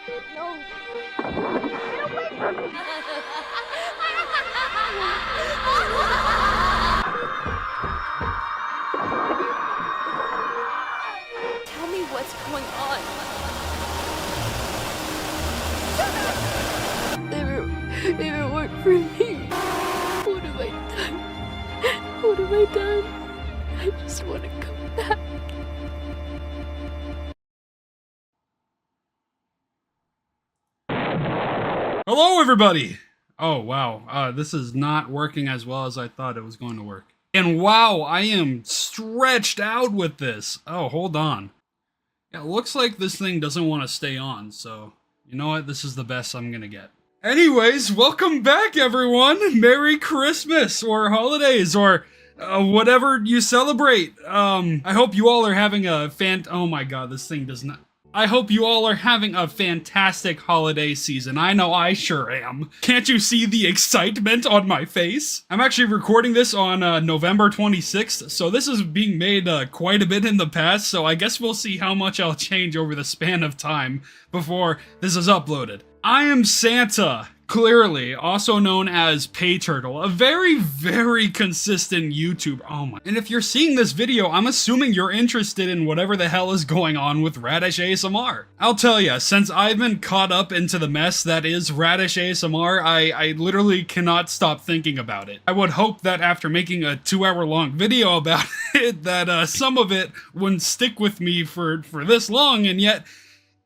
No. Get away from me! Tell me what's going on. If it weren't for me, what have I done? What have I done? I just want to come back. Hello, everybody! Oh, wow. This is not working as well as I thought it was going to work. And wow, I am stretched out with this. Oh, hold on. Yeah, it looks like this thing doesn't want to stay on, so you know what? This is the best I'm gonna get. Anyways, welcome back, everyone! Merry Christmas, or holidays, or whatever you celebrate. I hope you all are having a oh my god, this thing does not... I hope you all are having a fantastic holiday season. I know I sure am. Can't you see the excitement on my face? I'm actually recording this on November 26th, so this is being made quite a bit in the past, so I guess we'll see how much I'll change over the span of time before this is uploaded. I am Santa, clearly, also known as Peyturtle, a very, very consistent YouTuber. Oh my. And if you're seeing this video, I'm assuming you're interested in whatever the hell is going on with Radish ASMR. I'll tell ya, since I've been caught up into the mess that is Radish ASMR, I literally cannot stop thinking about it. I would hope that after making a 2-hour-long video about it, that some of it wouldn't stick with me for this long, and yet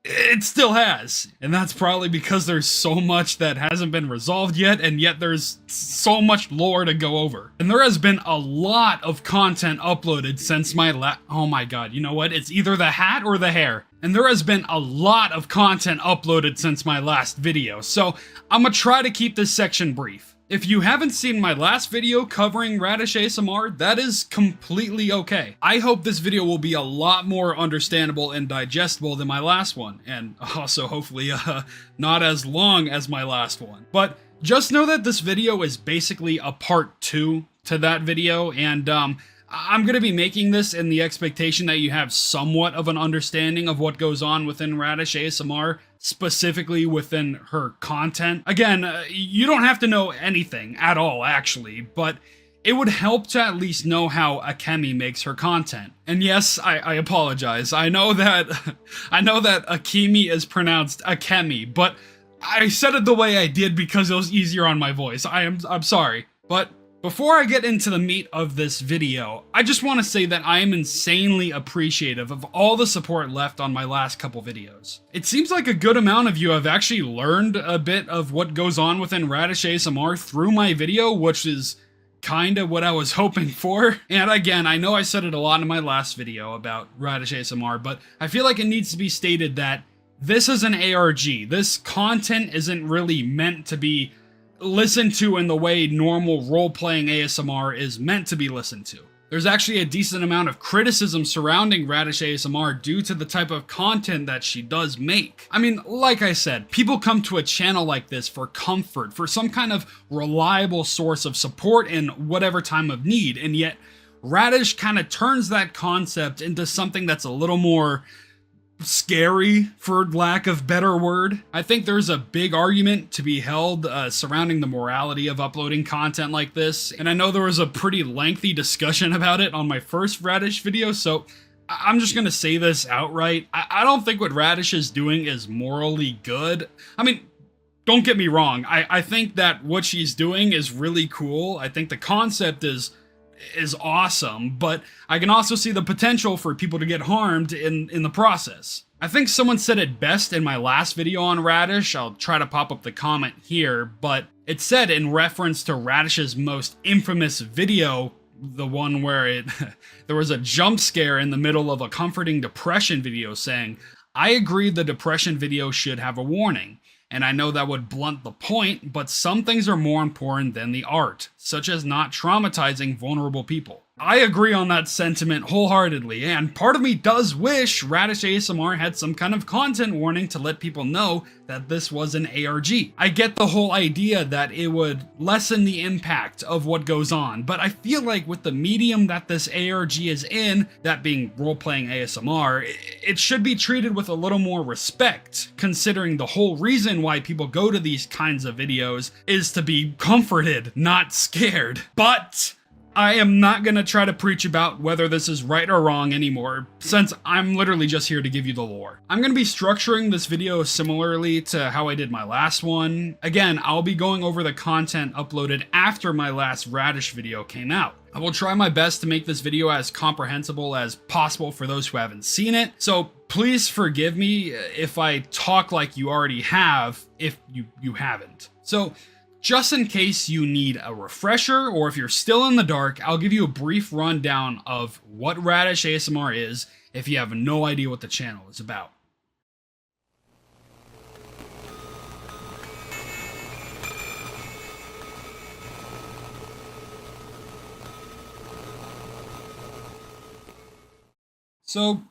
it still has. And that's probably because there's so much that hasn't been resolved yet, and yet there's so much lore to go over. And there has been a lot of content uploaded since my oh my god, you know what? It's either the hat or the hair. And there has been a lot of content uploaded since my last video, so I'm gonna try to keep this section brief. If you haven't seen my last video covering Radish ASMR, that is completely okay. I hope this video will be a lot more understandable and digestible than my last one, and also hopefully not as long as my last one. But just know that this video is basically a part 2 to that video, and I'm going to be making this in the expectation that you have somewhat of an understanding of what goes on within Radish ASMR, specifically within her content. Again, you don't have to know anything at all, actually, but it would help to at least know how Akemi makes her content. And yes, I apologize. I know that Akemi is pronounced Akemi, but I said it the way I did because it was easier on my voice. I'm sorry. But before I get into the meat of this video, I just want to say that I am insanely appreciative of all the support left on my last couple videos. It seems like a good amount of you have actually learned a bit of what goes on within Radish ASMR through my video, which is kinda what I was hoping for. And again, I know I said it a lot in my last video about Radish ASMR, but I feel like it needs to be stated that this is an ARG. This content isn't really meant to be listened to in the way normal role-playing ASMR is meant to be listened to. There's actually a decent amount of criticism surrounding Radish ASMR due to the type of content that she does make. I mean, like I said, people come to a channel like this for comfort, for some kind of reliable source of support in whatever time of need, and yet Radish kind of turns that concept into something that's a little more scary, for lack of better word. I think there's a big argument to be held surrounding the morality of uploading content like this, and I know there was a pretty lengthy discussion about it on my first Radish video, so I'm just gonna say this outright. I don't think what Radish is doing is morally good. I mean, don't get me wrong, I think that what she's doing is really cool. I think the concept is awesome, but I can also see the potential for people to get harmed in the process. I think someone said it best in my last video on Radish. I'll try to pop up the comment here, but it said in reference to Radish's most infamous video, the one where there was a jump scare in the middle of a comforting depression video saying, "I agree the depression video should have a warning. And I know that would blunt the point, but some things are more important than the art, such as not traumatizing vulnerable people." I agree on that sentiment wholeheartedly, and part of me does wish Radish ASMR had some kind of content warning to let people know that this was an ARG. I get the whole idea that it would lessen the impact of what goes on, but I feel like with the medium that this ARG is in, that being role-playing ASMR, it should be treated with a little more respect, considering the whole reason why people go to these kinds of videos is to be comforted, not scared. But I am not gonna try to preach about whether this is right or wrong anymore, since I'm literally just here to give you the lore. I'm gonna be structuring this video similarly to how I did my last one. Again, I'll be going over the content uploaded after my last Radish video came out. I will try my best to make this video as comprehensible as possible for those who haven't seen it, so please forgive me if I talk like you already have, if you haven't. So, just in case you need a refresher, or if you're still in the dark, I'll give you a brief rundown of what Radish ASMR is if you have no idea what the channel is about. So,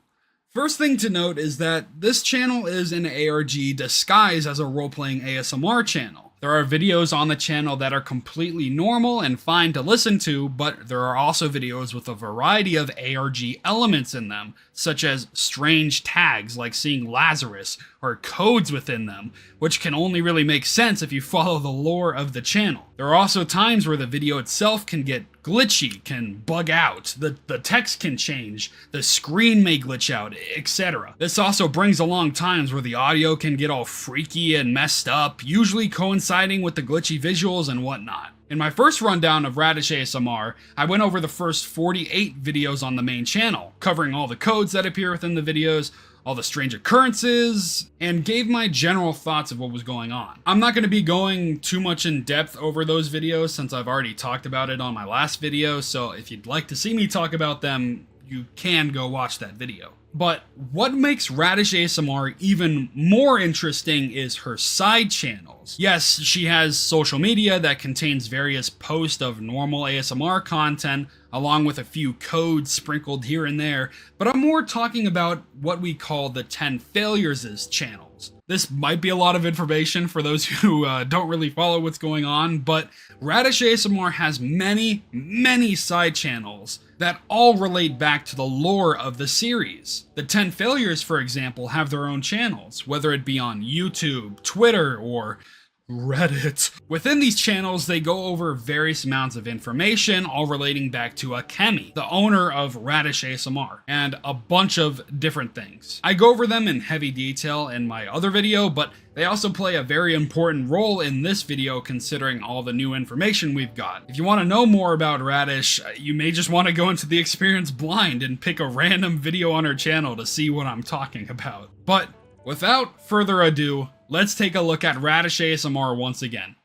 first thing to note is that this channel is an ARG disguised as a role-playing ASMR channel. There are videos on the channel that are completely normal and fine to listen to, but there are also videos with a variety of ARG elements in them, such as strange tags like seeing Lazarus, or codes within them, which can only really make sense if you follow the lore of the channel. There are also times where the video itself can get glitchy, can bug out, the text can change, the screen may glitch out, etc. This also brings along times where the audio can get all freaky and messed up, usually coinciding with the glitchy visuals and whatnot. In my first rundown of Radish ASMR, I went over the first 48 videos on the main channel, covering all the codes that appear within the videos, all the strange occurrences, and gave my general thoughts of what was going on. I'm not going to be going too much in depth over those videos since I've already talked about it on my last video, so if you'd like to see me talk about them, you can go watch that video. But what makes Radish ASMR even more interesting is her side channels. Yes, she has social media that contains various posts of normal ASMR content, along with a few codes sprinkled here and there, but I'm more talking about what we call the 10 Failures' channels. This might be a lot of information for those who don't really follow what's going on, but Radish ASMR has many side channels that all relate back to the lore of the series. The 10 Failures, for example, have their own channels, whether it be on YouTube, Twitter, or Reddit. Within these channels, they go over various amounts of information, all relating back to Akemi, the owner of Radish ASMR, and a bunch of different things. I go over them in heavy detail in my other video, but they also play a very important role in this video considering all the new information we've got. If you want to know more about Radish, you may just want to go into the experience blind and pick a random video on her channel to see what I'm talking about. But without further ado, let's take a look at Radish ASMR once again.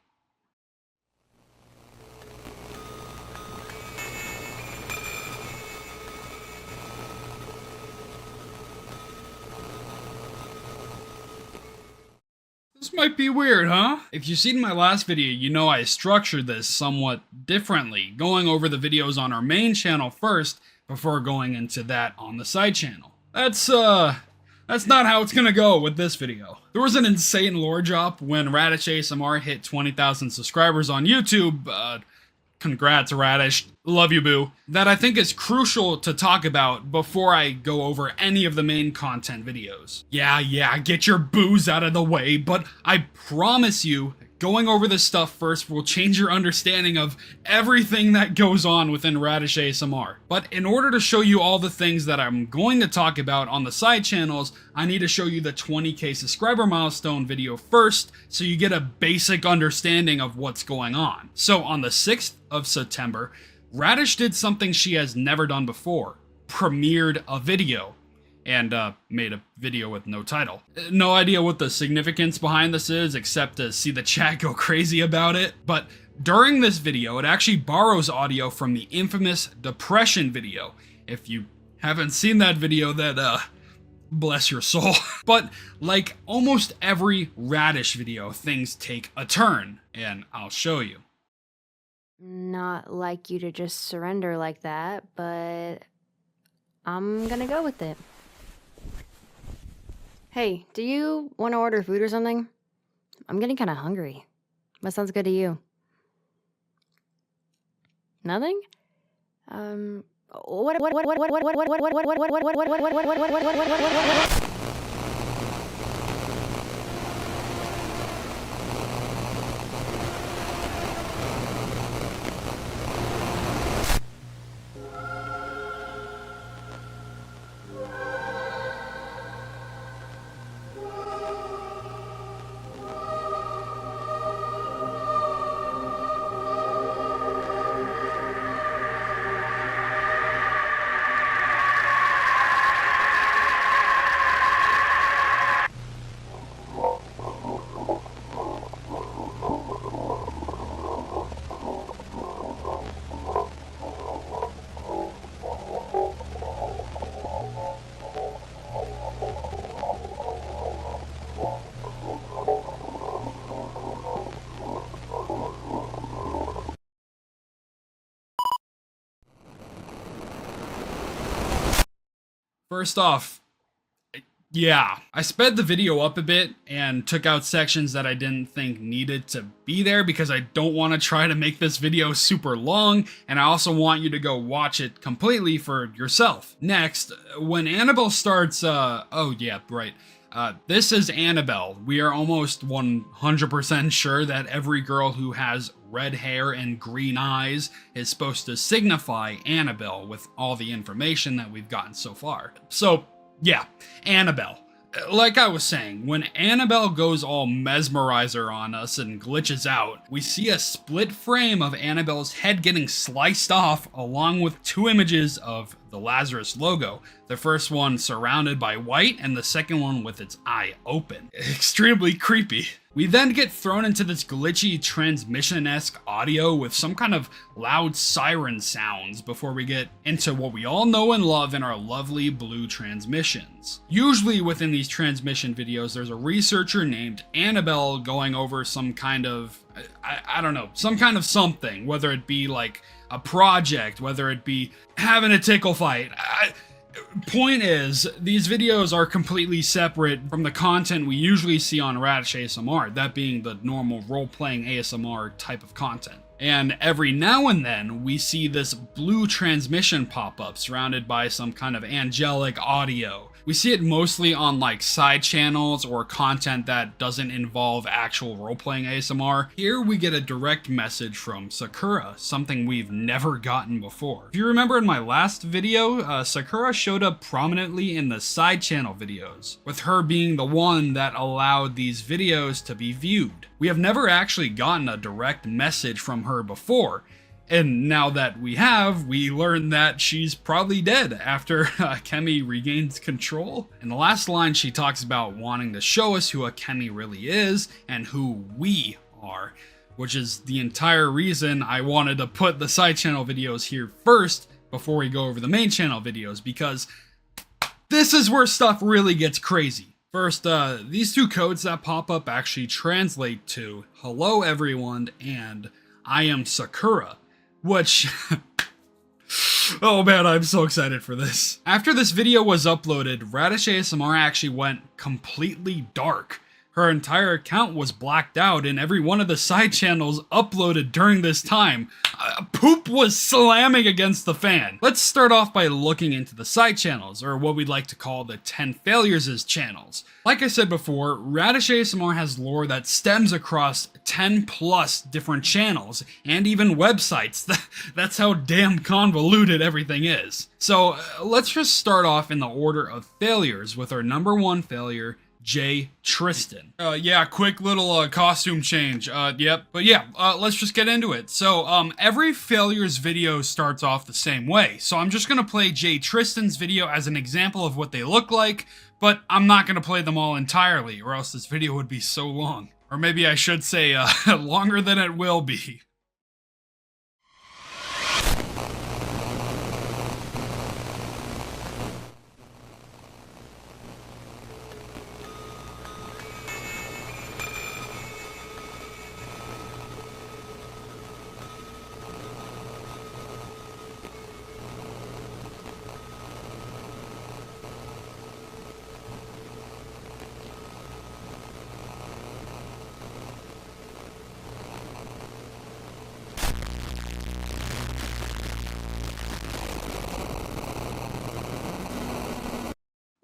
This might be weird, huh? If you've seen my last video, you know I structured this somewhat differently, going over the videos on our main channel first, before going into that on the side channel. That's not how it's gonna go with this video. There was an insane lore drop when Radish ASMR hit 20,000 subscribers on YouTube. Congrats, Radish. Love you, boo. That I think is crucial to talk about before I go over any of the main content videos. Yeah, get your boos out of the way, but I promise you, going over this stuff first will change your understanding of everything that goes on within Radish ASMR. But in order to show you all the things that I'm going to talk about on the side channels, I need to show you the 20k subscriber milestone video first, so you get a basic understanding of what's going on. So on the 6th of September, Radish did something she has never done before, premiered a video. And made a video with no title. No idea what the significance behind this is, except to see the chat go crazy about it. But during this video, it actually borrows audio from the infamous Depression video. If you haven't seen that video, then bless your soul. But like almost every Radish video, things take a turn, and I'll show you. not like you to just surrender like that, but I'm gonna go with it. Hey, do you want to order food or something? I'm getting kind of hungry. What sounds good to you? Nothing? First off, yeah, I sped the video up a bit and took out sections that I didn't think needed to be there because I don't want to try to make this video super long, and I also want you to go watch it completely for yourself. Next, when Annabelle starts, oh yeah, right. This is Annabelle. We are almost 100% sure that every girl who has red hair and green eyes is supposed to signify Annabelle with all the information that we've gotten so far. So, yeah, Annabelle. Like I was saying, when Annabelle goes all mesmerizer on us and glitches out, we see a split frame of Annabelle's head getting sliced off along with two images of the Lazarus logo. The first one surrounded by white and the second one with its eye open. Extremely creepy. We then get thrown into this glitchy transmission-esque audio with some kind of loud siren sounds before we get into what we all know and love in our lovely blue transmissions. Usually within these transmission videos, there's a researcher named Annabelle going over some kind of, I don't know, some kind of something, whether it be like a project, whether it be having a tickle fight. Point is, these videos are completely separate from the content we usually see on Radish ASMR, that being the normal role-playing ASMR type of content. And every now and then, we see this blue transmission pop up surrounded by some kind of angelic audio. We see it mostly on like side channels or content that doesn't involve actual role-playing ASMR. Here we get a direct message from Sakura, something we've never gotten before. If you remember in my last video, Sakura showed up prominently in the side channel videos, with her being the one that allowed these videos to be viewed. We have never actually gotten a direct message from her before. And now that we have, we learn that she's probably dead after Akemi regains control. In the last line, she talks about wanting to show us who Akemi really is and who we are, which is the entire reason I wanted to put the side channel videos here first before we go over the main channel videos, because this is where stuff really gets crazy. First, these two codes that pop up actually translate to "Hello everyone" and "I am Sakura." Which, oh man, I'm so excited for this. After this video was uploaded, Radish ASMR actually went completely dark. Her entire account was blacked out and every one of the side channels uploaded during this time. Poop was slamming against the fan. Let's start off by looking into the side channels, or what we'd like to call the 10 failures channels. Like I said before, Radish ASMR has lore that stems across 10 plus different channels, and even websites. That's how damn convoluted everything is. So let's just start off in the order of failures with our number one failure, J. Tristan. Yeah, quick little costume change. Yep. But yeah, let's just get into it. So, every failures video starts off the same way. So I'm just gonna play J. Tristan's video as an example of what they look like, but I'm not gonna play them all entirely, or else this video would be so long. Or maybe I should say, longer than it will be.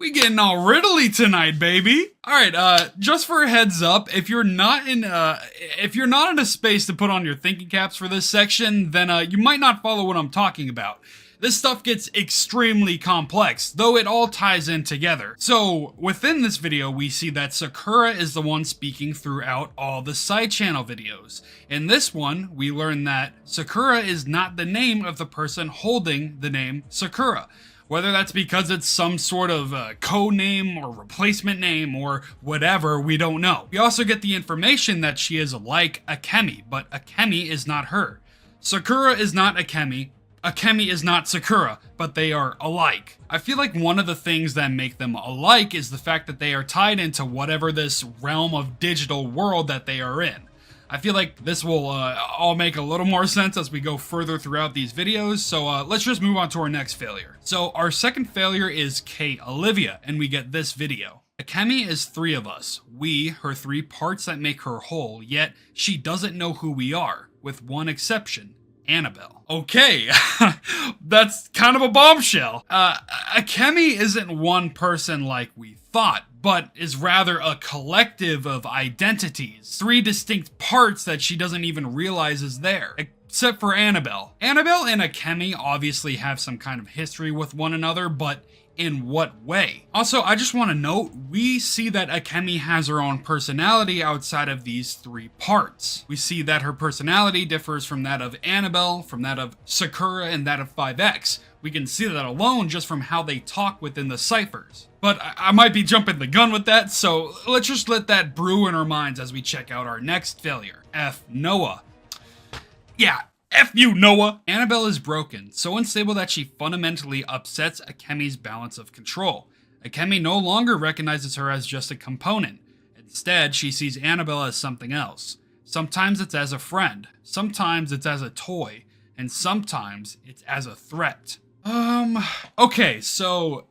We getting all riddly tonight, baby. All right, just for a heads up, if you're not in a space to put on your thinking caps for this section, then you might not follow what I'm talking about. This stuff gets extremely complex, though it all ties in together. So, within this video, we see that Sakura is the one speaking throughout all the side channel videos. In this one, we learn that Sakura is not the name of the person holding the name Sakura. Whether that's because it's some sort of code name or replacement name or whatever, we don't know. We also get the information that she is like Akemi, but Akemi is not her. Sakura is not Akemi. Akemi is not Sakura, but they are alike. I feel like one of the things that make them alike is the fact that they are tied into whatever this realm of digital world that they are in. I feel like this will all make a little more sense as we go further throughout these videos, so let's just move on to our next failure. So our second failure is K. Olivia, and we get this video. Akemi is three of us, we, her three parts that make her whole, yet she doesn't know who we are, with one exception. Annabelle. Okay, that's kind of a bombshell. Akemi isn't one person like we thought, but is rather a collective of identities. Three distinct parts that she doesn't even realize is there. Except for Annabelle. Annabelle and Akemi obviously have some kind of history with one another, but in what way? Also, I just want to note, we see that Akemi has her own personality outside of these three parts. We see that her personality differs from that of Annabelle, from that of Sakura, and that of VIII. We can see that alone just from how they talk within the ciphers. But I might be jumping the gun with that, so let's just let that brew in our minds as we check out our next failure. F. Noah. Yeah. F you, Noah! Annabelle is broken, so unstable that she fundamentally upsets Akemi's balance of control. Akemi no longer recognizes her as just a component. Instead, she sees Annabelle as something else. Sometimes it's as a friend, sometimes it's as a toy, and sometimes it's as a threat. Okay, so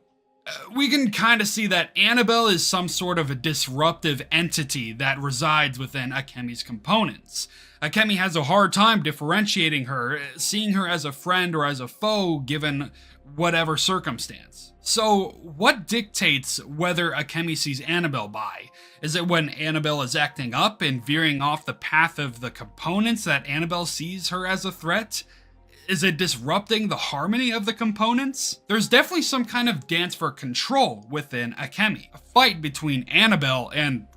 we can kind of see that Annabelle is some sort of a disruptive entity that resides within Akemi's components. Akemi has a hard time differentiating her, seeing her as a friend or as a foe given whatever circumstance. So, what dictates whether Akemi sees Annabelle by? Is it when Annabelle is acting up and veering off the path of the components that Annabelle sees her as a threat? Is it disrupting the harmony of the components? There's definitely some kind of dance for control within Akemi. A fight between Annabelle and,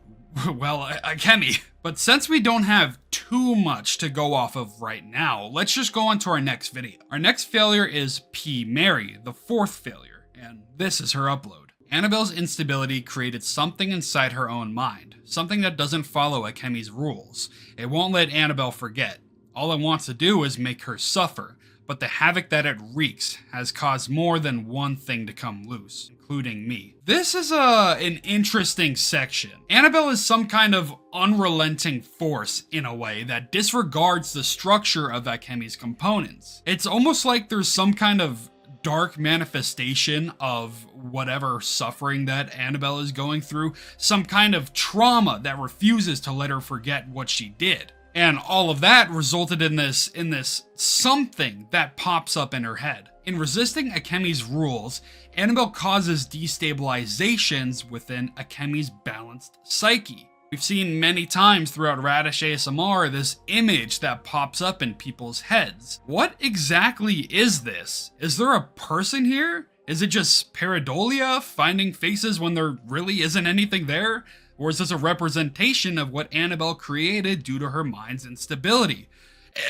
well, Akemi. But since we don't have too much to go off of right now, let's just go on to our next video. Our next failure is P. Mary, the fourth failure, and this is her upload. Annabelle's instability created something inside her own mind, something that doesn't follow Akemi's rules. It won't let Annabelle forget. All it wants to do is make her suffer, but the havoc that it wreaks has caused more than one thing to come loose, including me. This is an interesting section. Annabelle is some kind of unrelenting force, in a way, that disregards the structure of Akemi's components. It's almost like there's some kind of dark manifestation of whatever suffering that Annabelle is going through, some kind of trauma that refuses to let her forget what she did. And all of that resulted in this something that pops up in her head. In resisting Akemi's rules, Annabelle causes destabilizations within Akemi's balanced psyche. We've seen many times throughout Radish ASMR this image that pops up in people's heads. What exactly is this? Is there a person here? Is it just pareidolia finding faces when there really isn't anything there? Or is this a representation of what Annabelle created due to her mind's instability?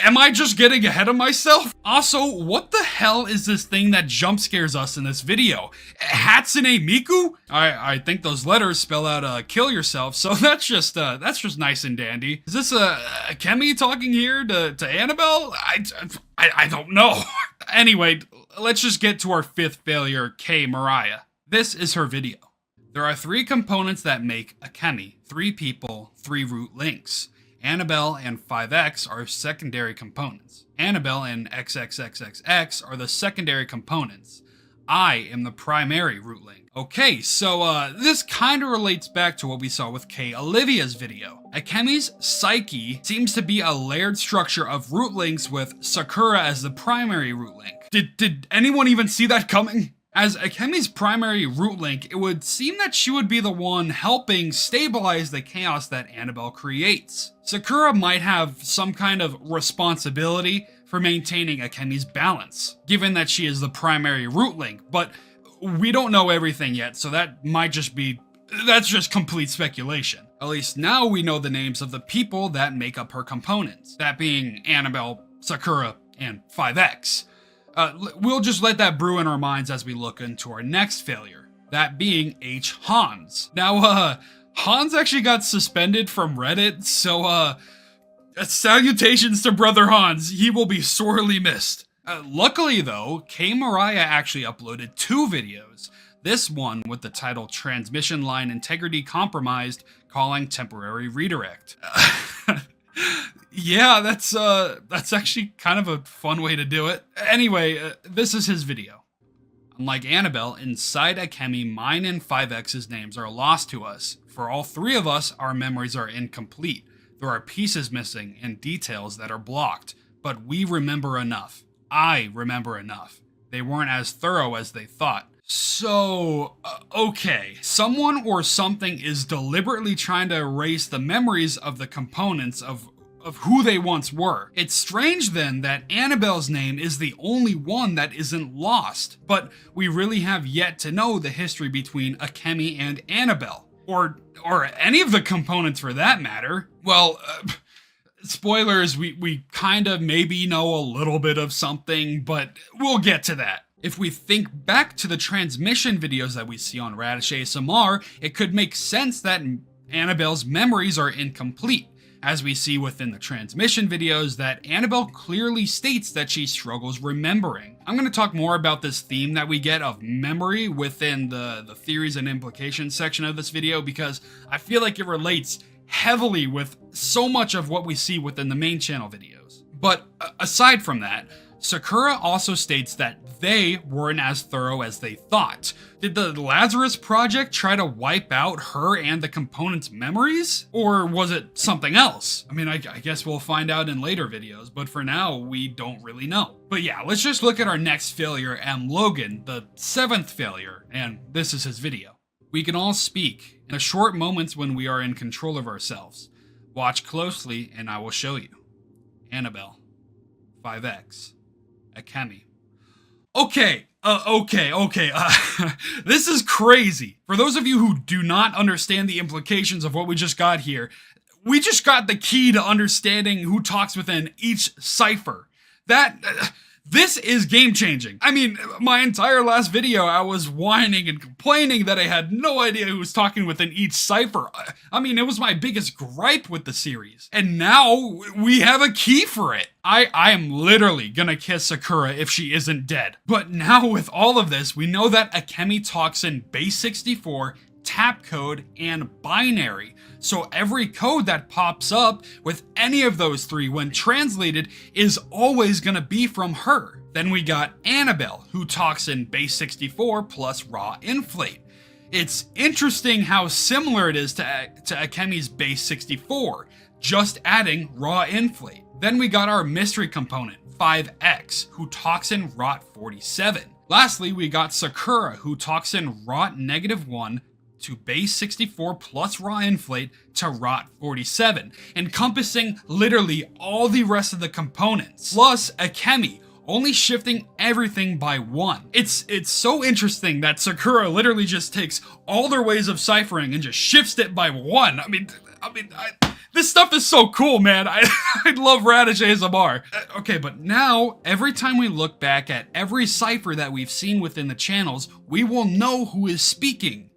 Am I just getting ahead of myself? Also, what the hell is this thing that jump scares us in this video? Hatsune Miku? I think those letters spell out kill yourself, so that's just nice and dandy. Is this Akemi talking here to Annabelle? I don't know. Anyway, let's just get to our fifth failure, K. Mariah. This is her video. There are three components that make Akemi, three people, three root links. Annabelle and 5X are secondary components. Annabelle and XXXXX are the secondary components. I am the primary root link. Okay, so this kind of relates back to what we saw with K. Olivia's video. Akemi's psyche seems to be a layered structure of root links with Sakura as the primary root link. Did anyone even see that coming? As Akemi's primary root link, it would seem that she would be the one helping stabilize the chaos that Annabelle creates. Sakura might have some kind of responsibility for maintaining Akemi's balance, given that she is the primary root link, but we don't know everything yet, so that's just complete speculation. At least now we know the names of the people that make up her components, that being Annabelle, Sakura, and 5X. We'll just let that brew in our minds as we look into our next failure, that being H. Hans. Now, Hans actually got suspended from Reddit, so, salutations to Brother Hans. He will be sorely missed. Luckily, though, K. Mariah actually uploaded 2 videos. This one with the title Transmission Line Integrity Compromised, calling temporary redirect. Yeah, that's actually kind of a fun way to do it. Anyway, this is his video. Unlike Annabelle, inside Akemi, mine and 5X's names are lost to us. For all 3 of us, our memories are incomplete. There are pieces missing and details that are blocked, but we remember enough. I remember enough. They weren't as thorough as they thought. So, okay. Someone or something is deliberately trying to erase the memories of the components of who they once were. It's strange then that Annabelle's name is the only one that isn't lost, but we really have yet to know the history between Akemi and Annabelle, or any of the components for that matter. Well, spoilers, we kind of maybe know a little bit of something, but we'll get to that. If we think back to the transmission videos that we see on Radish ASMR, it could make sense that Annabelle's memories are incomplete, as we see within the transmission videos that Annabelle clearly states that she struggles remembering. I'm going to talk more about this theme that we get of memory within the theories and implications section of this video, because I feel like it relates heavily with so much of what we see within the main channel videos. But aside from that, Sakura also states that they weren't as thorough as they thought. Did the Lazarus Project try to wipe out her and the components' memories? Or was it something else? I mean, I guess we'll find out in later videos, but for now, we don't really know. But yeah, let's just look at our next failure, M. Logan, the 7th failure, and this is his video. We can all speak in the short moments when we are in control of ourselves. Watch closely and I will show you. Annabelle. 5X. Akemi. Okay. This is crazy. For those of you who do not understand the implications of what we just got here, we just got the key to understanding who talks within each cipher. This is game-changing. I mean, my entire last video, I was whining and complaining that I had no idea who was talking within each cipher. I mean, it was my biggest gripe with the series. And now, we have a key for it. I am literally gonna kiss Sakura if she isn't dead. But now with all of this, we know that Akemi talks in base 64, tap code, and binary. So every code that pops up with any of those 3 when translated is always gonna be from her. Then we got Annabelle, who talks in base 64 plus raw inflate. It's interesting how similar it is to Akemi's base 64, just adding raw inflate. Then we got our mystery component, 5X, who talks in rot 47. Lastly, we got Sakura, who talks in rot -1 to base 64 plus raw inflate to rot 47, encompassing literally all the rest of the components, plus Akemi, only shifting everything by 1. It's so interesting that Sakura literally just takes all their ways of ciphering and just shifts it by 1. I mean, this stuff is so cool, man. I love Radish ASMR. Okay, but now, every time we look back at every cipher that we've seen within the channels, we will know who is speaking.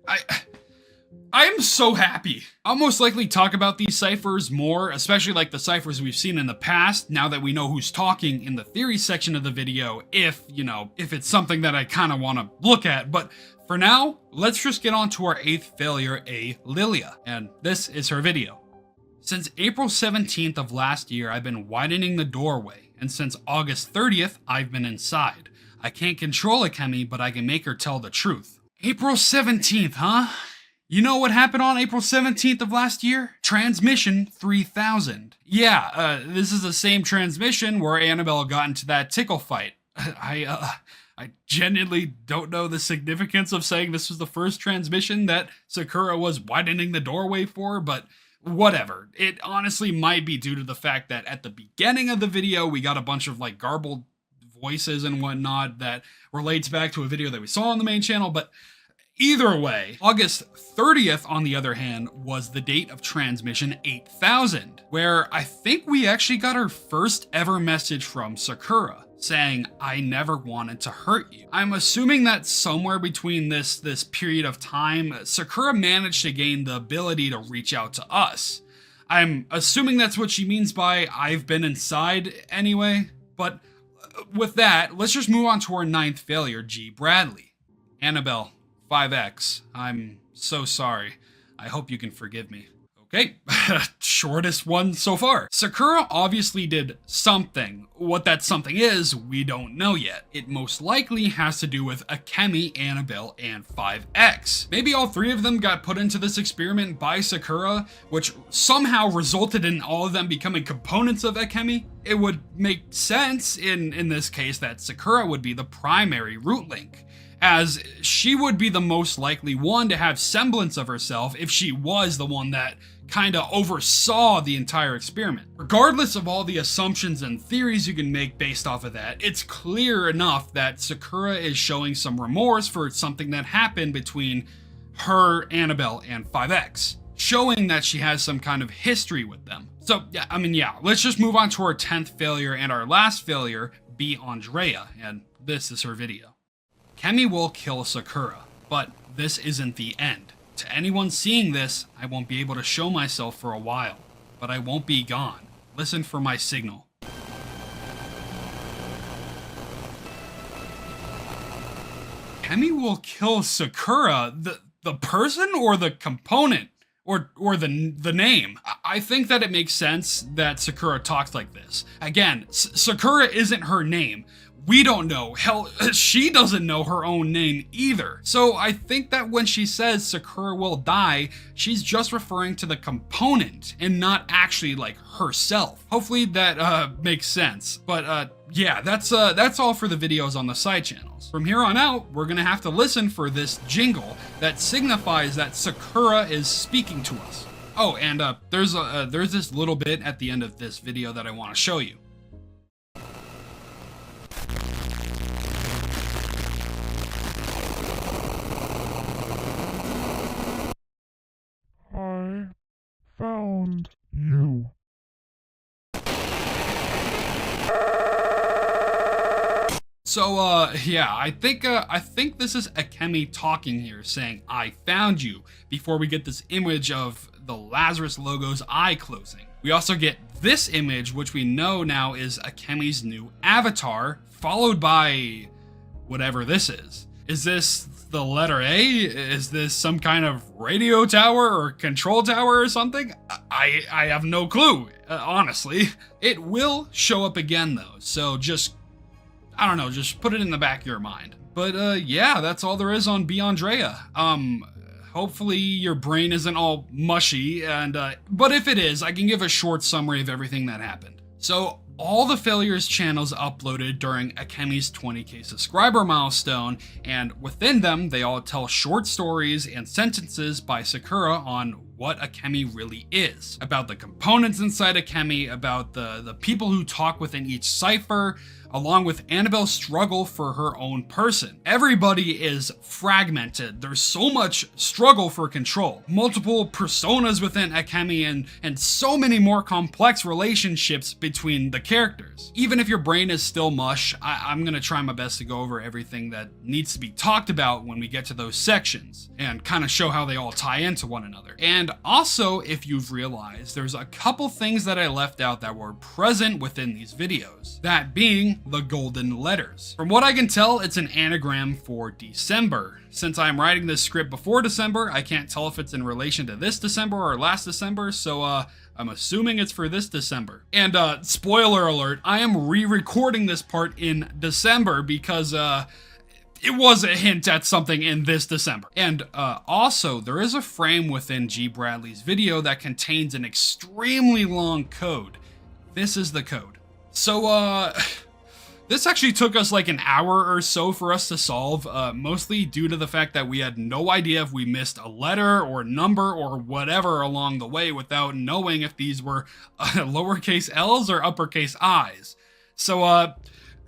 I am so happy. I'll most likely talk about these ciphers more, especially like the ciphers we've seen in the past, now that we know who's talking in the theory section of the video, if it's something that I kind of want to look at. But for now, let's just get on to our 8th failure, A. Lilia, and this is her video. Since April 17th of last year, I've been widening the doorway, and since August 30th, I've been inside. I can't control Akemi, but I can make her tell the truth. April 17th, huh? You know what happened on April 17th of last year? Transmission 3000. Yeah, this is the same transmission where Annabelle got into that tickle fight. I genuinely don't know the significance of saying this was the first transmission that Sakura was widening the doorway for, but whatever. It honestly might be due to the fact that at the beginning of the video, we got a bunch of like garbled voices and whatnot that relates back to a video that we saw on the main channel, but either way, August 30th, on the other hand, was the date of transmission 8000, where I think we actually got our first ever message from Sakura, saying, "I never wanted to hurt you." I'm assuming that somewhere between this period of time, Sakura managed to gain the ability to reach out to us. I'm assuming that's what she means by "I've been inside" anyway, but with that, let's just move on to our 9th failure, G. Bradley. Annabelle, 5X, I'm so sorry. I hope you can forgive me. Okay, shortest one so far. Sakura obviously did something. What that something is, we don't know yet. It most likely has to do with Akemi, Annabelle, and 5X. Maybe all three of them got put into this experiment by Sakura, which somehow resulted in all of them becoming components of Akemi. It would make sense in this case that Sakura would be the primary root link, as she would be the most likely one to have semblance of herself if she was the one that kinda oversaw the entire experiment. Regardless of all the assumptions and theories you can make based off of that, it's clear enough that Sakura is showing some remorse for something that happened between her, Annabelle, and 5X, showing that she has some kind of history with them. So, yeah, let's just move on to our 10th failure and our last failure, be Andrea, and this is her video. Kemi will kill Sakura, but this isn't the end. To anyone seeing this, I won't be able to show myself for a while, but I won't be gone. Listen for my signal. Kemi will kill Sakura, the person or the component? Or the name. I think that it makes sense that Sakura talks like this. Again, Sakura isn't her name. We don't know. Hell, she doesn't know her own name either. So I think that when she says Sakura will die, she's just referring to the component and not actually like herself. Hopefully that makes sense. But yeah, that's all for the videos on the side channels. From here on out, we're gonna have to listen for this jingle that signifies that Sakura is speaking to us. Oh, and there's this little bit at the end of this video that I want to show you. I found you. So, yeah, I think this is Akemi talking here, saying, "I found you," before we get this image of the Lazarus logo's eye closing. We also get this image, which we know now is Akemi's new avatar, followed by whatever this is. Is this the letter A? Is this some kind of radio tower or control tower or something? I have no clue, honestly. It will show up again though, so just, I don't know, just put it in the back of your mind. But yeah, that's all there is on Be Andrea. Hopefully your brain isn't all mushy, and but if it is, I can give a short summary of everything that happened. So all the failures channels uploaded during Akemi's 20k subscriber milestone, and within them, they all tell short stories and sentences by Sakura on what Akemi really is, about the components inside Akemi, about the people who talk within each cipher, along with Annabelle's struggle for her own person. Everybody is fragmented. There's so much struggle for control. Multiple personas within Akemi and so many more complex relationships between the characters. Even if your brain is still mush, I'm gonna try my best to go over everything that needs to be talked about when we get to those sections and kind of show how they all tie into one another. And also, if you've realized, there's a couple things that I left out that were present within these videos. That being the golden letters. From what I can tell, it's an anagram for December. Since I'm writing this script before December, I can't tell if it's in relation to this December or last December, so I'm assuming it's for this December. And spoiler alert, I am re-recording this part in December because it was a hint at something in this December. And also, there is a frame within G. Bradley's video that contains an extremely long code. This is the code. So, This actually took us like an hour or so for us to solve, mostly due to the fact that we had no idea if we missed a letter or number or whatever along the way without knowing if these were lowercase L's or uppercase I's. So,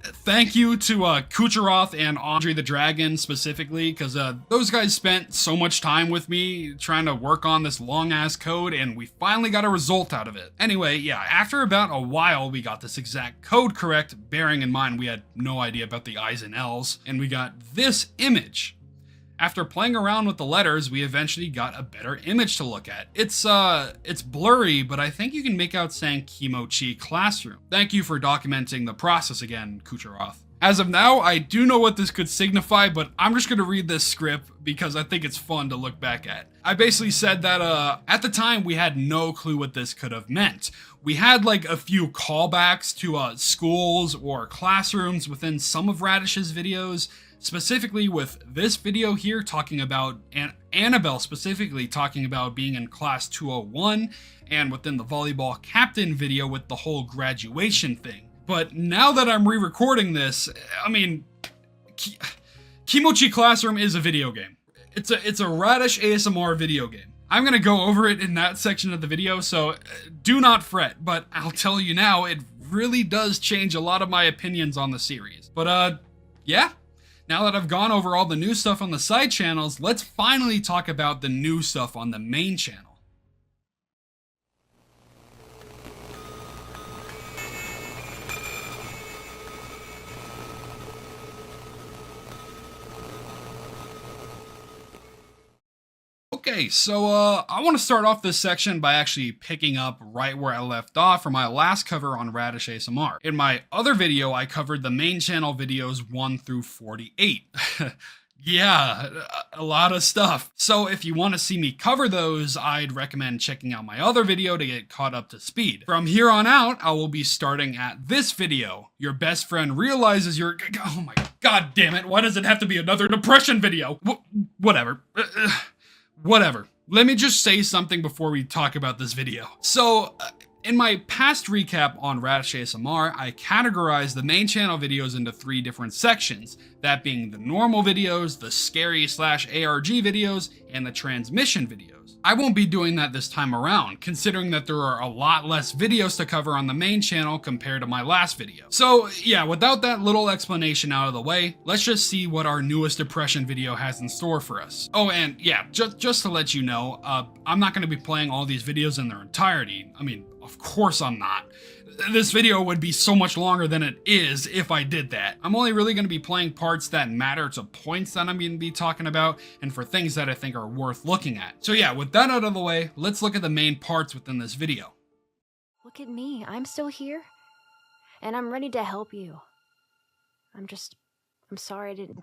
thank you to Kucheroth and Andre the Dragon specifically, because those guys spent so much time with me trying to work on this long-ass code, and we finally got a result out of it. Anyway, yeah, after about a while, we got this exact code correct, bearing in mind we had no idea about the I's and L's, and we got this image. After playing around with the letters, we eventually got a better image to look at. It's blurry, but I think you can make out saying Kimochii Classroom. Thank you for documenting the process again, Kucheroth. As of now, I do know what this could signify, but I'm just gonna read this script because I think it's fun to look back at. I basically said that at the time we had no clue what this could have meant. We had like a few callbacks to schools or classrooms within some of Radish's videos, specifically with this video here talking about Annabelle specifically talking about being in class 201, and within the volleyball captain video with the whole graduation thing. But now that I'm re-recording this, I mean, Kimochii Classroom is a video game. It's a Radish ASMR video game. I'm gonna go over it in that section of the video, so do not fret, but I'll tell you now, it really does change a lot of my opinions on the series. But yeah. Now that I've gone over all the new stuff on the side channels, let's finally talk about the new stuff on the main channel. Okay, so I want to start off this section by actually picking up right where I left off for my last cover on Radish ASMR. In my other video, I covered the main channel videos 1 through 48. Yeah, a lot of stuff. So if you want to see me cover those, I'd recommend checking out my other video to get caught up to speed. From here on out, I will be starting at this video. Your best friend realizes you're... Oh my god damn it, why does it have to be another depression video? Whatever. Whatever. Let me just say something before we talk about this video. So, in my past recap on Radish ASMR, I categorized the main channel videos into 3 different sections, that being the normal videos, the scary/ARG videos, and the transmission videos. I won't be doing that this time around, considering that there are a lot less videos to cover on the main channel compared to my last video. So yeah, without that little explanation out of the way, let's just see what our newest depression video has in store for us. Oh, and yeah, just to let you know, I'm not going to be playing all these videos in their entirety. I mean, of course I'm not. This video would be so much longer than it is if I did that. I'm only really going to be playing parts that matter to points that I'm going to be talking about and for things that I think are worth looking at. So yeah, with that out of the way, let's look at the main parts within this video. Look at me, I'm still here. And I'm ready to help you. I'm sorry I didn't...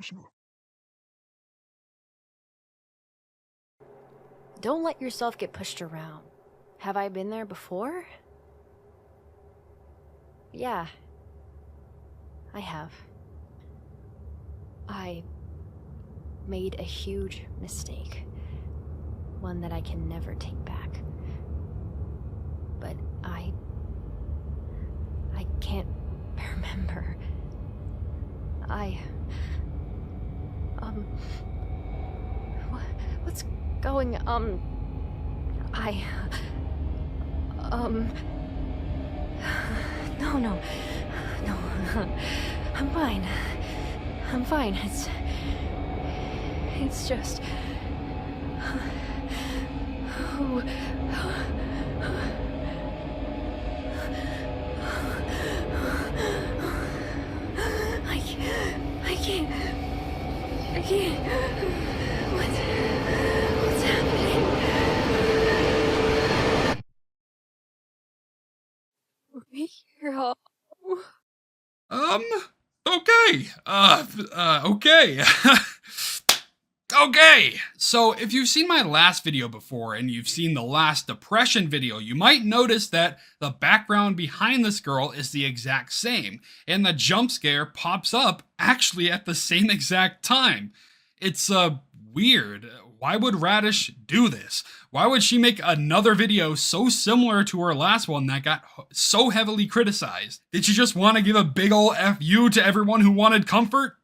Don't let yourself get pushed around. Have I been there before? Yeah, I have. I made a huge mistake. One that I can never take back. But I can't remember. What's going, No. I'm fine. It's just... I can't... What's happening? Hero. Okay. Okay. Okay, so if you've seen my last video before and you've seen the last depression video, you might notice that the background behind this girl is the exact same, and the jump scare pops up actually at the same exact time. It's weird. Why would Radish do this? Why would she make another video so similar to her last one that got so heavily criticized? Did she just want to give a big ol' FU to everyone who wanted comfort?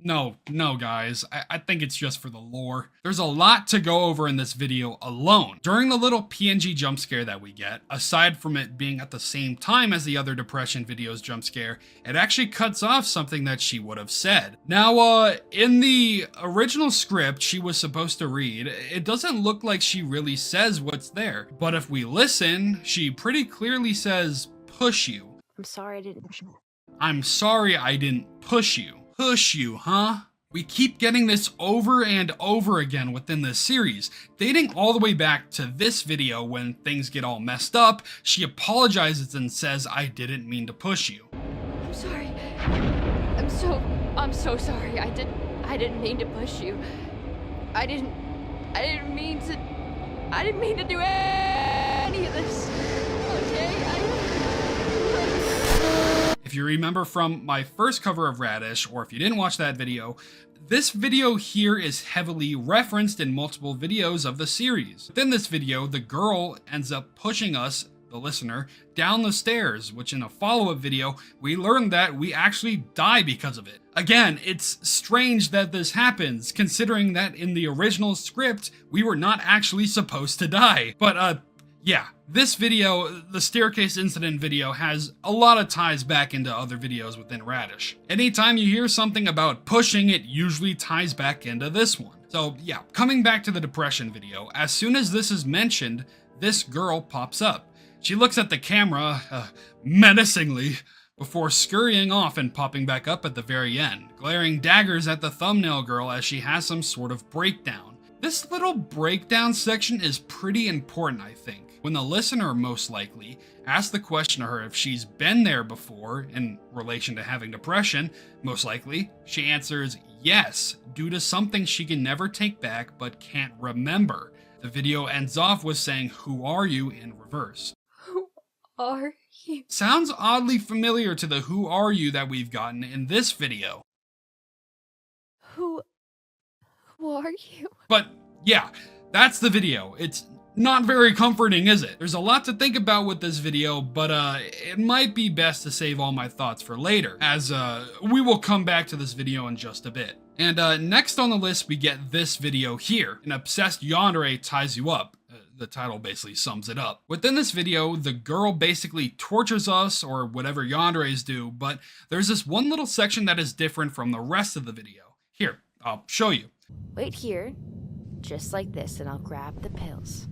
No, guys, I think it's just for the lore. There's a lot to go over in this video alone. During the little PNG jump scare that we get, aside from it being at the same time as the other depression videos jump scare, it actually cuts off something that she would have said. Now, in the original script she was supposed to read, it doesn't look like she really says what's there. But if we listen, she pretty clearly says, push you. I'm sorry I didn't. I'm sorry I didn't push you. Push you, huh? We keep getting this over and over again within this series. Dating all the way back to this video when things get all messed up, she apologizes and says, I didn't mean to push you. I'm sorry. I'm so sorry. I didn't mean to push you. I didn't mean to do any of this. Okay? If you remember from my first cover of Radish, or if you didn't watch that video, this video here is heavily referenced in multiple videos of the series. Within this video, the girl ends up pushing us, the listener, down the stairs, which in a follow-up video, we learned that we actually die because of it. Again, it's strange that this happens, considering that in the original script, we were not actually supposed to die. But, yeah, this video, the staircase incident video, has a lot of ties back into other videos within Radish. Anytime you hear something about pushing, it usually ties back into this one. So yeah, coming back to the depression video, as soon as this is mentioned, this girl pops up. She looks at the camera, menacingly, before scurrying off and popping back up at the very end, glaring daggers at the thumbnail girl as she has some sort of breakdown. This little breakdown section is pretty important, I think. When the listener, most likely, asks the question to her if she's been there before in relation to having depression, most likely, she answers yes, due to something she can never take back but can't remember. The video ends off with saying, "Who are you?" in reverse. Who are you? Sounds oddly familiar to the "Who are you?" that we've gotten in this video. Who are you? But yeah, that's the video. It's not very comforting, is it? There's a lot to think about with this video, but it might be best to save all my thoughts for later, as we will come back to this video in just a bit. And next on the list, we get this video here. An obsessed yandere ties you up. The title basically sums it up. Within this video, the girl basically tortures us, or whatever yanderes do, but there's this one little section that is different from the rest of the video. Here, I'll show you. Wait here, just like this, and I'll grab the pills.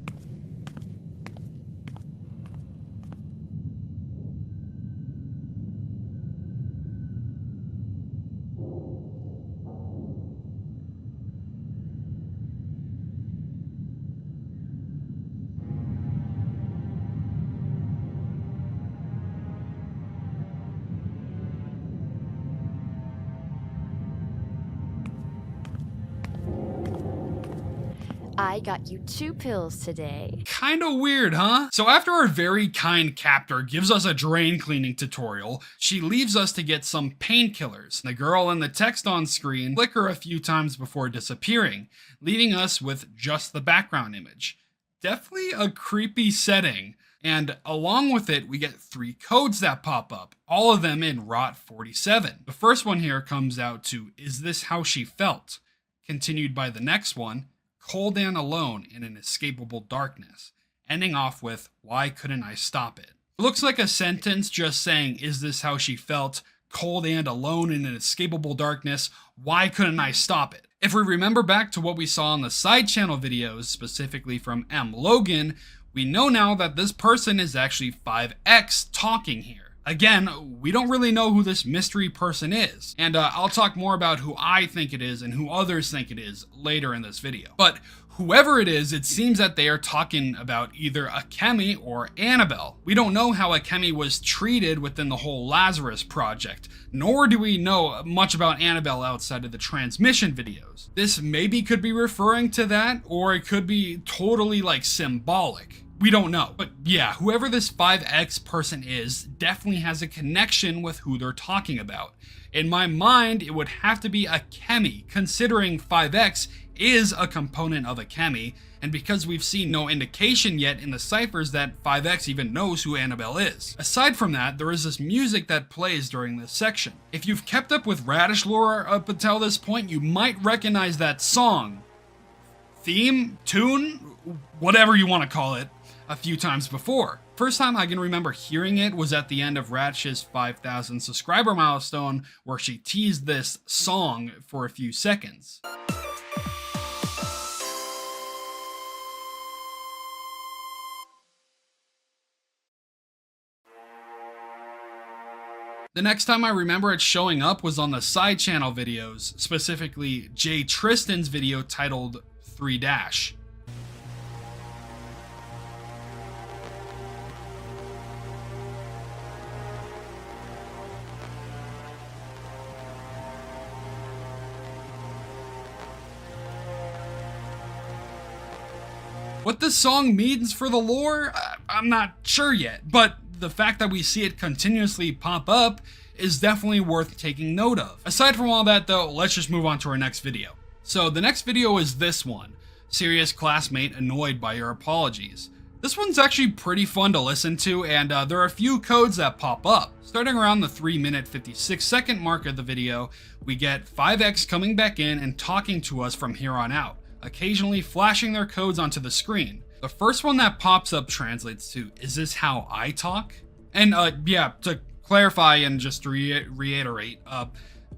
I got you 2 pills today. Kinda weird, huh? So after our very kind captor gives us a drain cleaning tutorial, she leaves us to get some painkillers. The girl and the text on screen flicker a few times before disappearing, leaving us with just the background image. Definitely a creepy setting. And along with it, we get 3 codes that pop up, all of them in ROT 47. The first one here comes out to, "Is this how she felt?" Continued by the next one, "Cold and alone in an escapable darkness," ending off with, "Why couldn't I stop it?" It looks like a sentence just saying, "Is this how she felt? Cold and alone in an escapable darkness. Why couldn't I stop it?" If we remember back to what we saw in the side channel videos, specifically from M. Logan, we know now that this person is actually 5X talking here. Again, we don't really know who this mystery person is, and I'll talk more about who I think it is and who others think it is later in this video. But whoever it is, it seems that they are talking about either Akemi or Annabelle. We don't know how Akemi was treated within the whole Lazarus project, nor do we know much about Annabelle outside of the transmission videos. This maybe could be referring to that, or it could be totally like symbolic. We don't know. But yeah, whoever this 5X person is definitely has a connection with who they're talking about. In my mind, it would have to be Akemi, considering 5X is a component of Akemi, and because we've seen no indication yet in the ciphers that 5X even knows who Annabelle is. Aside from that, there is this music that plays during this section. If you've kept up with Radish lore up until this point, you might recognize that song, theme, tune, whatever you want to call it, a few times before. First time I can remember hearing it was at the end of Radish's 5,000 subscriber milestone, where she teased this song for a few seconds. The next time I remember it showing up was on the side channel videos, specifically Jay Tristan's video titled 3-. What this song means for the lore, I'm not sure yet, but the fact that we see it continuously pop up is definitely worth taking note of. Aside from all that though, let's just move on to our next video. So the next video is this one, Serious Classmate Annoyed by Your Apologies. This one's actually pretty fun to listen to, and there are a few codes that pop up. Starting around the 3-minute 56-second mark of the video, we get 5X coming back in and talking to us from here on out, occasionally flashing their codes onto the screen. The first one that pops up translates to, "Is this how I talk?" And yeah, to clarify and just to reiterate,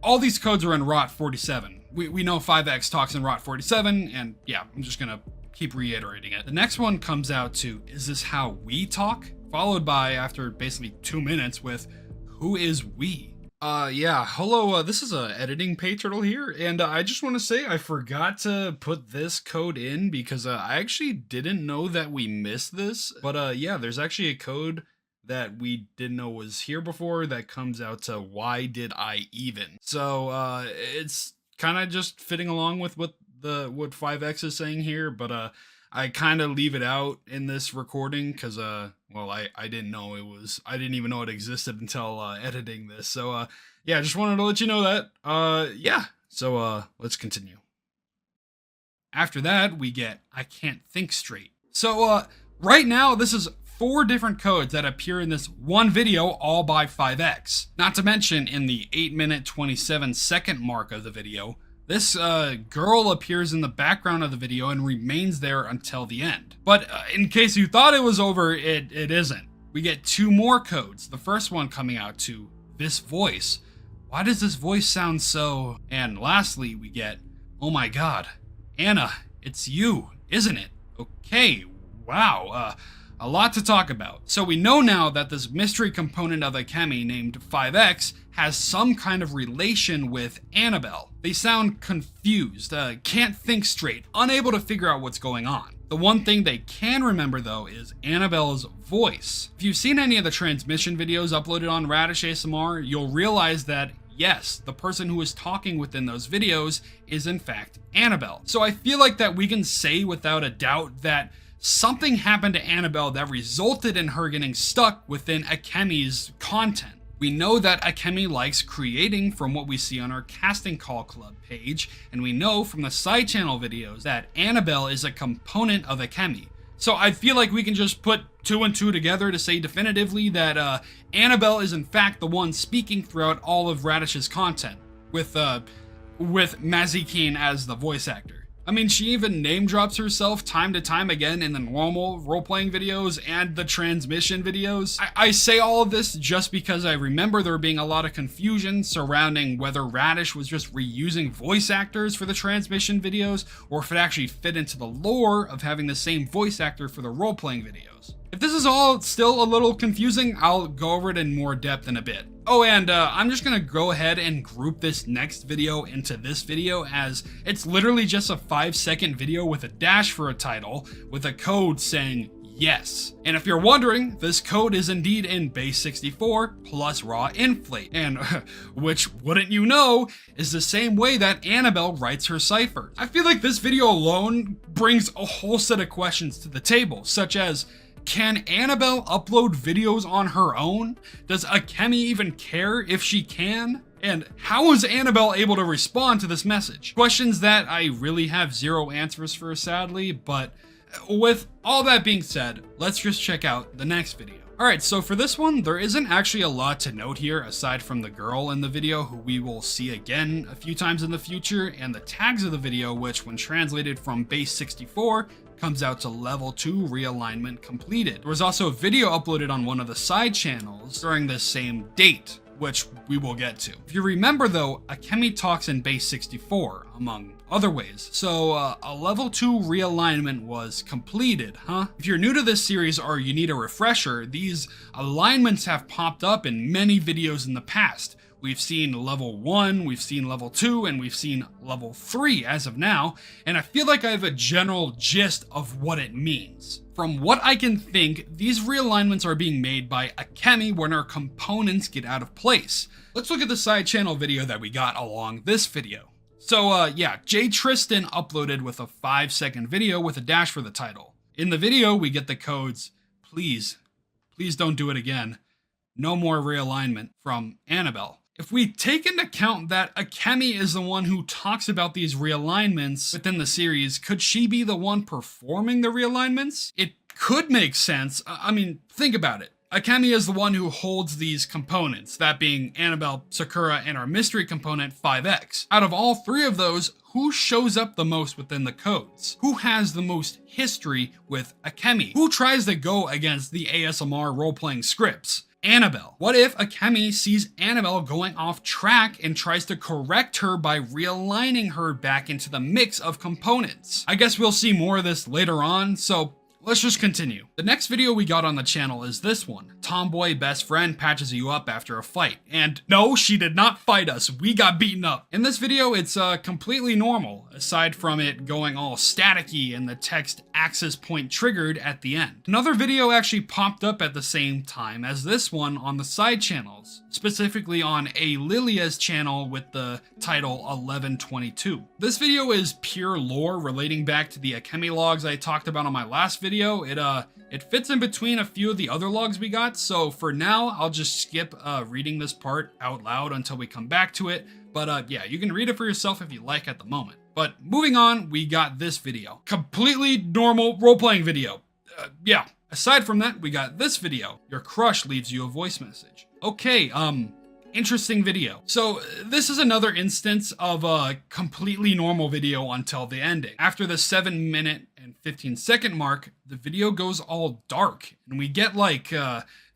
all these codes are in ROT 47. We know 5X talks in ROT 47, and yeah, I'm just gonna keep reiterating it. The next one comes out to, "Is this how we talk?" Followed by, after basically 2 minutes, with, "Who is we?" Yeah, hello, this is editing Peyturtle here, and I just want to say I forgot to put this code in because I actually didn't know that we missed this, but yeah, there's actually a code that we didn't know was here before that comes out to "Why did I even?" So it's kind of just fitting along with what 5X is saying here, but I kind of leave it out in this recording because well, I didn't know it was, I didn't even know it existed until editing this. So yeah, just wanted to let you know that. Yeah, so let's continue. After that, we get "I Can't Think Straight." So right now, this is 4 different codes that appear in this one video, all by 5X. Not to mention, in the 8-minute 27-second mark of the video, this girl appears in the background of the video and remains there until the end. But in case you thought it was over, it isn't. We get 2 more codes. The first one coming out to, "This voice. Why does this voice sound so..." And lastly, we get, "Oh my god, Anna, it's you, isn't it?" Okay, wow, a lot to talk about. So we know now that this mystery component of Akemi named 5X has some kind of relation with Annabelle. They sound confused, can't think straight, unable to figure out what's going on. The one thing they can remember though is Annabelle's voice. If you've seen any of the transmission videos uploaded on Radish ASMR, you'll realize that yes, the person who is talking within those videos is in fact Annabelle. So I feel like that we can say without a doubt that something happened to Annabelle that resulted in her getting stuck within Akemi's content. We know that Akemi likes creating from what we see on our Casting Call Club page, and we know from the side channel videos that Annabelle is a component of Akemi. So I feel like we can just put 2 and 2 together to say definitively that Annabelle is in fact the one speaking throughout all of Radish's content, with Mazikeen as the voice actor. I mean, she even name drops herself time to time again in the normal role-playing videos and the transmission videos. I say all of this just because I remember there being a lot of confusion surrounding whether Radish was just reusing voice actors for the transmission videos, or if it actually fit into the lore of having the same voice actor for the role-playing videos. If this is all still a little confusing, I'll go over it in more depth in a bit. Oh, and I'm just gonna go ahead and group this next video into this video, as it's literally just a 5-second video with a dash for a title, with a code saying yes. And if you're wondering, this code is indeed in base 64 plus raw inflate, and which, wouldn't you know, is the same way that Annabelle writes her ciphers. I feel like this video alone brings a whole set of questions to the table, such as, can Annabelle upload videos on her own? Does Akemi even care if she can? And how was Annabelle able to respond to this message? Questions that I really have zero answers for, sadly, but with all that being said, let's just check out the next video. Alright, so for this one, there isn't actually a lot to note here aside from the girl in the video who we will see again a few times in the future, and the tags of the video, which when translated from base 64, comes out to level 2 realignment completed. There was also a video uploaded on one of the side channels during this same date, which we will get to. If you remember though, Akemi talks in base 64, among other ways, so a level 2 realignment was completed, huh? If you're new to this series or you need a refresher, these alignments have popped up in many videos in the past. We've seen level 1, we've seen level 2, and we've seen level 3 as of now, and I feel like I have a general gist of what it means. From what I can think, these realignments are being made by Akemi when her components get out of place. Let's look at the side channel video that we got along this video. So yeah, J Tristan uploaded with a 5-second video with a dash for the title. In the video, we get the codes, please don't do it again, no more realignment, from Annabelle. If we take into account that Akemi is the one who talks about these realignments within the series, could she be the one performing the realignments? It could make sense. I mean, think about it. Akemi is the one who holds these components, that being Annabelle, Sakura, and our mystery component 5X. Out of all three of those, who shows up the most within the codes? Who has the most history with Akemi? Who tries to go against the ASMR role-playing scripts? Annabelle. What if Akemi sees Annabelle going off track and tries to correct her by realigning her back into the mix of components? I guess we'll see more of this later on, so let's just continue. The next video we got on the channel is this one. Tomboy best friend patches you up after a fight. And no, she did not fight us. We got beaten up. In this video, it's completely normal, aside from it going all staticky and the text access point triggered at the end. Another video actually popped up at the same time as this one on the side channels, specifically on a Lilia's channel with the title 1122. This video is pure lore relating back to the Akemi logs I talked about on my last video. It fits in between a few of the other logs we got, so for now I'll just skip reading this part out loud until we come back to it, but yeah, you can read it for yourself if you like at the moment. But moving on, we got this video. Completely normal role-playing video. Yeah, aside from that, we got this video. Your crush leaves you a voice message. Okay, interesting video. So this is another instance of a completely normal video until the ending. After the 7-minute and 15-second mark, the video goes all dark, and we get like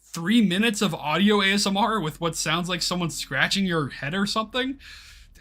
3 minutes of audio ASMR with what sounds like someone scratching your head or something.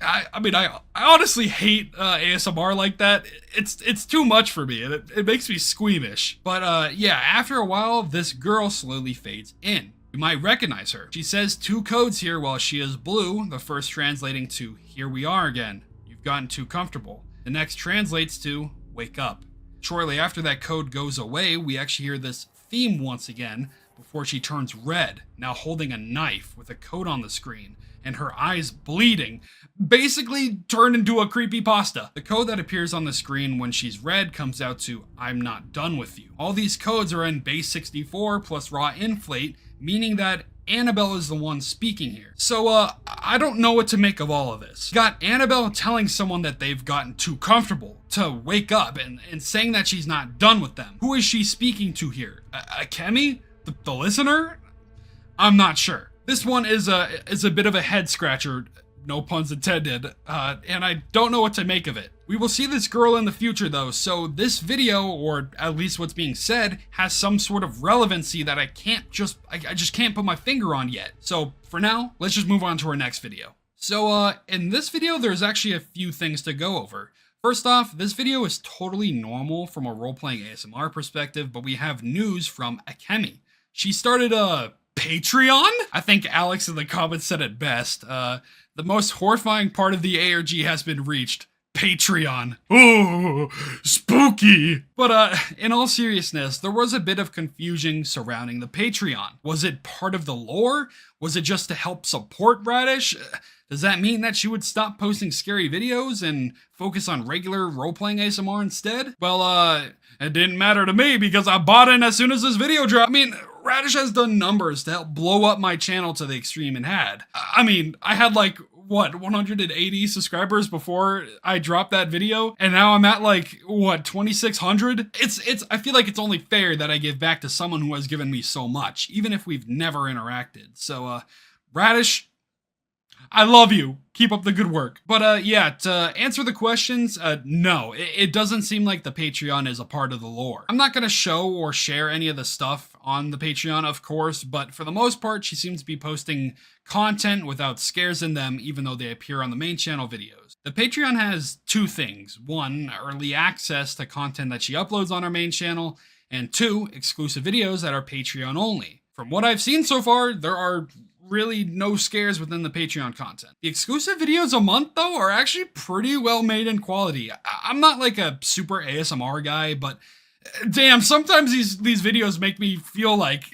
I mean, I honestly hate ASMR like that. It's too much for me, and it makes me squeamish. But yeah, after a while, this girl slowly fades in. You might recognize her. She says 2 codes here while she is blue, the first translating to "Here we are again. You've gotten too comfortable." The next translates to "Wake up." Shortly after that code goes away, we actually hear this theme once again before she turns red, now holding a knife with a code on the screen, and her eyes bleeding, basically turned into a creepypasta. The code that appears on the screen when she's red comes out to "I'm not done with you." All these codes are in base 64 plus raw inflate, meaning that Annabelle is the one speaking here. So, I don't know what to make of all of this. Got Annabelle telling someone that they've gotten too comfortable to wake up and saying that she's not done with them. Who is she speaking to here? Akemi? The listener? I'm not sure. This one is a bit of a head scratcher, no puns intended, and I don't know what to make of it. We will see this girl in the future though, so this video, or at least what's being said, has some sort of relevancy that I just can't put my finger on yet. So for now, let's just move on to our next video. So in this video, there's actually a few things to go over. First off, this video is totally normal from a role-playing ASMR perspective, but we have news from Akemi. She started a Patreon? I think Alex in the comments said it best. The most horrifying part of the ARG has been reached. Patreon. Oh, spooky. But in all seriousness, there was a bit of confusion surrounding the Patreon. Was it part of the lore? Was it just to help support Radish? Does that mean that she would stop posting scary videos and focus on regular role-playing ASMR instead? Well, it didn't matter to me because I bought in as soon as this video dropped. I mean, Radish has done numbers to help blow up my channel to the extreme it had. I mean, I had like what, 180 subscribers before I dropped that video, and now I'm at like, what, 2,600? I feel like it's only fair that I give back to someone who has given me so much, even if we've never interacted. So, Radish, I love you. Keep up the good work. But yeah, to answer the questions, no, it doesn't seem like the Patreon is a part of the lore. I'm not gonna show or share any of the stuff on the Patreon, of course, but for the most part, she seems to be posting content without scares in them, even though they appear on the main channel videos. The Patreon has two things. One, early access to content that she uploads on our main channel, and two, exclusive videos that are Patreon only. From what I've seen so far, there are really no scares within the Patreon content. The exclusive videos a month, though, are actually pretty well made in quality. I'm not like a super ASMR guy, but damn, sometimes these videos make me feel like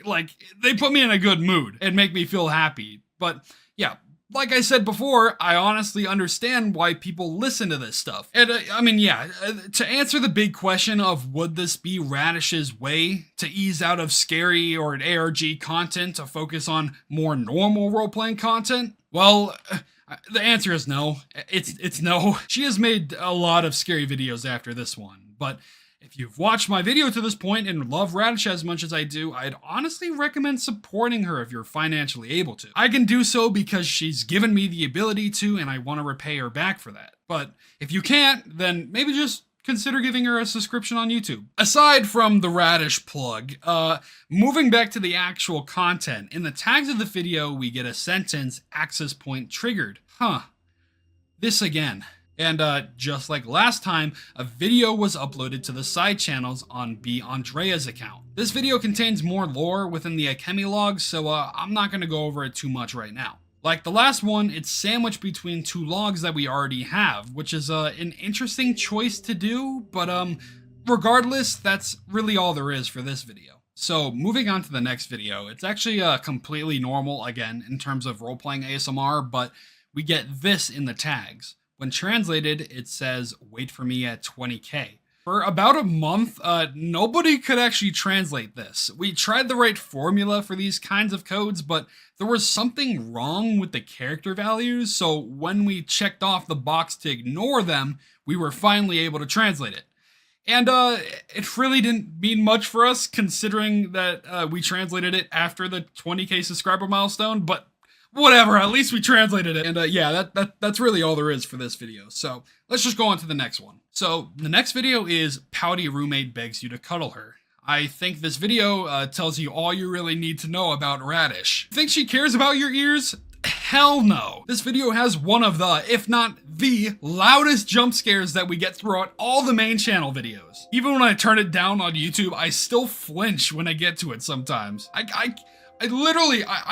they put me in a good mood and make me feel happy. But yeah, like I said before, I honestly understand why people listen to this stuff. And I mean, yeah, to answer the big question of would this be Radish's way to ease out of scary or an ARG content to focus on more normal role-playing content? Well, the answer is no. It's no. She has made a lot of scary videos after this one, but if you've watched my video to this point and love Radish as much as I do, I'd honestly recommend supporting her if you're financially able to. I can do so because she's given me the ability to, and I want to repay her back for that. But if you can't, then maybe just consider giving her a subscription on YouTube. Aside from the Radish plug, moving back to the actual content, in the tags of the video, we get a sentence, access point triggered. This again. And just like last time, a video was uploaded to the side channels on B. Andrea's account. This video contains more lore within the Akemi logs, so I'm not going to go over it too much right now. Like the last one, it's sandwiched between two logs that we already have, which is an interesting choice to do, but regardless, that's really all there is for this video. So moving on to the next video, it's actually completely normal again in terms of role-playing ASMR, but we get this in the tags. When translated, it says, wait for me at 20K. For about a month, nobody could actually translate this. We tried the right formula for these kinds of codes, but there was something wrong with the character values, so when we checked off the box to ignore them, we were finally able to translate it. And it really didn't mean much for us, considering that we translated it after the 20K subscriber milestone, but whatever, at least we translated it. And yeah, that's really all there is for this video. So let's just go on to the next one. So the next video is Pouty Roommate Begs You to Cuddle Her. I think this video tells you all you really need to know about Radish. Think she cares about your ears? Hell no. This video has one of the, if not the, loudest jump scares that we get throughout all the main channel videos. Even when I turn it down on YouTube, I still flinch when I get to it sometimes. I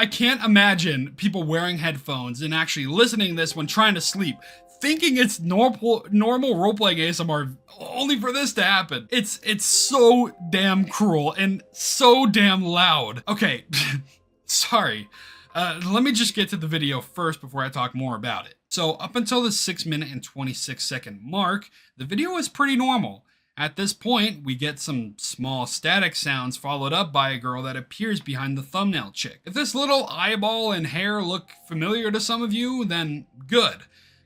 can't imagine people wearing headphones and actually listening to this when trying to sleep, thinking it's normal role-playing ASMR only for this to happen. It's so damn cruel and so damn loud. Okay, sorry. Let me just get to the video first before I talk more about it. So up until the 6-minute and 26-second mark, the video is pretty normal. At this point, we get some small static sounds followed up by a girl that appears behind the thumbnail chick. If this little eyeball and hair look familiar to some of you, then good,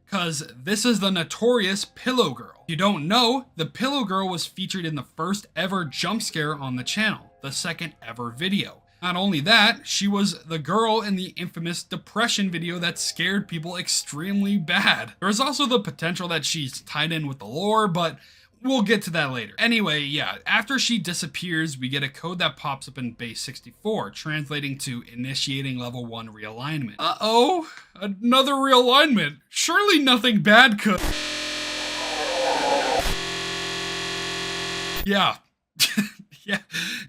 cause this is the notorious Pillow Girl. If you don't know, the Pillow Girl was featured in the first ever jump scare on the channel, the second ever video. Not only that, she was the girl in the infamous depression video that scared people extremely bad. There is also the potential that she's tied in with the lore, but we'll get to that later. Anyway, yeah, after she disappears, we get a code that pops up in base 64, translating to initiating level 1 realignment. Uh-oh, another realignment. Surely nothing bad could... Yeah.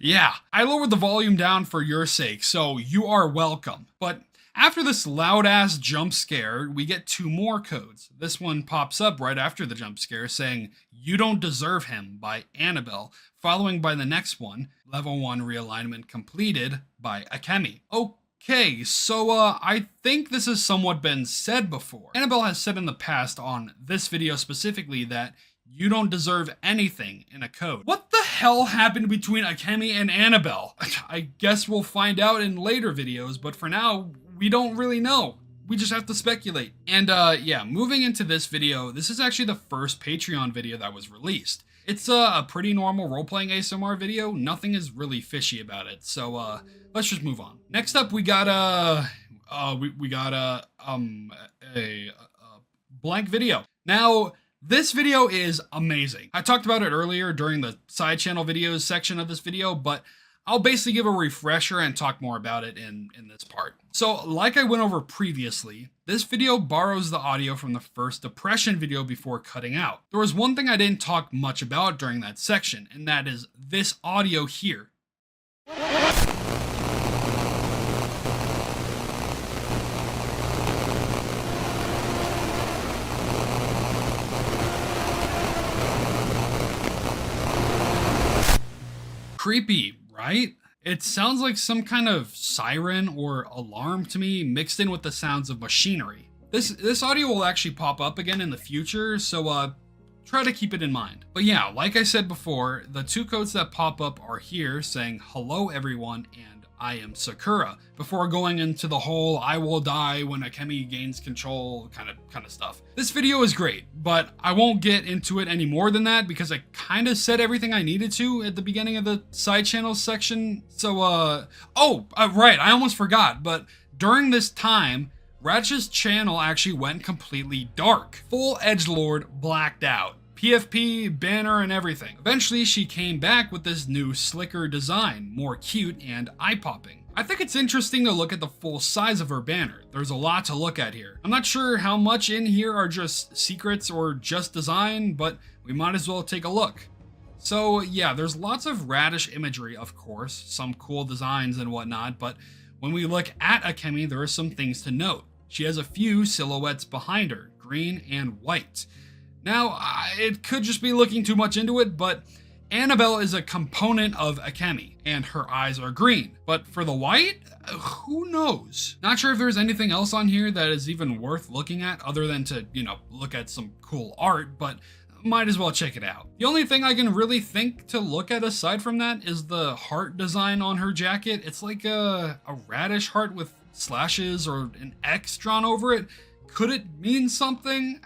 Yeah. I lowered the volume down for your sake, so you are welcome. But after this loud-ass jump scare, we get two more codes. This one pops up right after the jump scare saying, "You Don't Deserve Him" by Annabelle, following by the next one, Level 1 Realignment Completed by Akemi. Okay, so I think this has somewhat been said before. Annabelle has said in the past on this video specifically that you don't deserve anything in a code. What the hell happened between Akemi and Annabelle? I guess we'll find out in later videos, but for now, we don't really know. we just have to speculate. And yeah, moving into this video, this is actually the first Patreon video that was released. It's a pretty normal role-playing ASMR video. Nothing is really fishy about it. So let's just move on. Next up, we got a blank video. Now, this video is amazing. I talked about it earlier during the side channel videos section of this video, but I'll basically give a refresher and talk more about it in this part. So, like I went over previously, this video borrows the audio from the first depression video before cutting out. There was one thing I didn't talk much about during that section, and that is this audio here. Creepy, right? It sounds like some kind of siren or alarm to me, mixed in with the sounds of machinery. This audio will actually pop up again in the future, so try to keep it in mind. But yeah, like I said before, the two quotes that pop up are here saying, "Hello everyone," and "I am Sakura," before going into the whole "I will die when Akemi gains control" kind of stuff. This video is great, but I won't get into it any more than that because I kind of said everything I needed to at the beginning of the side channels section. So right, I almost forgot, but during this time, Radish's channel actually went completely dark. Full edgelord blacked out. PFP, banner, and everything. Eventually, she came back with this new, slicker design, more cute and eye-popping. I think it's interesting to look at the full size of her banner. There's a lot to look at here. I'm not sure how much in here are just secrets or just design, but we might as well take a look. So yeah, there's lots of Radish imagery, of course, some cool designs and whatnot, but when we look at Akemi, there are some things to note. She has a few silhouettes behind her, green and white. Now, it could just be looking too much into it, but Annabelle is a component of Akemi, and her eyes are green. But for the white, who knows? Not sure if there's anything else on here that is even worth looking at other than to, look at some cool art, but might as well check it out. The only thing I can really think to look at aside from that is the heart design on her jacket. It's like a Radish heart with slashes or an X drawn over it. Could it mean something?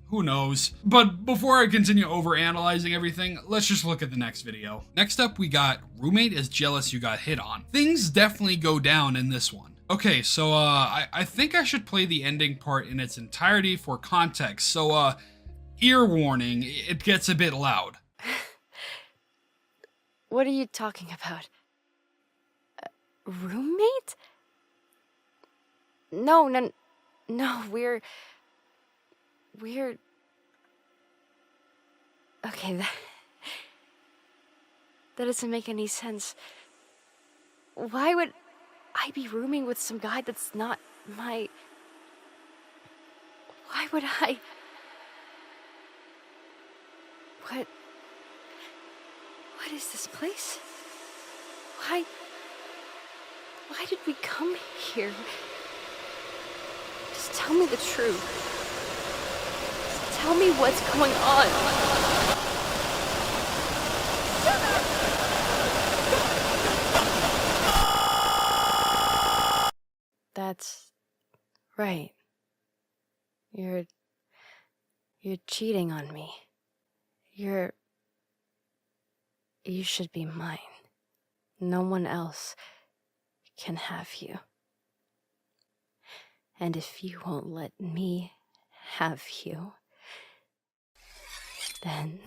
Who knows? But before I continue overanalyzing everything, let's just look at the next video. Next up, we got "Roommate is jealous you got hit on." Things definitely go down in this one. Okay, so I think I should play the ending part in its entirety for context. So ear warning, it gets a bit loud. What are you talking about? Roommate? No, we're... Okay, that doesn't make any sense. Why would I be rooming with some guy that's not my... Why would I... What is this place? Why did we come here? Just tell me the truth. Tell me what's going on. That's right. You're cheating on me. You should be mine. No one else can have you. And if you won't let me have you, then...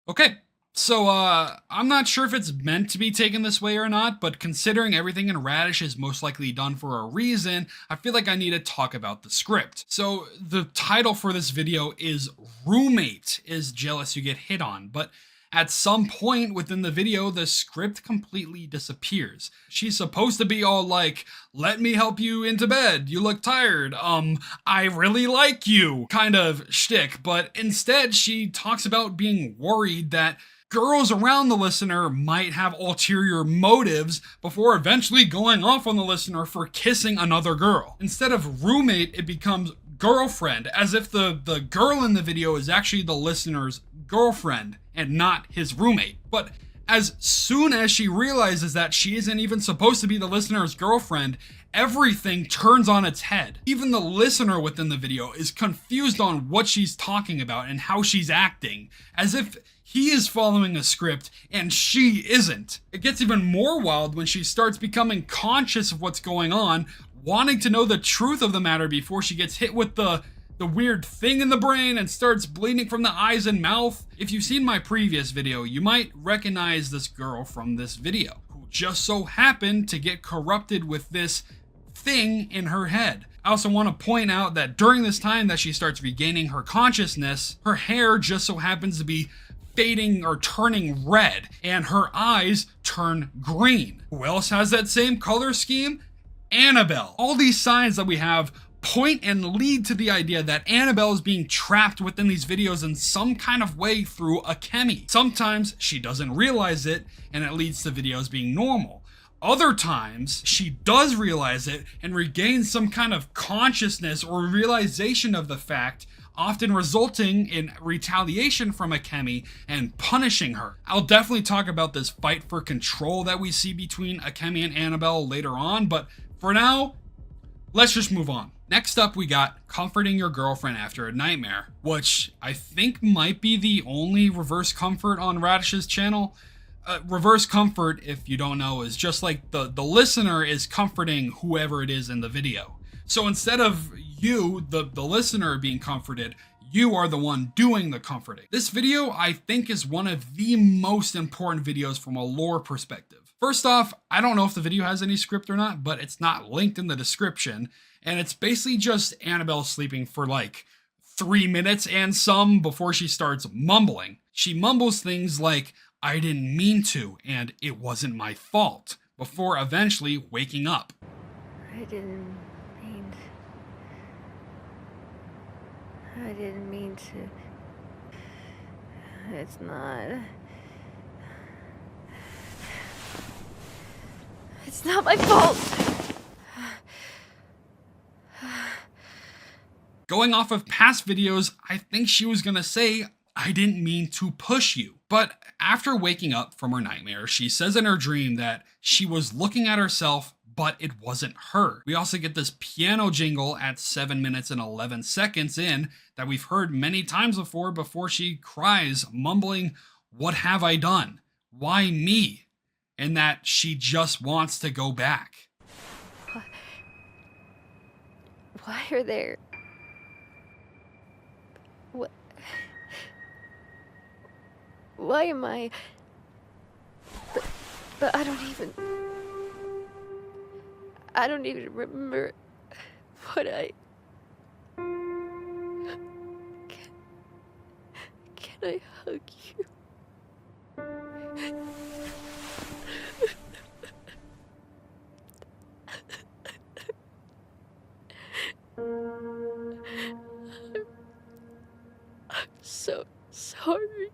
Okay, so I'm not sure if it's meant to be taken this way or not, but considering everything in Radish is most likely done for a reason, I feel like I need to talk about the script. So the title for this video is "Roommate is jealous you get hit on," but at some point within the video, the script completely disappears. She's supposed to be all like, "Let me help you into bed, you look tired, I really like you," kind of shtick, but instead she talks about being worried that girls around the listener might have ulterior motives before eventually going off on the listener for kissing another girl. Instead of roommate, it becomes girlfriend, as if the girl in the video is actually the listener's girlfriend and not his roommate. But As soon as she realizes that she isn't even supposed to be the listener's girlfriend, everything turns on its head. Even the listener within the video is confused on what she's talking about and how she's acting, as if he is following a script and she isn't. It gets even more wild when she starts becoming conscious of what's going on, wanting to know the truth of the matter before she gets hit with the weird thing in the brain and starts bleeding from the eyes and mouth. If you've seen my previous video, you might recognize this girl from this video, who just so happened to get corrupted with this thing in her head. I also want to point out that during this time that she starts regaining her consciousness, her hair just so happens to be fading or turning red, and her eyes turn green. Who else has that same color scheme? Annabelle. All these signs that we have point and lead to the idea that Annabelle is being trapped within these videos in some kind of way through Akemi. Sometimes she doesn't realize it, and it leads to videos being normal. Other times, she does realize it and regains some kind of consciousness or realization of the fact, often resulting in retaliation from Akemi and punishing her. I'll definitely talk about this fight for control that we see between Akemi and Annabelle later on, but for now, let's just move on. Next up, we got comforting your girlfriend after a nightmare, which I think might be the only reverse comfort on Radish's channel. Reverse comfort, if you don't know, is just like the listener is comforting whoever it is in the video. So instead of you, the listener, being comforted, you are the one doing the comforting. This video, I think, is one of the most important videos from a lore perspective. First off, I don't know if the video has any script or not, but it's not linked in the description. And it's basically just Annabelle sleeping for like 3 minutes and some before she starts mumbling. She mumbles things like, "I didn't mean to," and "it wasn't my fault," before eventually waking up. I didn't mean to. It's not my fault. Going off of past videos, I think she was gonna say, "I didn't mean to push you." But after waking up from her nightmare, she says in her dream that she was looking at herself, but it wasn't her. We also get this piano jingle at 7 minutes and 11 seconds in that we've heard many times before she cries, mumbling, "What have I done? Why me?" And that she just wants to go back. Why are there... What? Why am I... But I don't even remember what I... Can I hug you? I'm so sorry.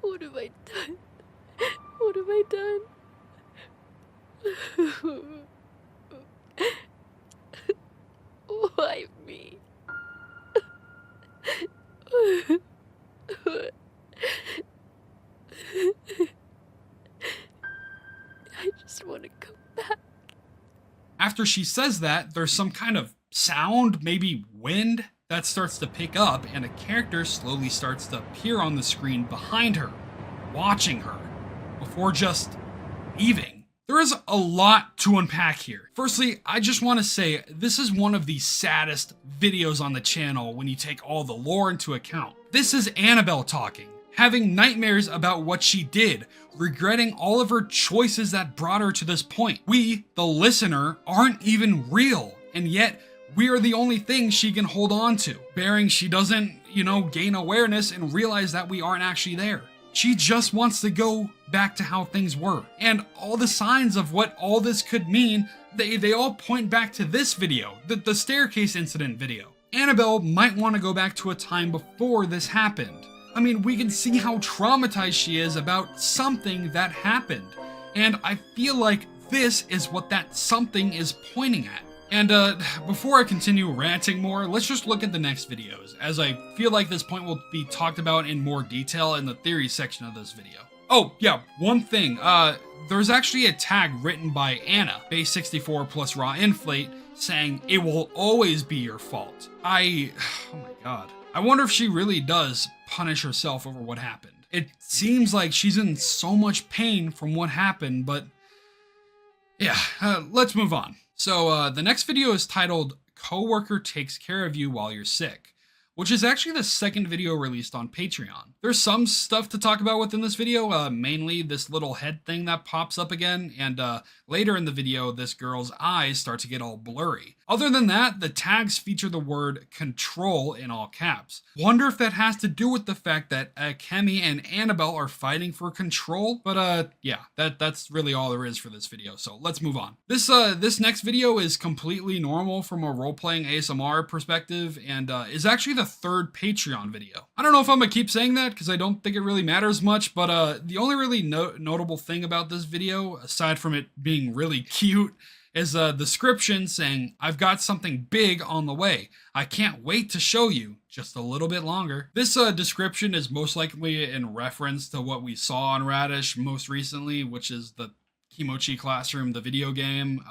What have I done? What have I done? Why me? I just want to come back. After she says that, there's some kind of sound, maybe wind, that starts to pick up, and a character slowly starts to appear on the screen behind her, watching her, before just leaving. There is a lot to unpack here. Firstly, I just want to say this is one of the saddest videos on the channel when you take all the lore into account. This is Annabelle talking, having nightmares about what she did, regretting all of her choices that brought her to this point. We, the listener, aren't even real, and yet we are the only thing she can hold on to, bearing she doesn't, gain awareness and realize that we aren't actually there. She just wants to go back to how things were. And all the signs of what all this could mean, they all point back to this video, the staircase incident video. Annabelle might want to go back to a time before this happened. I mean, we can see how traumatized she is about something that happened. And I feel like this is what that something is pointing at. And before I continue ranting more, let's just look at the next videos, as I feel like this point will be talked about in more detail in the theory section of this video. Oh, yeah, one thing, there's actually a tag written by Anna, base 64 plus raw inflate, saying, "It will always be your fault." Oh my god. I wonder if she really does punish herself over what happened. It seems like she's in so much pain from what happened, but yeah, let's move on. So the next video is titled "Coworker Takes Care of You While You're Sick," which is actually the second video released on Patreon. There's some stuff to talk about within this video, mainly this little head thing that pops up again, and later in the video, this girl's eyes start to get all blurry. Other than that, the tags feature the word "control" in all caps. Wonder if that has to do with the fact that Akemi and Annabelle are fighting for control, but yeah, that's really all there is for this video, so let's move on. This next video is completely normal from a role-playing ASMR perspective, and is actually the third Patreon video. I don't know if I'm gonna keep saying that, because I don't think it really matters much, but the only really notable thing about this video, aside from it being really cute, is a description saying, "I've got something big on the way. I can't wait to show you, just a little bit longer." This description is most likely in reference to what we saw on Radish most recently, which is the Kimochii Classroom, the video game.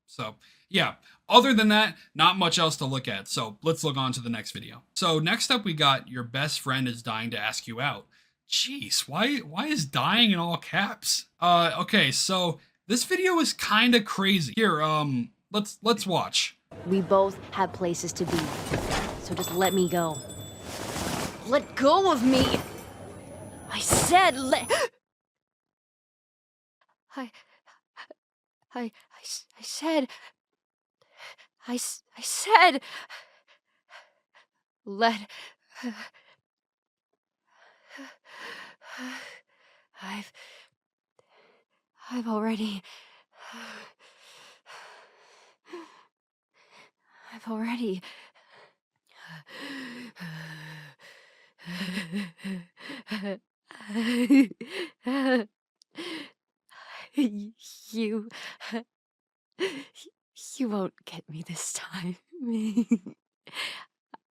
So yeah, other than that, not much else to look at, so let's look on to the next video. So next up we got "Your best friend is dying to ask you out." Jeez, why is dying in all caps? Okay, so this video is kinda crazy. Here, let's watch. We both have places to be, so just let me go. Let go of me! I said I said, let... I've already... You won't get me this time.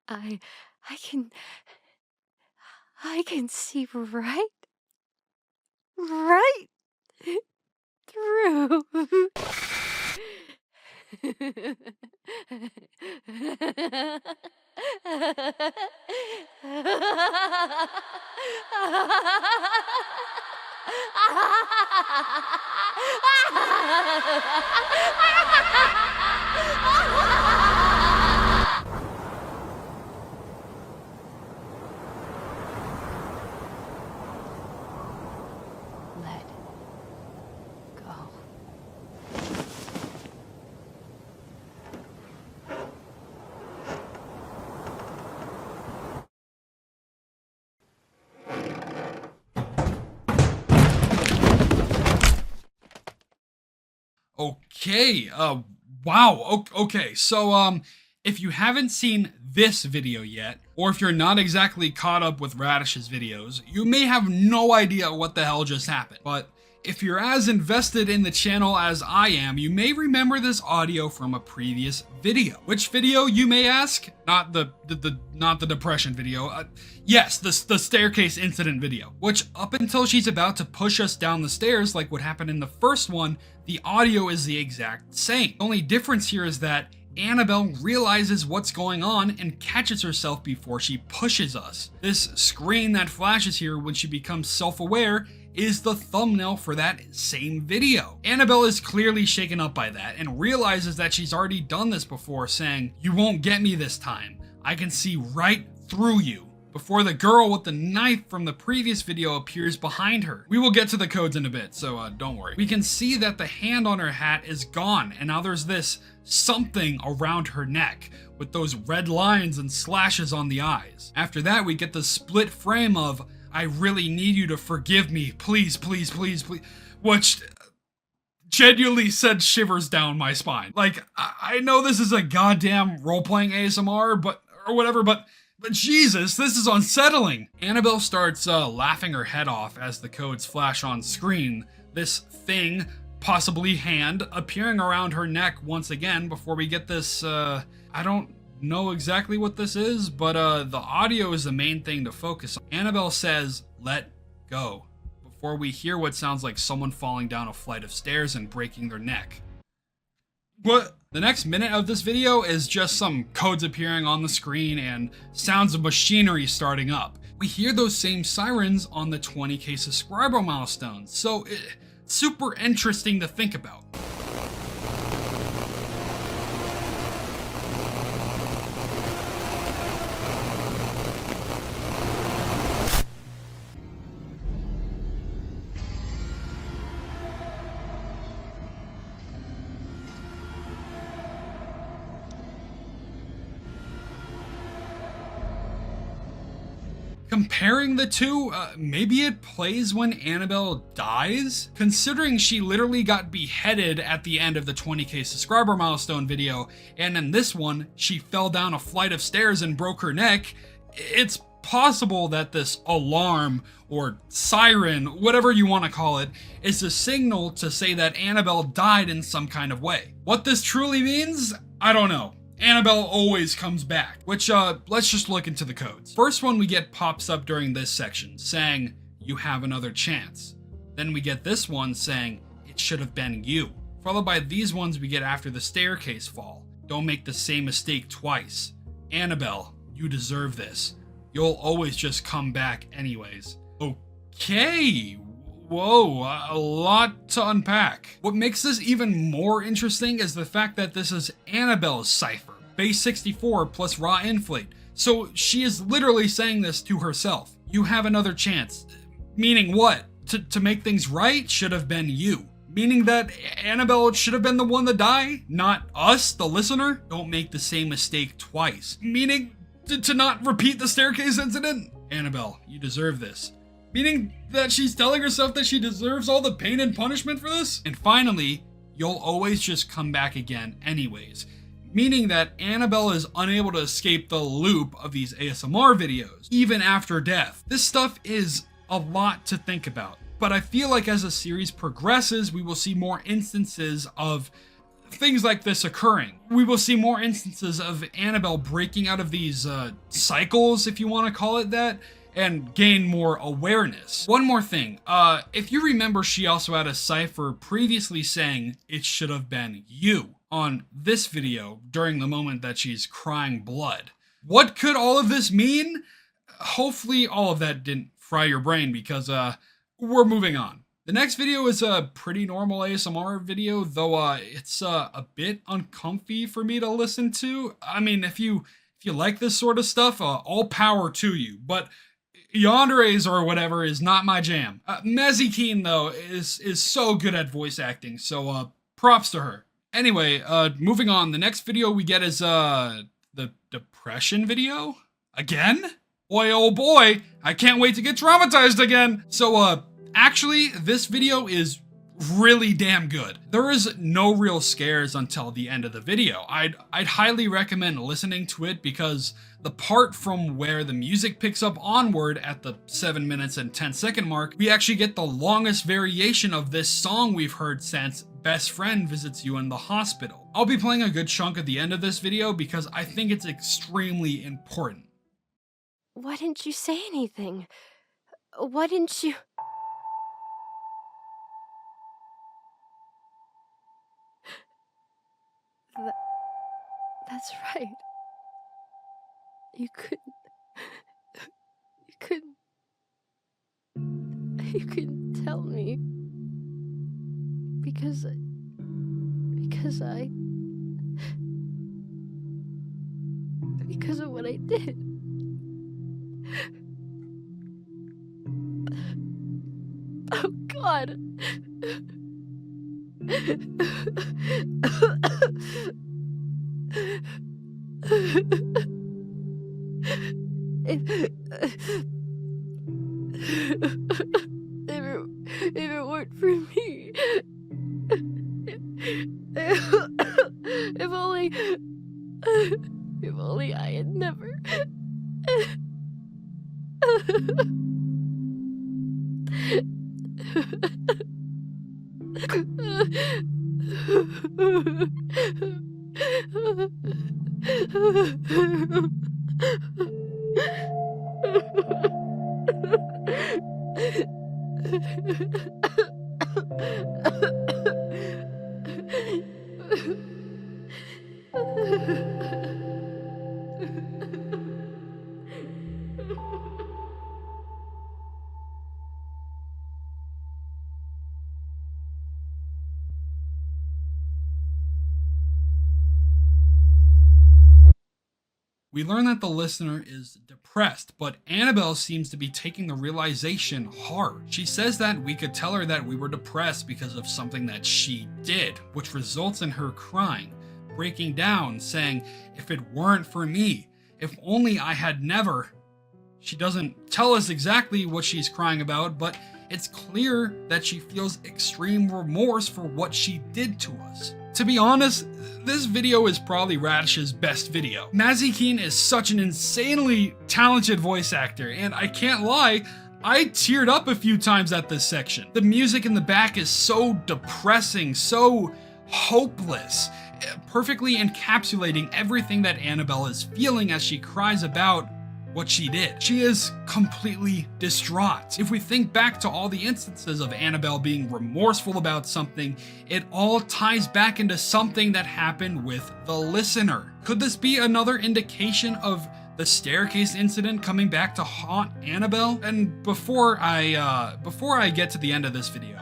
I can see right through. Let go. Okay, wow, okay, so, if you haven't seen this video yet, or if you're not exactly caught up with Radish's videos, you may have no idea what the hell just happened, but if you're as invested in the channel as I am, you may remember this audio from a previous video. Which video, you may ask? Not the depression video. Yes, the staircase incident video. Which, up until she's about to push us down the stairs like what happened in the first one, the audio is the exact same. The only difference here is that Annabelle realizes what's going on and catches herself before she pushes us. This screen that flashes here when she becomes self-aware is the thumbnail for that same video. Annabelle is clearly shaken up by that and realizes that she's already done this before, saying, "You won't get me this time. I can see right through you," before the girl with the knife from the previous video appears behind her. We will get to the codes in a bit, so don't worry. We can see that the hand on her hat is gone, and now there's this something around her neck, with those red lines and slashes on the eyes. After that, we get the split frame of, "I really need you to forgive me, please, please, please, please," which genuinely sent shivers down my spine. Like, I know this is a goddamn role-playing ASMR, or whatever, but Jesus, this is unsettling. Annabelle starts laughing her head off as the codes flash on screen. This thing possibly hand, appearing around her neck once again before we get this, I don't know exactly what this is, but the audio is the main thing to focus on. Annabelle says, "Let go," before we hear what sounds like someone falling down a flight of stairs and breaking their neck. What? The next minute of this video is just some codes appearing on the screen and sounds of machinery starting up. We hear those same sirens on the 20K subscriber milestone, so it's super interesting to think about. Comparing the two, maybe it plays when Annabelle dies? Considering she literally got beheaded at the end of the 20K subscriber milestone video, and in this one, she fell down a flight of stairs and broke her neck, it's possible that this alarm, or siren, whatever you want to call it, is a signal to say that Annabelle died in some kind of way. What this truly means, I don't know. Annabelle always comes back, which, let's just look into the codes. First one we get pops up during this section, saying, "You have another chance." Then we get this one saying, "It should have been you." Followed by these ones we get after the staircase fall. "Don't make the same mistake twice." "Annabelle, you deserve this. You'll always just come back anyways." Okay. Whoa, a lot to unpack. What makes this even more interesting is the fact that this is Annabelle's cipher, base 64 plus raw inflate. So she is literally saying this to herself. You have another chance. Meaning what? To make things right should have been you. Meaning that Annabelle should have been the one to die, not us, the listener. Don't make the same mistake twice. Meaning to not repeat the staircase incident. Annabelle, you deserve this. Meaning that she's telling herself that she deserves all the pain and punishment for this? And finally, you'll always just come back again anyways. Meaning that Annabelle is unable to escape the loop of these ASMR videos, even after death. This stuff is a lot to think about, but I feel like as the series progresses, we will see more instances of things like this occurring. We will see more instances of Annabelle breaking out of these cycles, if you want to call it that, and gain more awareness. One more thing, if you remember, she also had a cipher previously saying it should have been you on this video during the moment that she's crying blood. What could all of this mean? Hopefully all of that didn't fry your brain, because we're moving on. The next video is a pretty normal ASMR video, though it's a bit uncomfy for me to listen to. I mean, if you like this sort of stuff, all power to you, but Yandere's or whatever is not my jam. Mezzy Keen, though, is so good at voice acting, so props to her. Anyway, moving on, the next video we get is the depression video? Again? Boy, oh boy, I can't wait to get traumatized again! So, actually, this video is really damn good. There is no real scares until the end of the video. I'd highly recommend listening to it, because the part from where the music picks up onward at the 7 minutes and 10-second mark, we actually get the longest variation of this song we've heard since Best Friend Visits You in the Hospital. I'll be playing a good chunk at the end of this video because I think it's extremely important. Why didn't you say anything? Why didn't you... That's right. You couldn't tell me. Because of what I did. Oh, God. If it weren't for me, if only I had never. We learn that the listener is depressed, but Annabelle seems to be taking the realization hard. She says that we could tell her that we were depressed because of something that she did, which results in her crying, breaking down, saying, "If it weren't for me, if only I had never." She doesn't tell us exactly what she's crying about, but it's clear that she feels extreme remorse for what she did to us. To be honest, this video is probably Radish's best video. Mazzy Keen is such an insanely talented voice actor, and I can't lie, I teared up a few times at this section. The music in the back is so depressing, so hopeless, perfectly encapsulating everything that Annabelle is feeling as she cries about what she did. She is completely distraught. If we think back to all the instances of Annabelle being remorseful about something, it all ties back into something that happened with the listener. Could this be another indication of the staircase incident coming back to haunt Annabelle? And before I get to the end of this video,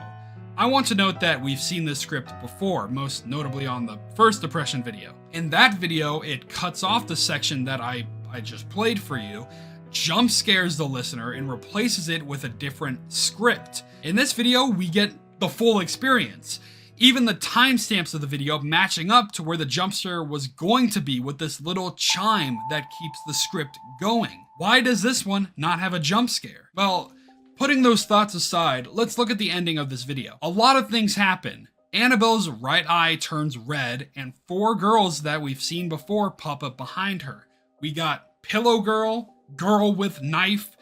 I want to note that we've seen this script before, most notably on the first Depression video. In that video, it cuts off the section that I just played for you, jump scares the listener, and replaces it with a different script. In this video, we get the full experience. Even the timestamps of the video matching up to where the jump scare was going to be with this little chime that keeps the script going. Why does this one not have a jump scare? Well, putting those thoughts aside, let's look at the ending of this video. A lot of things happen. Annabelle's right eye turns red, and 4 girls that we've seen before pop up behind her. We got Pillow Girl, Girl with Knife,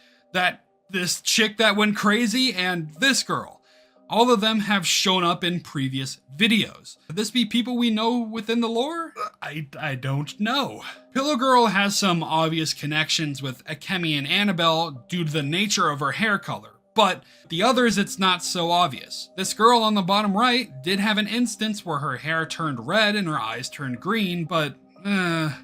this chick that went crazy, and this girl. All of them have shown up in previous videos. Could this be people we know within the lore? I don't know. Pillow Girl has some obvious connections with Akemi and Annabelle due to the nature of her hair color, but the others it's not so obvious. This girl on the bottom right did have an instance where her hair turned red and her eyes turned green, but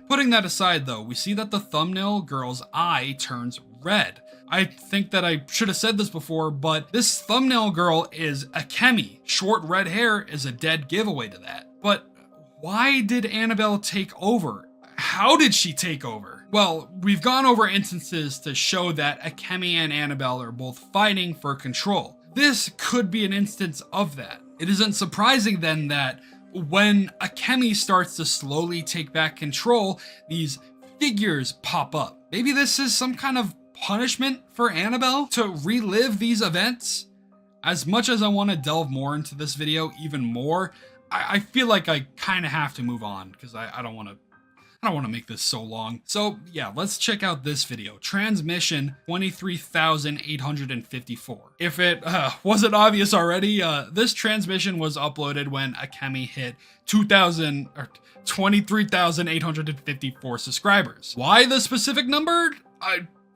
putting that aside though, we see that the thumbnail girl's eye turns red. I think that I should have said this before, but this thumbnail girl is Akemi. Short red hair is a dead giveaway to that. But why did Annabelle take over? How did she take over? Well, we've gone over instances to show that Akemi and Annabelle are both fighting for control. This could be an instance of that. It isn't surprising then that when Akemi starts to slowly take back control, these figures pop up. Maybe this is some kind of punishment for Annabelle to relive these events? As much as I want to delve more into this video even more, I feel like I kind of have to move on because I don't want to make this so long. So yeah, let's check out this video. Transmission 23,854. If it wasn't obvious already, this transmission was uploaded when Akemi hit 23,854 subscribers. Why the specific number?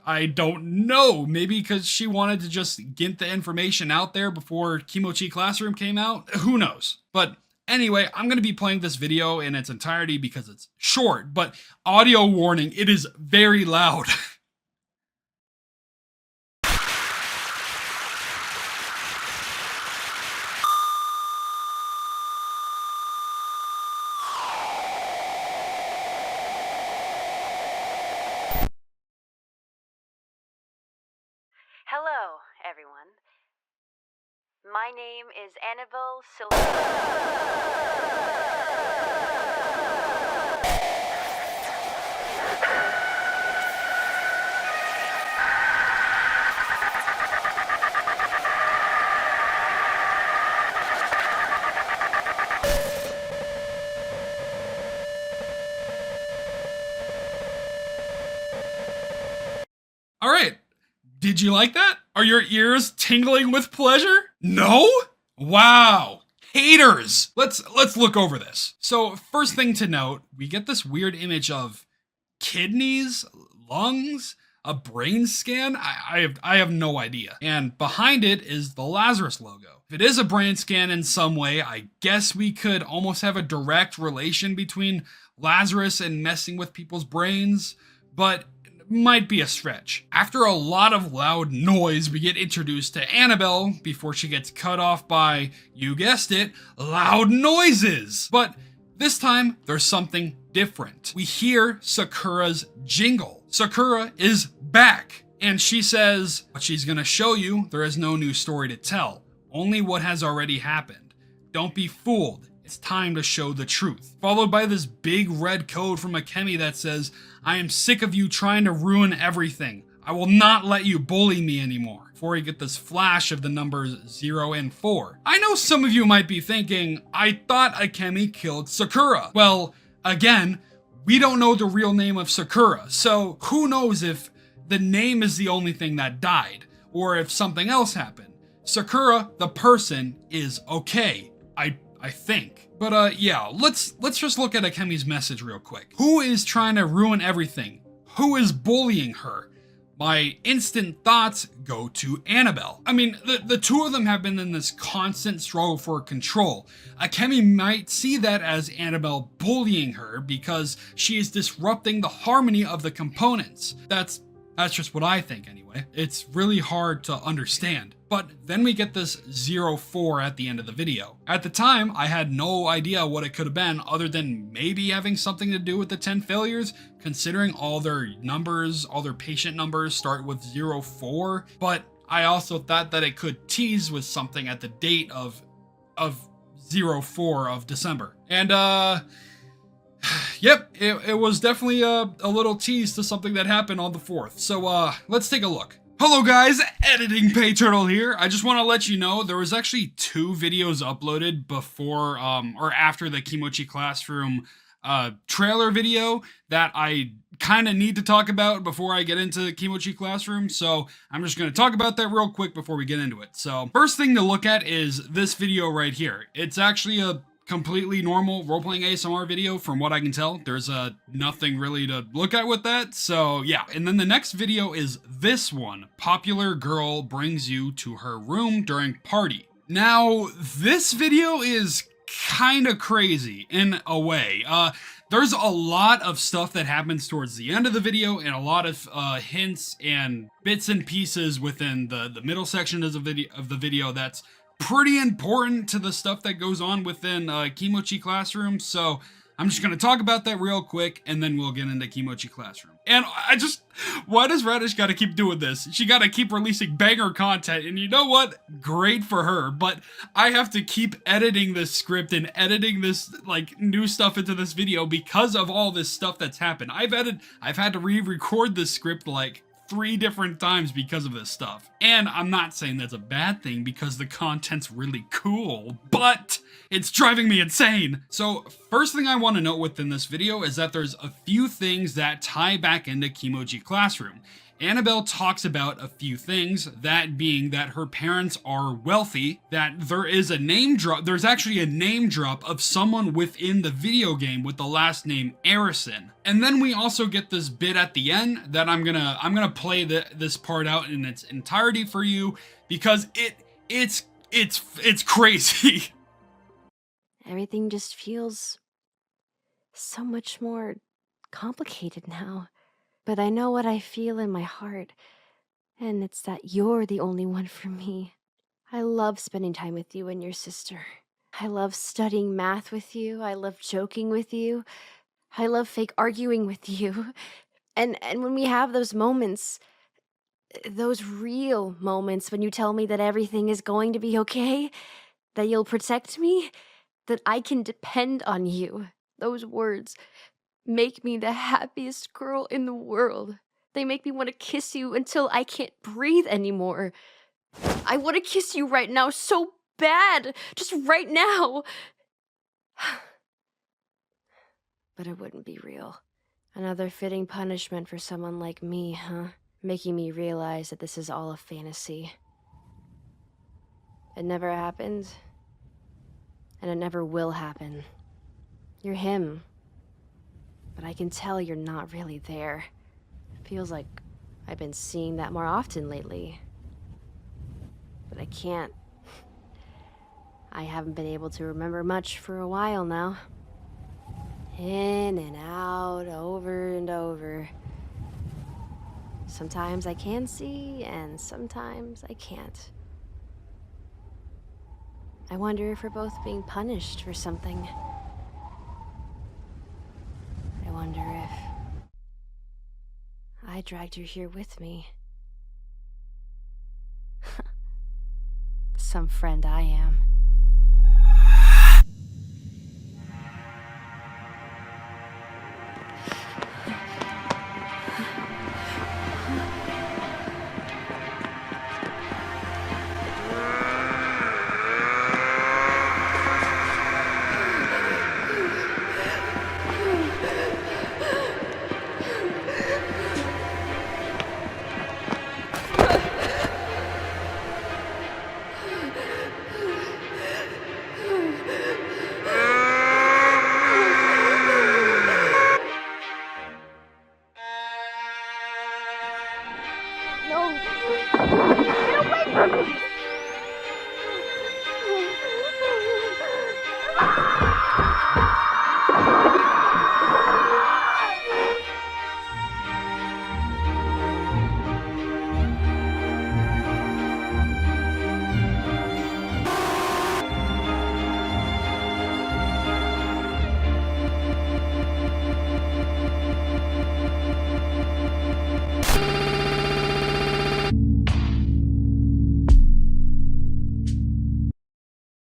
I don't know. Maybe because she wanted to just get the information out there before Kimochii Classroom came out. Who knows? But anyway, I'm going to be playing this video in its entirety because it's short, but audio warning, it is very loud. Hello, everyone. My name is Annabelle All right. Did you like that? Are your ears tingling with pleasure? No? Wow. haters. Let's look over this. So first thing to note, we get this weird image of kidneys, lungs, a brain scan. I have no idea. And behind it is the Lazarus logo. If it is a brain scan in some way, I guess we could almost have a direct relation between Lazarus and messing with people's brains, but might be a stretch. After a lot of loud noise, we get introduced to Annabelle before she gets cut off by, you guessed it, loud noises. But this time, there's something different. We hear Sakura's jingle. Sakura is back, and she says, what she's gonna show you, there is no new story to tell, only what has already happened. Don't be fooled. It's time to show the truth. Followed by this big red code from Akemi that says, I am sick of you trying to ruin everything. I will not let you bully me anymore. Before you get this flash of the numbers 0 and 4. I know some of you might be thinking, I thought Akemi killed Sakura. Well, again, we don't know the real name of Sakura, so who knows if the name is the only thing that died, or if something else happened. Sakura, the person, is okay. I think. But yeah, let's just look at Akemi's message real quick. Who is trying to ruin everything? Who is bullying her? My instant thoughts go to Annabelle. I mean, the two of them have been in this constant struggle for control. Akemi might see that as Annabelle bullying her because she is disrupting the harmony of the components. That's just what I think anyway. It's really hard to understand. But then we get this 04 at the end of the video. At the time, I had no idea what it could have been other than maybe having something to do with the 10 failures, considering all their numbers, all their patient numbers start with 04. But I also thought that it could tease with something at the date of 04 of December. And yep, it was definitely a little tease to something that happened on the 4th. So let's take a look. Hello guys, Editing Peyturtle here. I just want to let you know there was actually 2 videos uploaded before or after the Kimochii Classroom trailer video that I kind of need to talk about before I get into Kimochii Classroom, so I'm just going to talk about that real quick before we get into it. So first thing to look at is this video right here. It's actually a completely normal role-playing ASMR video from what I can tell. There's nothing really to look at with that, so yeah. And then the next video is this one. Popular girl brings you to her room during party. Now, this video is kind of crazy in a way. There's a lot of stuff that happens towards the end of the video and a lot of hints and bits and pieces within the middle section of the video that's pretty important to the stuff that goes on within Kimochii Classroom, so I'm just going to talk about that real quick, and then we'll get into Kimochii Classroom. And why does Radish got to keep doing this? She got to keep releasing banger content, and you know what? Great for her, but I have to keep editing this script and editing this, like, new stuff into this video because of all this stuff that's happened. I've had to re-record this script, like, 3 different times because of this stuff. And I'm not saying that's a bad thing because the content's really cool, but it's driving me insane. So first thing I want to note within this video is that there's a few things that tie back into Kimochii Classroom. Annabelle talks about a few things, that being that her parents are wealthy, that there is a name drop, there's actually a name drop of someone within the video game with the last name Arison. And then we also get this bit at the end that I'm gonna play this part out in its entirety for you because it's crazy. Everything just feels so much more complicated now. But I know what I feel in my heart, and it's that you're the only one for me. I love spending time with you and your sister. I love studying math with you. I love joking with you. I love fake arguing with you. And when we have those moments, those real moments when you tell me that everything is going to be okay, that you'll protect me, that I can depend on you, those words make me the happiest girl in the world. They make me want to kiss you until I can't breathe anymore. I want to kiss you right now so bad. Just right now. But it wouldn't be real. Another fitting punishment for someone like me, huh? Making me realize that this is all a fantasy. It never happened. and it never will happen. You're him, but I can tell you're not really there. It feels like I've been seeing that more often lately. But I can't. I haven't been able to remember much for a while now. In and out, over and over. Sometimes I can see, and sometimes I can't. I wonder if we're both being punished for something. I wonder if I dragged her here with me. Some friend I am.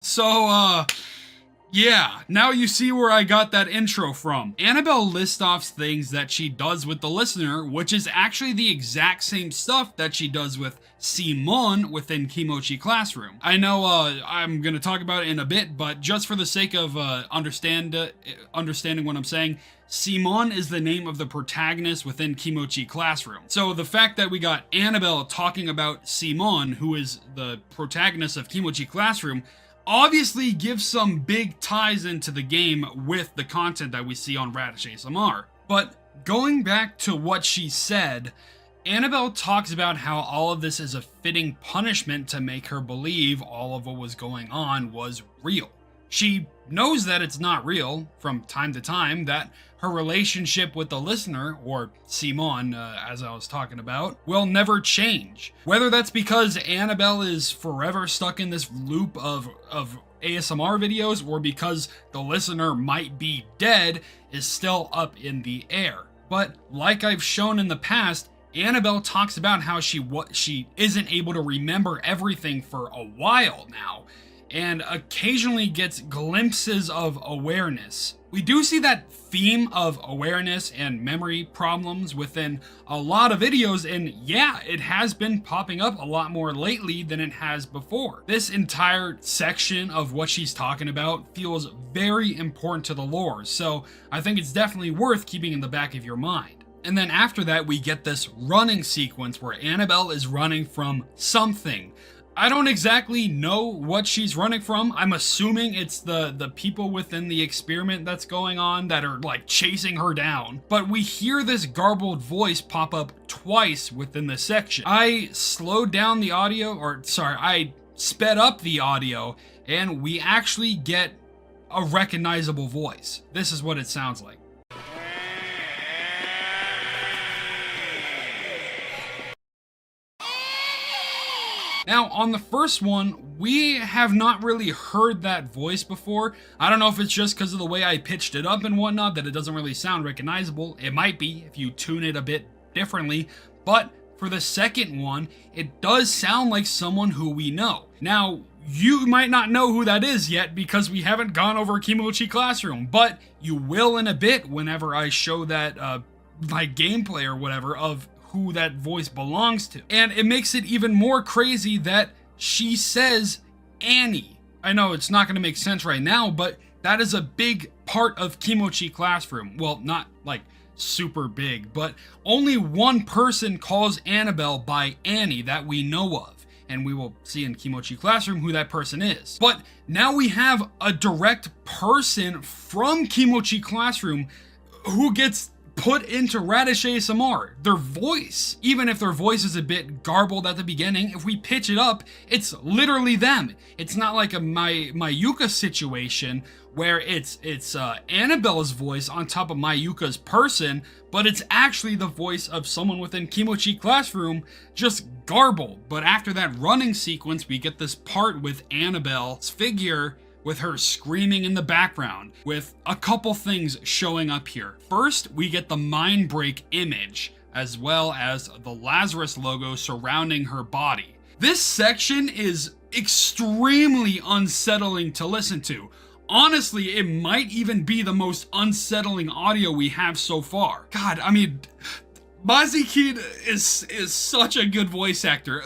So, yeah, now you see where I got that intro from. Annabelle lists off things that she does with the listener, which is actually the exact same stuff that she does with Simon within Kimochii Classroom. I know I'm going to talk about it in a bit, but just for the sake of understanding what I'm saying, Simon is the name of the protagonist within Kimochii Classroom. So the fact that we got Annabelle talking about Simon, who is the protagonist of Kimochii Classroom, obviously gives some big ties into the game with the content that we see on Radish ASMR. But going back to what she said, Annabelle talks about how all of this is a fitting punishment to make her believe all of what was going on was real. She knows that it's not real from time to time, that her relationship with the listener, or Simon, as I was talking about, will never change. Whether that's because Annabelle is forever stuck in this loop of ASMR videos, or because the listener might be dead, is still up in the air. But like I've shown in the past, Annabelle talks about how she isn't able to remember everything for a while now, and occasionally gets glimpses of awareness. We do see that theme of awareness and memory problems within a lot of videos, and yeah, it has been popping up a lot more lately than it has before. This entire section of what she's talking about feels very important to the lore, so I think it's definitely worth keeping in the back of your mind. And then after that, we get this running sequence where Annabelle is running from something. I don't exactly know what she's running from. I'm assuming it's the people within the experiment that's going on that are like chasing her down. But we hear this garbled voice pop up twice within the section. I slowed down the audio, I sped up the audio, and we actually get a recognizable voice. This is what it sounds like. Now, on the first one, we have not really heard that voice before. I don't know if it's just because of the way I pitched it up and whatnot that it doesn't really sound recognizable. It might be if you tune it a bit differently, but for the second one, it does sound like someone who we know. Now, you might not know who that is yet because we haven't gone over Kimochii Classroom, but you will in a bit whenever I show that like gameplay or whatever of who that voice belongs to. And it makes it even more crazy that she says Annie. I know it's not going to make sense right now, but that is a big part of Kimochii Classroom. Well, not like super big, but only one person calls Annabelle by Annie that we know of. and we will see in Kimochii Classroom who that person is. But now we have a direct person from Kimochii Classroom who gets put into Radish ASMR. Their voice, even if their voice is a bit garbled at the beginning, if we pitch it up, it's literally them. It's not like a Mayuka situation where it's Annabelle's voice on top of Mayuka's person, but it's actually the voice of someone within Kimochii Classroom, just garbled. But after that running sequence, we get this part with Annabelle's figure with her screaming in the background, with a couple things showing up here. First, we get the mind break image, as well as the Lazarus logo surrounding her body. This section is extremely unsettling to listen to. Honestly, it might even be the most unsettling audio we have so far. God, I mean, Mazikid is such a good voice actor.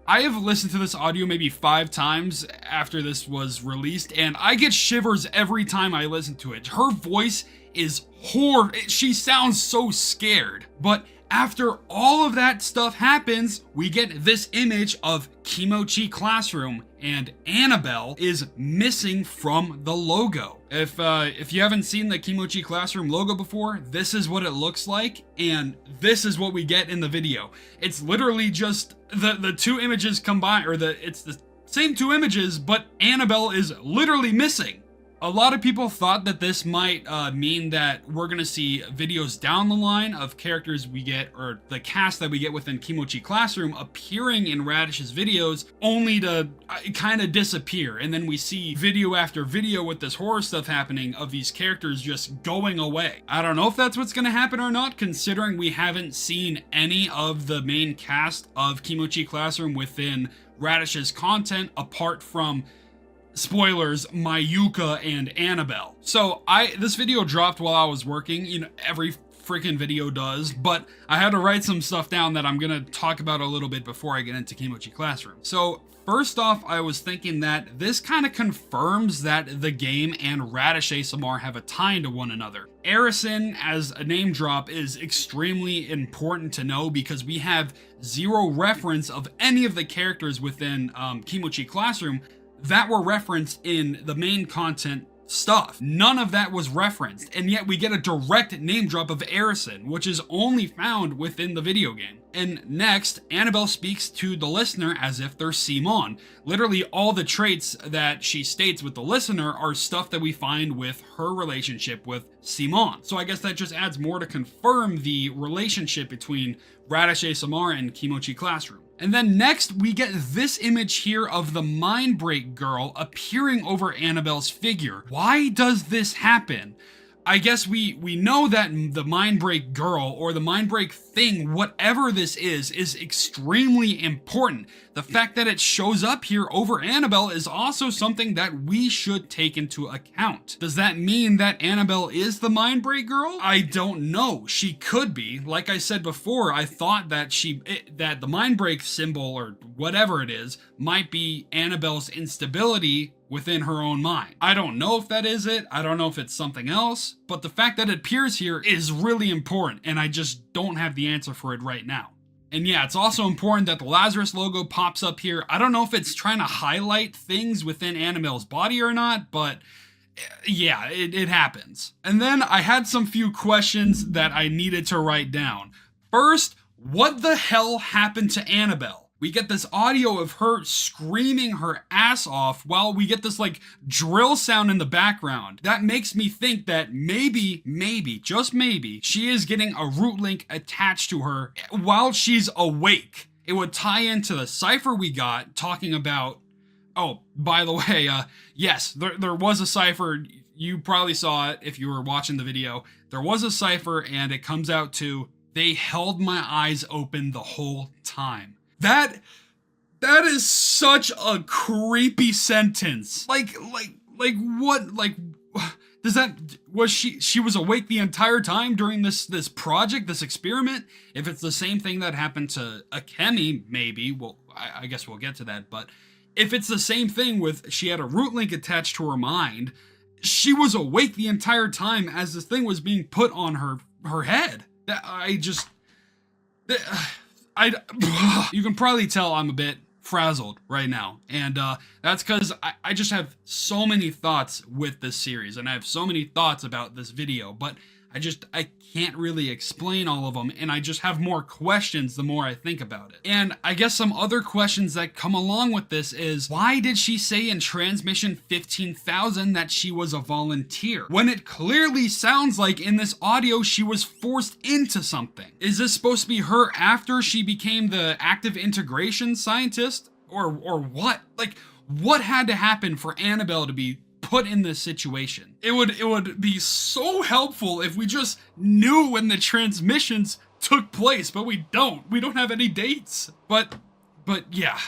I have listened to this audio maybe 5 times after this was released, and I get shivers every time I listen to it. Her voice is horrible. She sounds so scared. But after all of that stuff happens, we get this image of Kimochii Classroom, and Annabelle is missing from the logo. If you haven't seen the Kimochii Classroom logo before, this is what it looks like, and this is what we get in the video. It's literally just the two images combined, or it's the same 2 images, but Annabelle is literally missing. A lot of people thought that this might mean that we're going to see videos down the line of characters we get, or the cast that we get within Kimochii Classroom appearing in Radish's videos, only to kind of disappear. And then we see video after video with this horror stuff happening of these characters just going away. I don't know if that's what's going to happen or not, considering we haven't seen any of the main cast of Kimochii Classroom within Radish's content apart from, spoilers, Mayuka and Annabelle. So this video dropped while I was working, you know, every freaking video does, but I had to write some stuff down that I'm gonna talk about a little bit before I get into Kimochii Classroom. So first off, I was thinking that this kind of confirms that the game and Radish ASMR have a tie to one another. Arisen as a name drop is extremely important to know because we have zero reference of any of the characters within Kimochii Classroom that were referenced in the main content stuff. None of that was referenced, and yet we get a direct name drop of Arisen, which is only found within the video game. And next, Annabelle speaks to the listener as if they're Simon. Literally all the traits that she states with the listener are stuff that we find with her relationship with Simon. So I guess that just adds more to confirm the relationship between Radish ASMR and Kimochii Classroom. And then next, we get this image here of the Mind Break girl appearing over Annabelle's figure. Why does this happen? I guess we know that the Mind Break girl, or the Mind Break thing, whatever this is extremely important. The fact that it shows up here over Annabelle is also something that we should take into account. Does that mean that Annabelle is the Mind Break girl? I don't know. She could be. Like I said before, I thought that that the Mind Break symbol, or whatever it is, might be Annabelle's instability within her own mind. I don't know if that is it. I don't know if it's something else, but the fact that it appears here is really important, and I just don't have the answer for it right now. And yeah, it's also important that the Lazarus logo pops up here. I don't know if it's trying to highlight things within Annabelle's body or not, but yeah, it happens. And then I had some few questions that I needed to write down. First, what the hell happened to Annabelle? We get this audio of her screaming her ass off while we get this like drill sound in the background. That makes me think that maybe, just maybe, she is getting a root link attached to her while she's awake. It would tie into the cipher we got talking about, oh, by the way, yes, there was a cipher. You probably saw it if you were watching the video. There was a cipher, and it comes out to, they held my eyes open the whole time. That is such a creepy sentence. Like what? Like, does that, was she was awake the entire time during this project, this experiment? If it's the same thing that happened to Akemi, maybe, well, I guess we'll get to that, but if it's the same thing with, she had a root link attached to her mind, she was awake the entire time as this thing was being put on her head. You can probably tell I'm a bit frazzled right now. And that's because I just have so many thoughts with this series, and I have so many thoughts about this video, but I can't really explain all of them, and I just have more questions the more I think about it. And I guess some other questions that come along with this is, why did she say in transmission 15,000 that she was a volunteer, when it clearly sounds like in this audio she was forced into something? Is this supposed to be her after she became the active integration scientist? Or what? Like, what had to happen for Annabelle to be put in this situation? It would be so helpful if we just knew when the transmissions took place, but we don't have any dates. But yeah,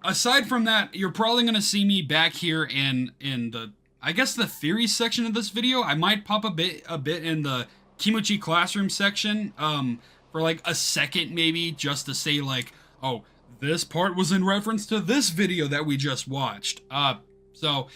aside from that, you're probably gonna see me back here in the, I guess, the theory section of this video. I might pop a bit in the Kimochii Classroom section for like a second, maybe, just to say like, oh, this part was in reference to this video that we just watched. So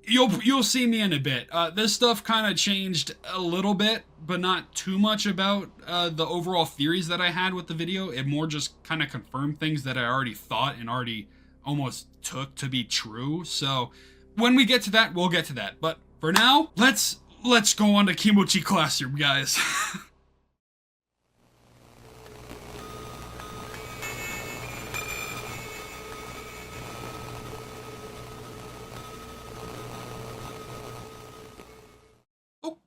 you'll see me in a bit. This stuff kind of changed a little bit, but not too much about the overall theories that I had with the video. It more just kind of confirmed things that I already thought and already almost took to be true. So when we get to that, we'll get to that. But for now, let's go on to Kimochii Classroom, guys.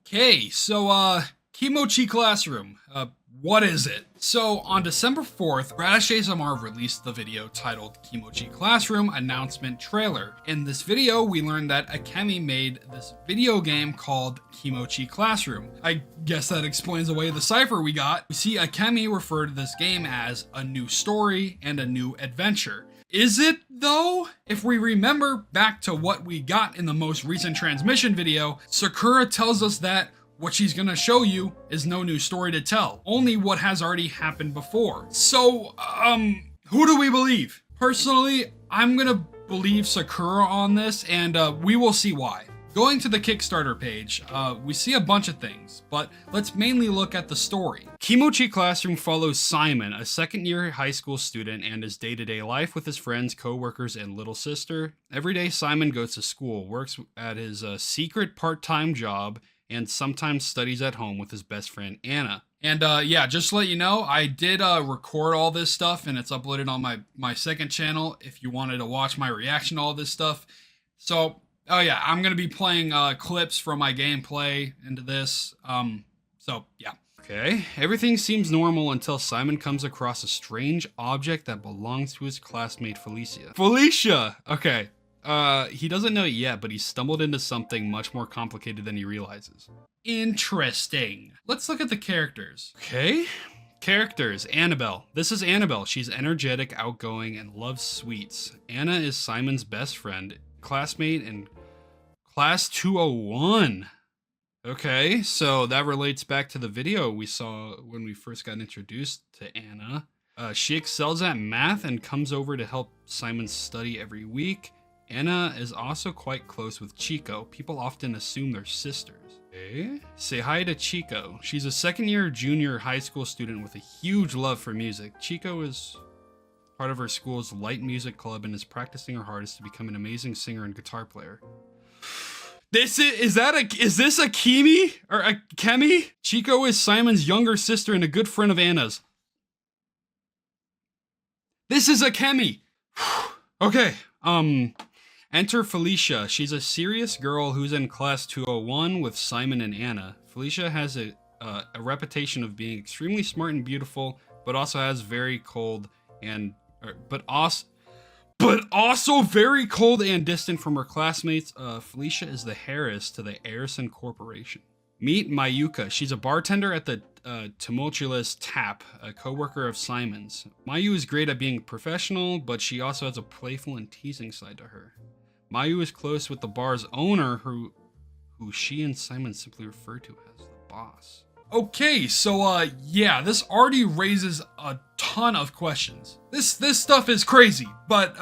Okay, so, Kimochii Classroom, what is it? So, on December 4th, Radish ASMR released the video titled Kimochii Classroom Announcement Trailer. In this video, we learned that Akemi made this video game called Kimochii Classroom. I guess that explains away the cipher we got. We see Akemi refer to this game as a new story and a new adventure. Is it, though? If we remember back to what we got in the most recent transmission video, Sakura tells us that what she's gonna show you is no new story to tell, only what has already happened before. So, who do we believe? Personally, I'm gonna believe Sakura on this, and we will see why. Going to the Kickstarter page, we see a bunch of things, but let's mainly look at the story. Kimochii Classroom follows Simon, a second-year high school student, and his day-to-day life with his friends, co-workers, and little sister. Every day, Simon goes to school, works at his secret part-time job, and sometimes studies at home with his best friend, Anna. And yeah, just to let you know, I did record all this stuff, and it's uploaded on my second channel if you wanted to watch my reaction to all this stuff. So, oh yeah, I'm gonna be playing clips from my gameplay into this. So yeah. Okay, everything seems normal until Simon comes across a strange object that belongs to his classmate Felicia. Felicia! Okay, he doesn't know it yet, but he stumbled into something much more complicated than he realizes. Interesting. Let's look at the characters. Okay. Characters. Annabelle. This is Annabelle. She's energetic, outgoing, and loves sweets. Anna is Simon's best friend, classmate, and class 201. Okay, so that relates back to the video we saw when we first got introduced to Anna. She excels at math and comes over to help Simon study every week. Anna is also quite close with Chico. People often assume they're sisters. Okay. Say hi to Chico. She's a second-year junior high school student with a huge love for music. Chico is part of her school's light music club and is practicing her hardest to become an amazing singer and guitar player. Is this Akemi or Akemi? Chico is Simon's younger sister and a good friend of Anna's. This is Akemi. Okay, enter Felicia. She's a serious girl who's in class 201 with Simon and Anna. Felicia has a reputation of being extremely smart and beautiful, but also has very cold and also very cold and distant from her classmates. Felicia is the heiress to the Arison Corporation. Meet Mayuka. She's a bartender at the Tumultuous Tap, a co-worker of Simon's. Mayu is great at being professional, but she also has a playful and teasing side to her. Mayu is close with the bar's owner, who she and Simon simply refer to as the boss. Okay, so yeah, this already raises a ton of questions. This stuff is crazy, but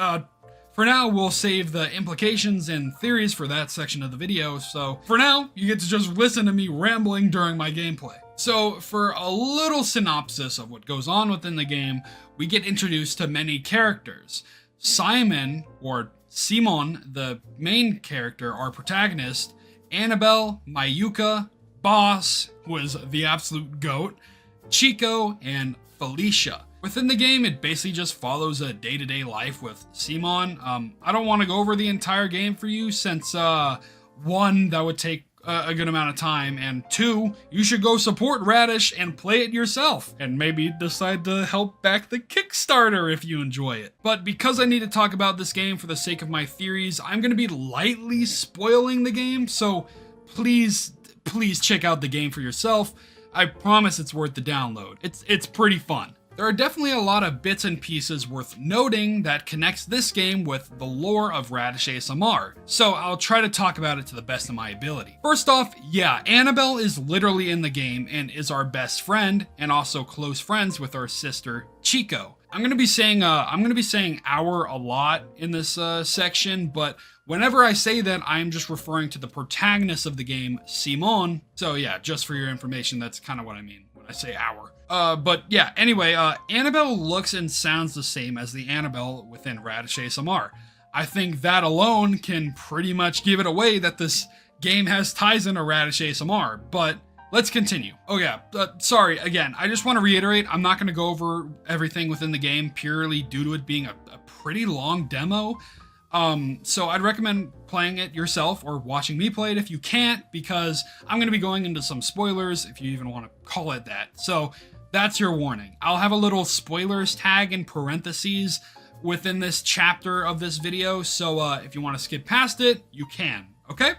for now we'll save the implications and theories for that section of the video. So for now, you get to just listen to me rambling during my gameplay. So for a little synopsis of what goes on within the game, we get introduced to many characters. Simon, or Simon, the main character, our protagonist, Annabelle, Mayuka, Boss, who is the absolute GOAT, Chico, and Felicia. Within the game, it basically just follows a day-to-day life with Simon. I don't want to go over the entire game for you since, one, that would take a good amount of time, and two, you should go support Radish and play it yourself, and maybe decide to help back the Kickstarter if you enjoy it. But because I need to talk about this game for the sake of my theories, I'm going to be lightly spoiling the game, so please check out the game for yourself. I promise it's worth the download. It's pretty fun. There are definitely a lot of bits and pieces worth noting that connects this game with the lore of Radish ASMR, so I'll try to talk about it to the best of my ability. First off, yeah, Annabelle is literally in the game and is our best friend, and also close friends with our sister Chico. I'm gonna be saying our a lot in this section, but whenever I say that, I'm just referring to the protagonist of the game, Simon. So yeah, just for your information, that's kind of what I mean when I say our. But yeah, anyway, Annabelle looks and sounds the same as the Annabelle within Radish ASMR. I think that alone can pretty much give it away that this game has ties into Radish ASMR, but let's continue. Oh yeah, sorry, again, I just want to reiterate, I'm not going to go over everything within the game purely due to it being a pretty long demo. So I'd recommend playing it yourself or watching me play it if you can't, because I'm going to be going into some spoilers, if you even want to call it that. So that's your warning. I'll have a little spoilers tag in parentheses within this chapter of this video, so if you want to skip past it, you can, okay?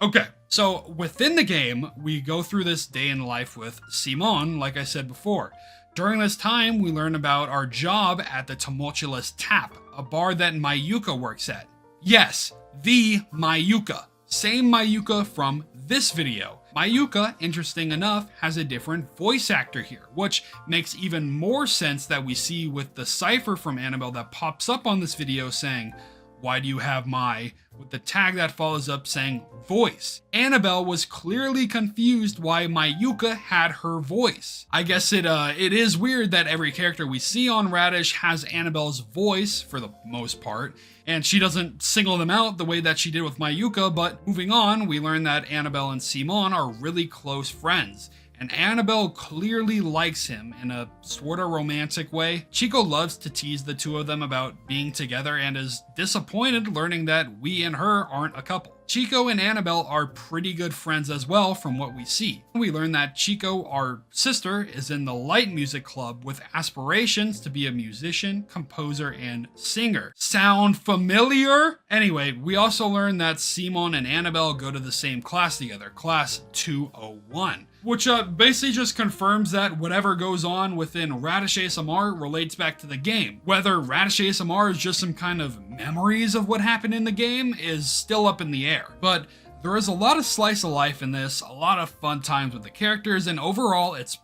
Okay, so within the game, we go through this day in life with Simon, like I said before. During this time, we learn about our job at the Tumultuous Tap, a bar that Mayuka works at. Yes, the Mayuka. Same Mayuka from this video. Mayuka, interesting enough, has a different voice actor here, which makes even more sense that we see with the cipher from Annabelle that pops up on this video saying, "Why do you have my," with the tag that follows up saying voice. Annabelle was clearly confused why Mayuka had her voice. I guess it is weird that every character we see on Radish has Annabelle's voice for the most part, and she doesn't single them out the way that she did with Mayuka, but moving on, we learn that Annabelle and Simon are really close friends. And Annabelle clearly likes him in a sorta romantic way. Chico loves to tease the two of them about being together and is disappointed learning that we and her aren't a couple. Chico and Annabelle are pretty good friends as well from what we see. We learn that Chico, our sister, is in the light music club with aspirations to be a musician, composer, and singer. Sound familiar? Anyway, we also learn that Simon and Annabelle go to the same class together, class 201. Which basically just confirms that whatever goes on within Radish ASMR relates back to the game. Whether Radish ASMR is just some kind of memories of what happened in the game is still up in the air. But there is a lot of slice of life in this, a lot of fun times with the characters, and overall it's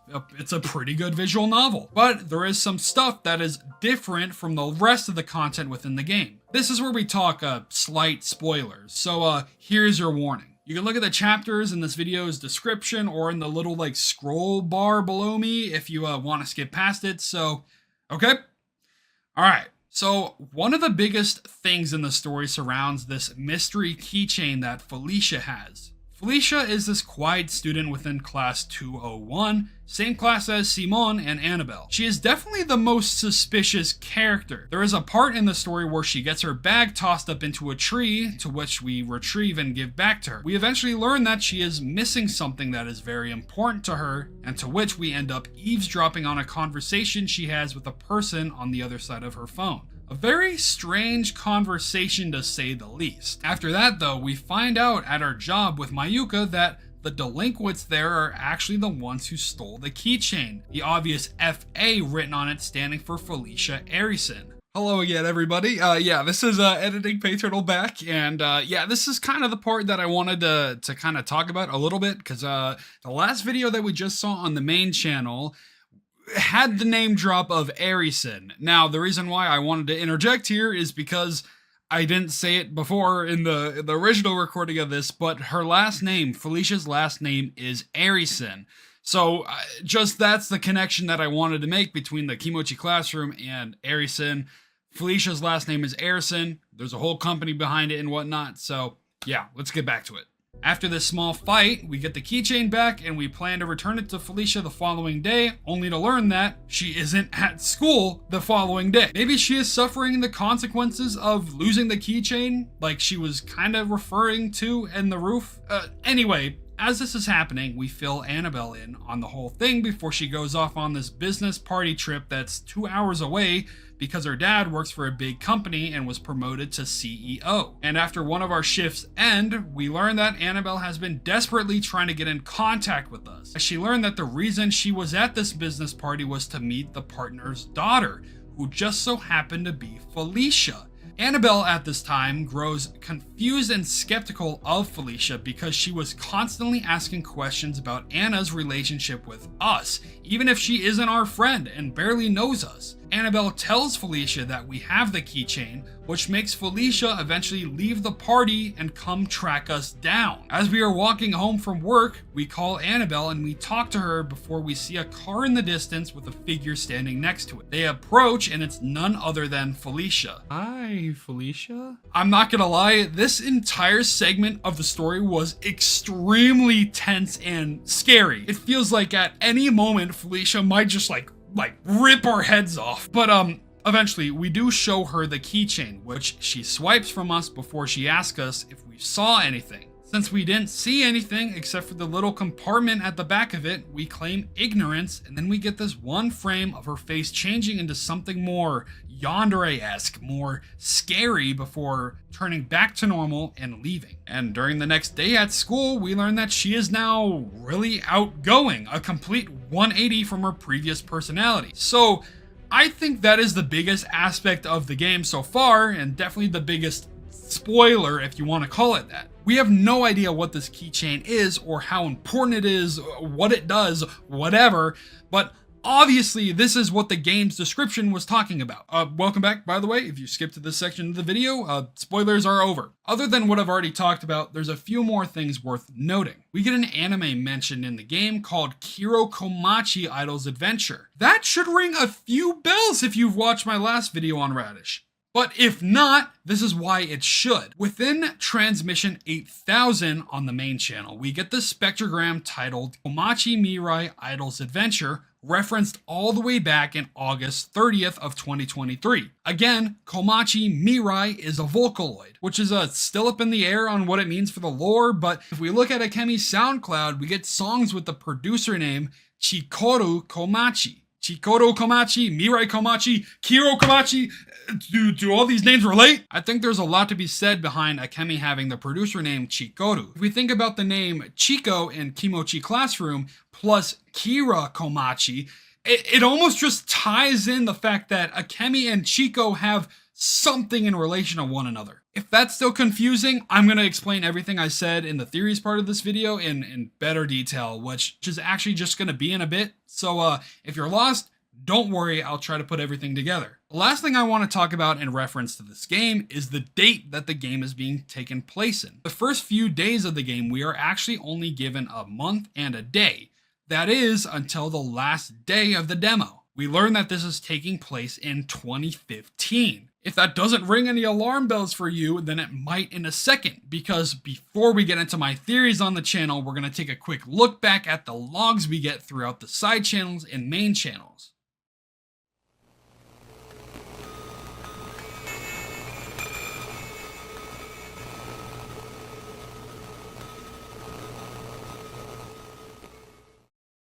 a pretty good visual novel. But there is some stuff that is different from the rest of the content within the game. This is where we talk slight spoilers, so here's your warning. You can look at the chapters in this video's description or in the little like scroll bar below me if you want to skip past it. So, okay. All right. So one of the biggest things in the story surrounds this mystery keychain that Felicia has. Felicia is this quiet student within class 201, same class as Simon and Annabelle. She is definitely the most suspicious character. There is a part in the story where she gets her bag tossed up into a tree, to which we retrieve and give back to her. We eventually learn that she is missing something that is very important to her, and to which we end up eavesdropping on a conversation she has with a person on the other side of her phone. A very strange conversation to say the least. After that though, we find out at our job with Mayuka that the delinquents there are actually the ones who stole the keychain. The obvious FA written on it standing for Felicia Arison. Hello again everybody. Yeah, this is editing Peyturtle back, and yeah, this is kind of the part that I wanted to kind of talk about a little bit, because the last video that we just saw on the main channel had the name drop of Arison. Now, the reason why I wanted to interject here is because I didn't say it before in the original recording of this, but her last name, Felicia's last name, is Arison. So just that's the connection that I wanted to make between the Kimochii Classroom and Arison. Felicia's last name is Ayrson. There's a whole company behind it and whatnot. So yeah, let's get back to it. After this small fight, we get the keychain back and we plan to return it to Felicia the following day, only to learn that she isn't at school the following day. Maybe she is suffering the consequences of losing the keychain, like she was kind of referring to in the roof. Anyway, as this is happening, we fill Annabelle in on the whole thing before she goes off on this business party trip that's 2 hours away because her dad works for a big company and was promoted to CEO. And after one of our shifts end, we learn that Annabelle has been desperately trying to get in contact with us. She learned that the reason she was at this business party was to meet the partner's daughter, who just so happened to be Felicia. Annabelle at this time grows confused and skeptical of Felicia because she was constantly asking questions about Anna's relationship with us, even if she isn't our friend and barely knows us. Annabelle tells Felicia that we have the keychain, which makes Felicia eventually leave the party and come track us down. As we are walking home from work, we call Annabelle and we talk to her before we see a car in the distance with a figure standing next to it. They approach and it's none other than Felicia. Hi, Felicia? I'm not gonna lie, this entire segment of the story was extremely tense and scary. It feels like at any moment Felicia might just like rip our heads off. But eventually we do show her the keychain, which she swipes from us before she asks us if we saw anything. Since we didn't see anything except for the little compartment at the back of it, we claim ignorance, and then we get this one frame of her face changing into something more yandere-esque, more scary before turning back to normal and leaving. And during the next day at school, we learn that she is now really outgoing, a complete 180 from her previous personality. So I think that is the biggest aspect of the game so far, and definitely the biggest spoiler, if you want to call it that. We have no idea what this keychain is or how important it is, what it does, whatever, but obviously this is what the game's description was talking about. Welcome back, by the way. If you skipped to this section of the video, spoilers are over. Other than what I've already talked about, there's a few more things worth noting. We get an anime mentioned in the game called Kimochii Idol's Adventure. That should ring a few bells if you've watched my last video on Radish. But if not, this is why it should. Within Transmission 8000 on the main channel, we get the spectrogram titled Kimochii Mirai Idol's Adventure, referenced all the way back in August 30th of 2023. Again, Kimochii Mirai is a Vocaloid, which is still up in the air on what it means for the lore, but if we look at Akemi's SoundCloud, we get songs with the producer name Chikoru Komachi. Chikoru Komachi, Mirai Komachi, Kiro Komachi. Do all these names relate? I think there's a lot to be said behind Akemi having the producer name Chikoru. If we think about the name Chico in Kimochii Classroom plus Kira Komachi, it almost just ties in the fact that Akemi and Chico have something in relation to one another. If that's still confusing, I'm going to explain everything I said in the theories part of this video in better detail, which is actually just going to be in a bit. So if you're lost, don't worry, I'll try to put everything together. The last thing I want to talk about in reference to this game is the date that the game is being taken place in. The first few days of the game, we are actually only given a month and a day. That is until the last day of the demo. We learn that this is taking place in 2015. If that doesn't ring any alarm bells for you, then it might in a second, because before we get into my theories on the channel, we're going to take a quick look back at the logs we get throughout the side channels and main channels.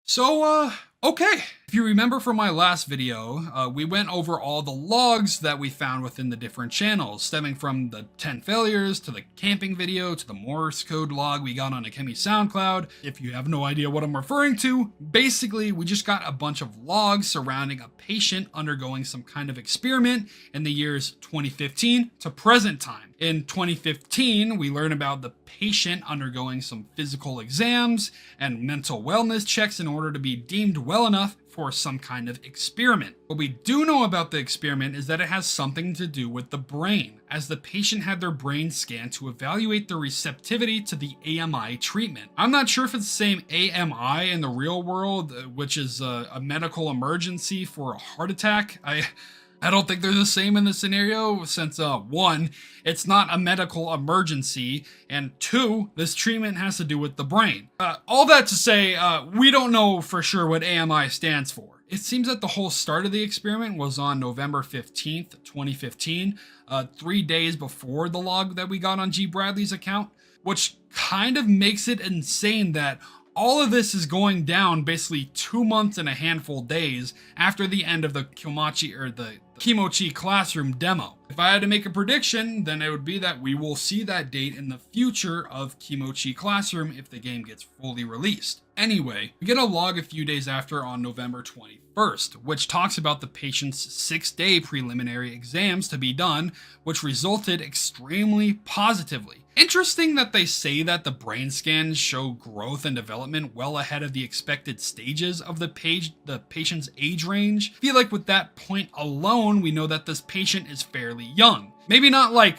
So, okay. If you remember from my last video, we went over all the logs that we found within the different channels, stemming from the 10 failures, to the camping video, to the Morse code log we got on Akemi's SoundCloud. If you have no idea what I'm referring to, basically we just got a bunch of logs surrounding a patient undergoing some kind of experiment in the years 2015 to present time. In 2015, we learn about the patient undergoing some physical exams and mental wellness checks in order to be deemed well enough for some kind of experiment. What we do know about the experiment is that it has something to do with the brain, as the patient had their brain scanned to evaluate their receptivity to the AMI treatment. I'm not sure if it's the same AMI in the real world, which is a medical emergency for a heart attack. I don't think they're the same in this scenario since, one, it's not a medical emergency, and two, this treatment has to do with the brain. All that to say, we don't know for sure what AMI stands for. It seems that the whole start of the experiment was on November 15th, 2015, 3 days before the log that we got on G. Bradley's account, which kind of makes it insane that all of this is going down basically 2 months and a handful days after the end of the Kimochii Classroom demo. If I had to make a prediction, then it would be that we will see that date in the future of Kimochii Classroom if the game gets fully released. Anyway, we get a log a few days after on November 21st, which talks about the patient's 6-day preliminary exams to be done, which resulted extremely positively. Interesting that they say that the brain scans show growth and development well ahead of the expected stages of the patient's age range. I feel like with that point alone, we know that this patient is fairly young. Maybe not like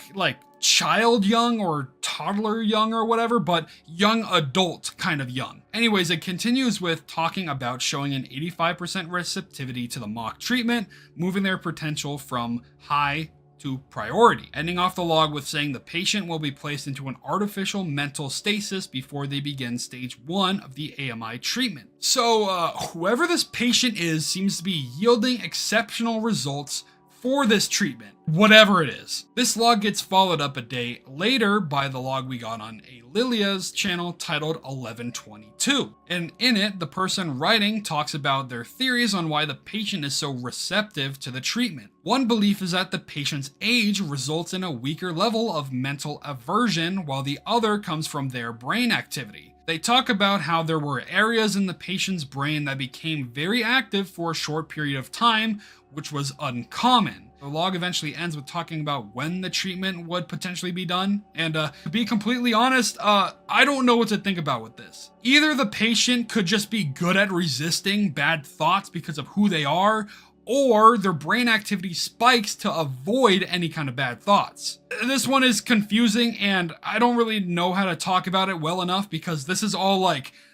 child young or toddler young or whatever, but young adult kind of young. Anyways, it continues with talking about showing an 85% receptivity to the mock treatment, moving their potential from high to priority, ending off the log with saying the patient will be placed into an artificial mental stasis before they begin stage 1 of the AMI treatment. So whoever this patient is seems to be yielding exceptional results for this treatment, whatever it is. This log gets followed up a day later by the log we got on Lilia's channel titled 1122. And in it, the person writing talks about their theories on why the patient is so receptive to the treatment. One belief is that the patient's age results in a weaker level of mental aversion, while the other comes from their brain activity. They talk about how there were areas in the patient's brain that became very active for a short period of time, which was uncommon. The log eventually ends with talking about when the treatment would potentially be done. And to be completely honest, I don't know what to think about with this. Either the patient could just be good at resisting bad thoughts because of who they are, or their brain activity spikes to avoid any kind of bad thoughts. This one is confusing, and I don't really know how to talk about it well enough because this is all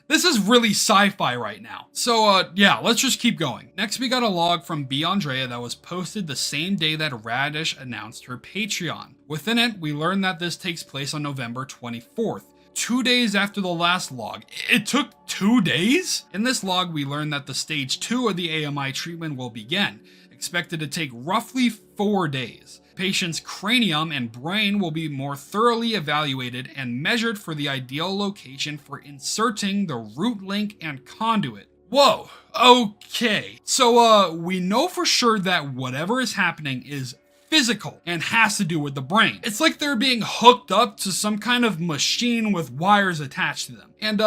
this is really sci-fi right now. So yeah, let's just keep going. Next, we got a log from B. Andrea that was posted the same day that Radish announced her Patreon. Within it, we learn that this takes place on November 24th. 2 days after the last log. It took 2 days? In this log, we learn that the stage 2 of the AMI treatment will begin, expected to take roughly 4 days. The patient's cranium and brain will be more thoroughly evaluated and measured for the ideal location for inserting the root link and conduit. Whoa, okay. So we know for sure that whatever is happening is physical and has to do with the brain. It's like they're being hooked up to some kind of machine with wires attached to them. And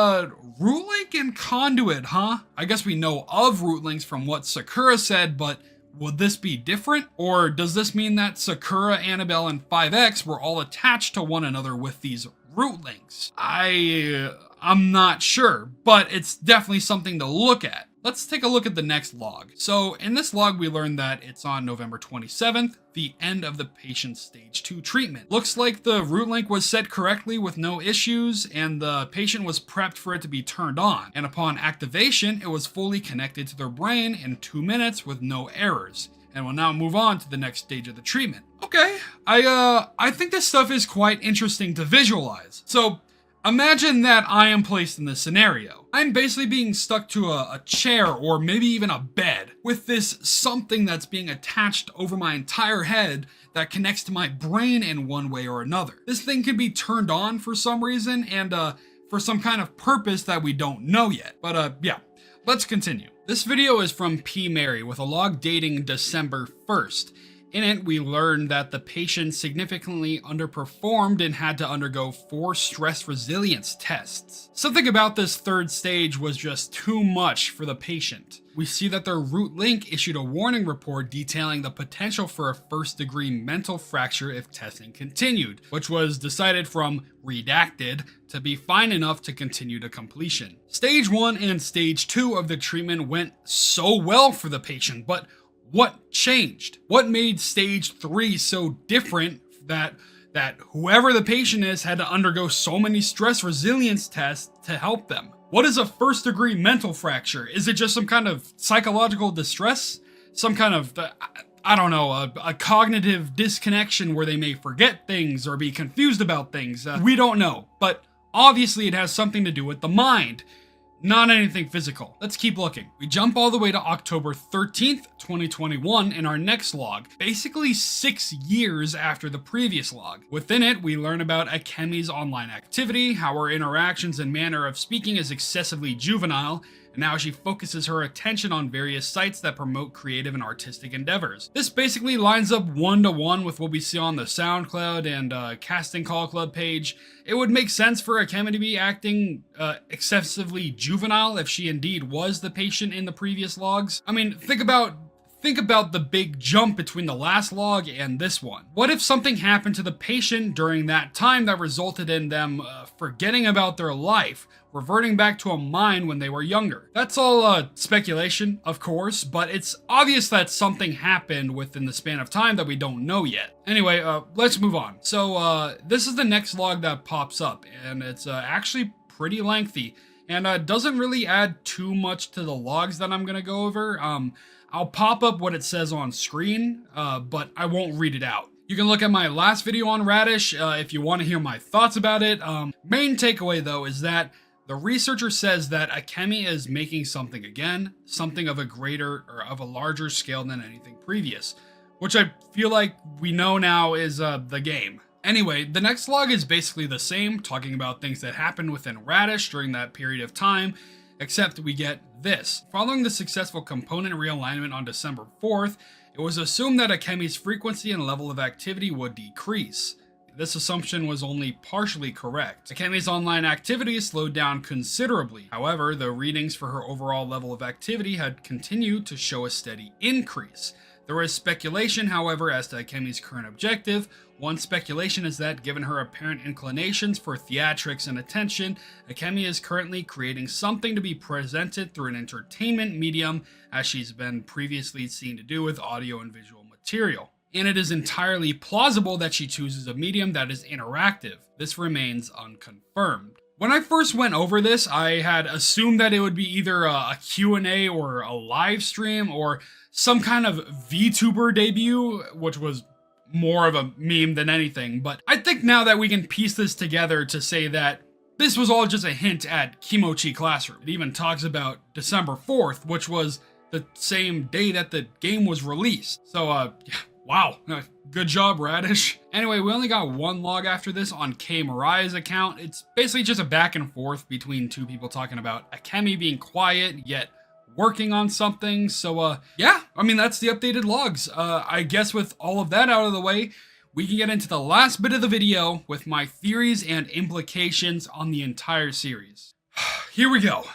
root link and conduit, huh? I guess we know of root links from what Sakura said, but would this be different? Or does this mean that Sakura, Annabelle, and 5X were all attached to one another with these root links? I'm not sure, but it's definitely something to look at. Let's take a look at the next log. So in this log, we learned that it's on November 27th, the end of the patient's stage 2 treatment. Looks like the root link was set correctly with no issues, and the patient was prepped for it to be turned on. And upon activation, it was fully connected to their brain in 2 minutes with no errors. And we'll now move on to the next stage of the treatment. Okay, I think this stuff is quite interesting to visualize. So imagine that I am placed in this scenario. I'm basically being stuck to a chair or maybe even a bed with this something that's being attached over my entire head that connects to my brain in one way or another. This thing can be turned on for some reason and for some kind of purpose that we don't know yet. But yeah, let's continue. This video is from P. Mary with a log dating December 1st. In it, we learned that the patient significantly underperformed and had to undergo 4 stress resilience tests. Something about this third stage was just too much for the patient. We see that their root link issued a warning report detailing the potential for a first-degree mental fracture if testing continued, which was decided from redacted to be fine enough to continue to completion. Stage 1 and Stage 2 of the treatment went so well for the patient, but what changed? What made Stage 3 so different that whoever the patient is had to undergo so many stress resilience tests to help them? What is a first-degree mental fracture? Is it just some kind of psychological distress? Some kind of... I don't know, a cognitive disconnection where they may forget things or be confused about things. We don't know, but obviously it has something to do with the mind. Not anything physical. Let's keep looking. We jump all the way to October 13th, 2021 in our next log, basically 6 years after the previous log. Within it, we learn about Akemi's online activity, how her interactions and manner of speaking is excessively juvenile, and how she focuses her attention on various sites that promote creative and artistic endeavors. This basically lines up one-to-one with what we see on the SoundCloud and Casting Call Club page. It would make sense for Akemi to be acting excessively juvenile if she indeed was the patient in the previous logs. I mean, think about the big jump between the last log and this one. What if something happened to the patient during that time that resulted in them forgetting about their life, reverting back to a mind when they were younger? That's all speculation, of course, but it's obvious that something happened within the span of time that we don't know yet. Anyway, let's move on. So this is the next log that pops up, and it's actually pretty lengthy, and doesn't really add too much to the logs that I'm gonna go over. I'll pop up what it says on screen, but I won't read it out. You can look at my last video on Radish if you want to hear my thoughts about it. Main takeaway though is that the researcher says that Akemi is making something again, something of a greater or of a larger scale than anything previous, which I feel like we know now is the game. Anyway, the next log is basically the same, talking about things that happened within Radish during that period of time, except we get this. Following the successful component realignment on December 4th, it was assumed that Akemi's frequency and level of activity would decrease. This assumption was only partially correct. Akemi's online activity slowed down considerably. However, the readings for her overall level of activity had continued to show a steady increase. There is speculation, however, as to Akemi's current objective. One speculation is that, given her apparent inclinations for theatrics and attention, Akemi is currently creating something to be presented through an entertainment medium, as she's been previously seen to do with audio and visual material. And it is entirely plausible that she chooses a medium that is interactive. This remains unconfirmed. When I first went over this, I had assumed that it would be either a Q&A or a live stream or some kind of VTuber debut, which was more of a meme than anything. But I think now that we can piece this together to say that this was all just a hint at Kimochii Classroom. It even talks about December 4th, which was the same day that the game was released. So, yeah. Wow, good job, Radish. Anyway, we only got one log after this on K. Mariah's account. It's basically just a back and forth between two people talking about Akemi being quiet, yet working on something. So, yeah, I mean, that's the updated logs. I guess with all of that out of the way, we can get into the last bit of the video with my theories and implications on the entire series. Here we go.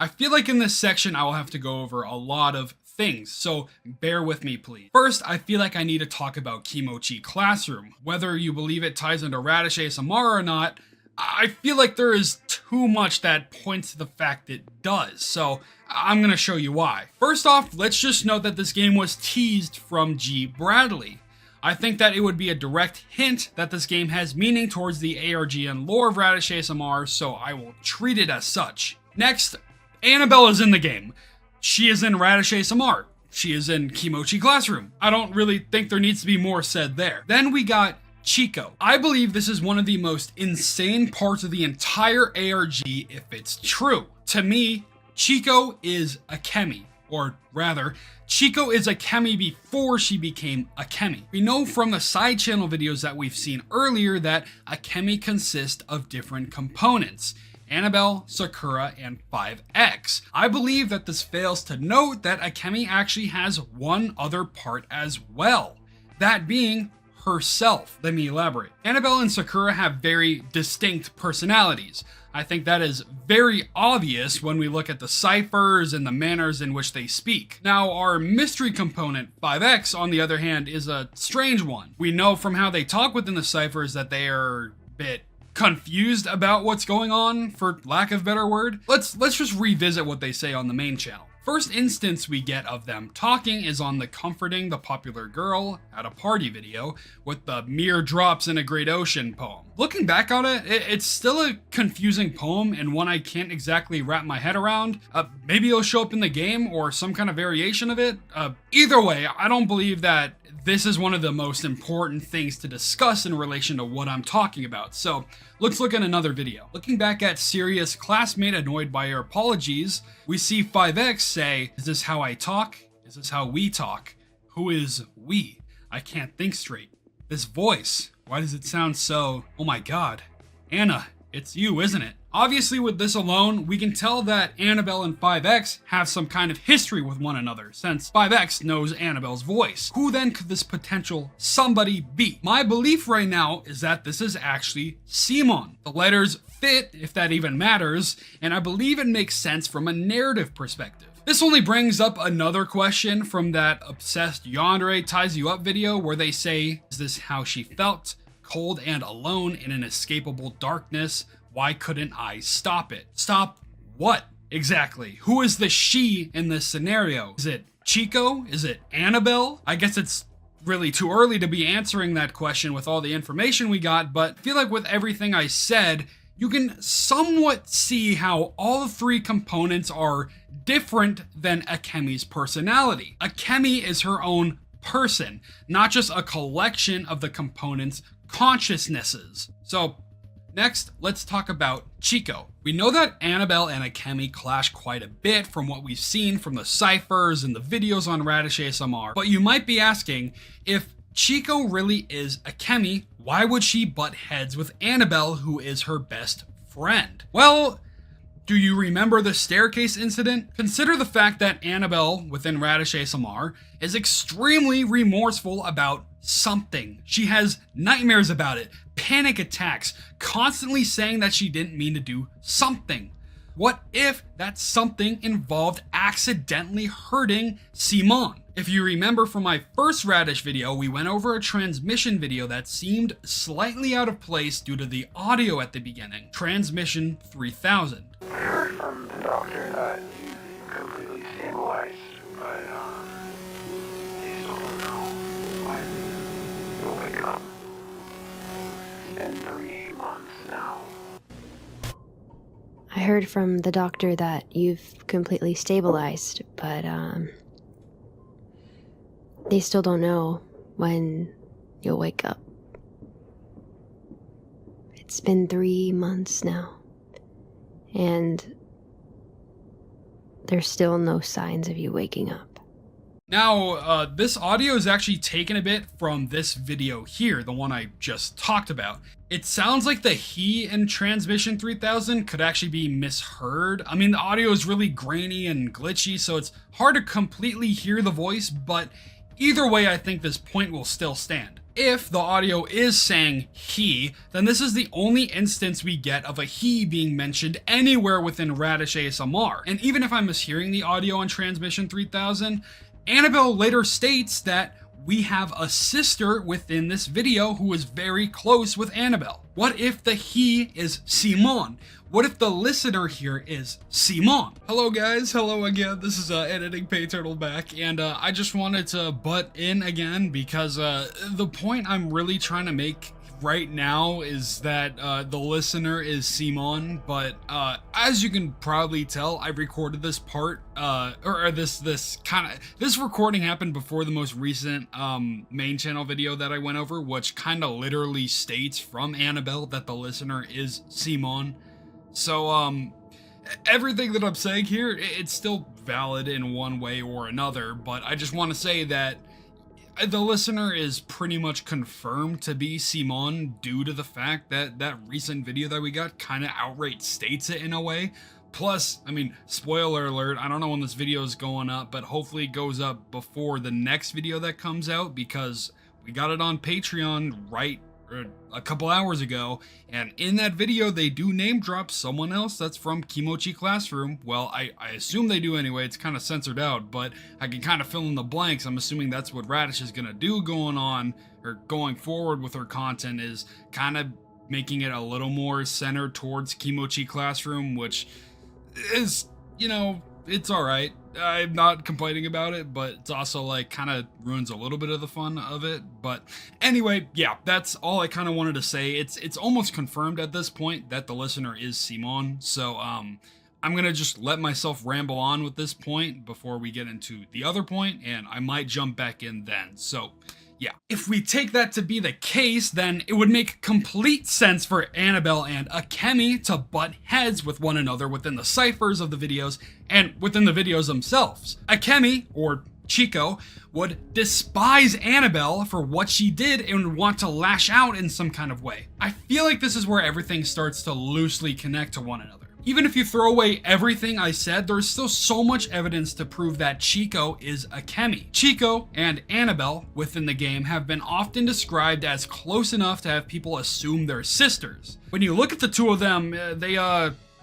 I feel like in this section I will have to go over a lot of things, so bear with me please. First, I feel like I need to talk about Kimochii Classroom. Whether you believe it ties into Radish ASMR or not, I feel like there is too much that points to the fact it does, so I'm gonna show you why. First off, let's just note that this game was teased from G. Bradley. I think that it would be a direct hint that this game has meaning towards the ARG and lore of Radish ASMR, so I will treat it as such. Next, Annabelle is in the game. She is in Radish ASMR. She is in Kimochii Classroom. I don't really think there needs to be more said there. Then we got Chico. I believe this is one of the most insane parts of the entire ARG if it's true. To me, Chico is Akemi. Or rather, Chico is Akemi before she became Akemi. We know from the side channel videos that we've seen earlier that Akemi consists of different components. Annabelle, Sakura, and 5X. I believe that this fails to note that Akemi actually has one other part as well, that being herself. Let me elaborate. Annabelle and Sakura have very distinct personalities. I think that is very obvious when we look at the ciphers and the manners in which they speak. Now, our mystery component, 5X, on the other hand, is a strange one. We know from how they talk within the ciphers that they are a bit confused about what's going on, for lack of a better word. Let's just revisit what they say on the main channel. first instance we get of them talking is on the Comforting the Popular Girl at a Party video with the Mere Drops in a Great Ocean poem. Looking back on it, it's still a confusing poem and one I can't exactly wrap my head around. Maybe it'll show up in the game or some kind of variation of it. Either way, I don't believe that this is one of the most important things to discuss in relation to what I'm talking about. So let's look at another video. Looking back at Serious Classmate Annoyed by Your Apologies, we see 5X say, "Is this how I talk? Is this how we talk? Who is we? I can't think straight. This voice, why does it sound so, oh my god. Anna, it's you, isn't it?" Obviously, with this alone, we can tell that Annabelle and 5X have some kind of history with one another, since 5X knows Annabelle's voice. Who then could this potential somebody be? My belief right now is that this is actually Simon. The letters fit, if that even matters, and I believe it makes sense from a narrative perspective. This only brings up another question from that Obsessed Yandere Ties You Up video where they say, "Is this how she felt? Cold and alone in an inescapable darkness. Why couldn't I stop it?" Stop what exactly? Who is the she in this scenario? Is it Chico? Is it Annabelle? I guess it's really too early to be answering that question with all the information we got, but I feel like with everything I said, you can somewhat see how all the three components are different than Akemi's personality. Akemi is her own person, not just a collection of the components' consciousnesses. So next, let's talk about Chico. We know that Annabelle and Akemi clash quite a bit from what we've seen from the ciphers and the videos on Radish ASMR, but you might be asking, if Chico really is Akemi, why would she butt heads with Annabelle, who is her best friend? Well, do you remember the staircase incident? Consider the fact that Annabelle, within Radish ASMR, is extremely remorseful about something. She has nightmares about it, panic attacks, constantly saying that she didn't mean to do something. What if that something involved accidentally hurting Simon? If you remember from my first Radish video, we went over a transmission video that seemed slightly out of place due to the audio at the beginning. Transmission 3000. I heard from the doctor that you completely stabilized, but they still don't know when you'll wake up. It's been 3 months now. I heard from the doctor that you've completely stabilized, but they still don't know when you'll wake up. It's been 3 months now, and there's still no signs of you waking up. Now, this audio is actually taken a bit from this video here, the one I just talked about. It sounds like the he in Transmission 3000 could actually be misheard. I mean, the audio is really grainy and glitchy, so it's hard to completely hear the voice, but either way, I think this point will still stand. If the audio is saying he, then this is the only instance we get of a he being mentioned anywhere within Radish ASMR. And even if I'm mishearing the audio on Transmission 3000, Annabelle later states that we have a sister within this video who is very close with Annabelle. What if the he is Simon? What if the listener here is Simon? Hello guys, hello again. This is Editing Peyturtle back, and I just wanted to butt in again because the point I'm really trying to make right now is that the listener is Simon, but as you can probably tell, I recorded this part, this recording happened before the most recent main channel video that I went over, which kind of literally states from Annabelle that the listener is Simon. So everything that I'm saying here, it's still valid in one way or another, but I just want to say that the listener is pretty much confirmed to be Simon due to the fact that that recent video that we got kind of outright states it in a way. Plus, I mean, spoiler alert, I don't know when this video is going up, but hopefully it goes up before the next video that comes out because we got it on Patreon right a couple hours ago, and in that video they do name drop someone else that's from Kimochii Classroom. Well, I assume they do anyway, it's kind of censored out, but I can kind of fill in the blanks. I'm assuming that's what Radish is gonna do going on, or going forward with her content, is kind of making it a little more centered towards Kimochii Classroom, which is, you know, it's alright. I'm not complaining about it, but it's also like kind of ruins a little bit of the fun of it. But anyway, yeah, that's all I kind of wanted to say. It's almost confirmed at this point that the listener is Simon. So I'm gonna just let myself ramble on with this point before we get into the other point, and I might jump back in then. So yeah, if we take that to be the case, then it would make complete sense for Annabelle and Akemi to butt heads with one another within the ciphers of the videos and within the videos themselves. Akemi, or Chico, would despise Annabelle for what she did and would want to lash out in some kind of way. I feel like this is where everything starts to loosely connect to one another. Even if you throw away everything I said, there's still so much evidence to prove that Chico is Akemi. Chico and Annabelle within the game have been often described as close enough to have people assume they're sisters. When you look at the two of them, they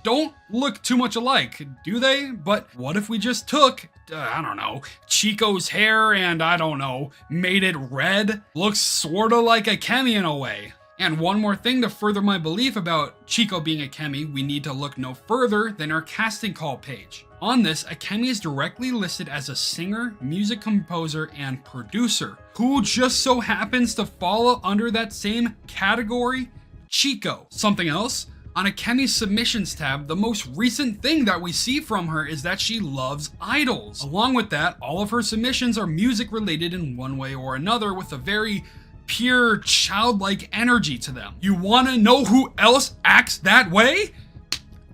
don't look too much alike, do they? But what if we just took, I don't know, Chico's hair and, I don't know, made it red? Looks sorta like Akemi in a way. And one more thing to further my belief about Chico being Akemi, we need to look no further than our casting call page. On this, Akemi is directly listed as a singer, music composer, and producer, who just so happens to fall under that same category, Chico. Something else? On Akemi's submissions tab, the most recent thing that we see from her is that she loves idols. Along with that, all of her submissions are music related in one way or another with a very pure childlike energy to them. You wanna know who else acts that way?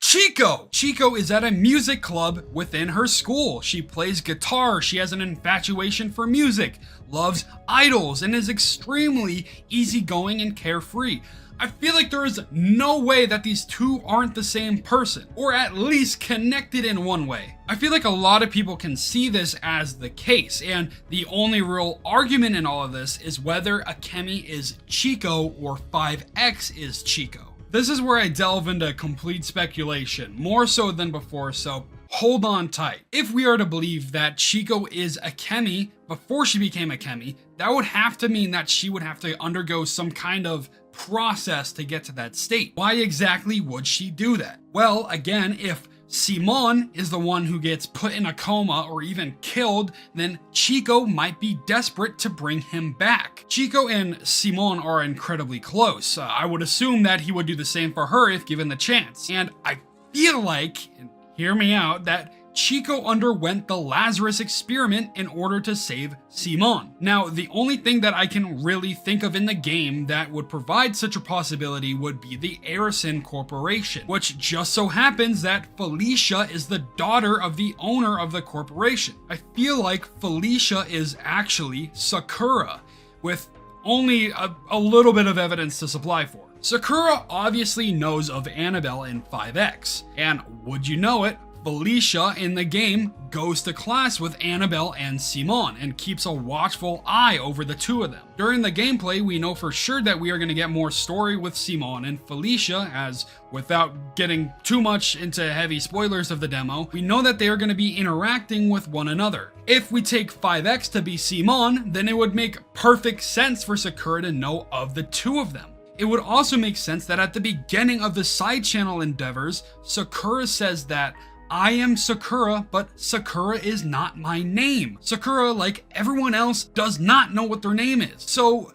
Chico! Chico is at a music club within her school. She plays guitar, she has an infatuation for music, loves idols, and is extremely easygoing and carefree. I feel like there is no way that these two aren't the same person, or at least connected in one way. I feel like a lot of people can see this as the case, and the only real argument in all of this is whether Akemi is Chico or 5X is Chico. This is where I delve into complete speculation, more so than before, so hold on tight. If we are to believe that Chico is Akemi before she became Akemi, that would have to mean that she would have to undergo some kind of process to get to that state. Why exactly would she do that? Well, again, if Simon is the one who gets put in a coma or even killed, then Chico might be desperate to bring him back. Chico and Simon are incredibly close. I would assume that he would do the same for her if given the chance. And I feel like, and hear me out, that Chico underwent the Lazarus experiment in order to save Simon. Now, the only thing that I can really think of in the game that would provide such a possibility would be the Arison Corporation, which just so happens that Felicia is the daughter of the owner of the corporation. I feel like Felicia is actually Sakura, with only a little bit of evidence to supply for. Sakura obviously knows of Annabelle and 5X, and would you know it, Felicia in the game goes to class with Annabelle and Simon and keeps a watchful eye over the two of them. During the gameplay, we know for sure that we are going to get more story with Simon and Felicia, as without getting too much into heavy spoilers of the demo, we know that they are going to be interacting with one another. If we take 5X to be Simon, then it would make perfect sense for Sakura to know of the two of them. It would also make sense that at the beginning of the side channel endeavors, Sakura says that I am Sakura, but Sakura is not my name. Sakura, like everyone else, does not know what their name is. So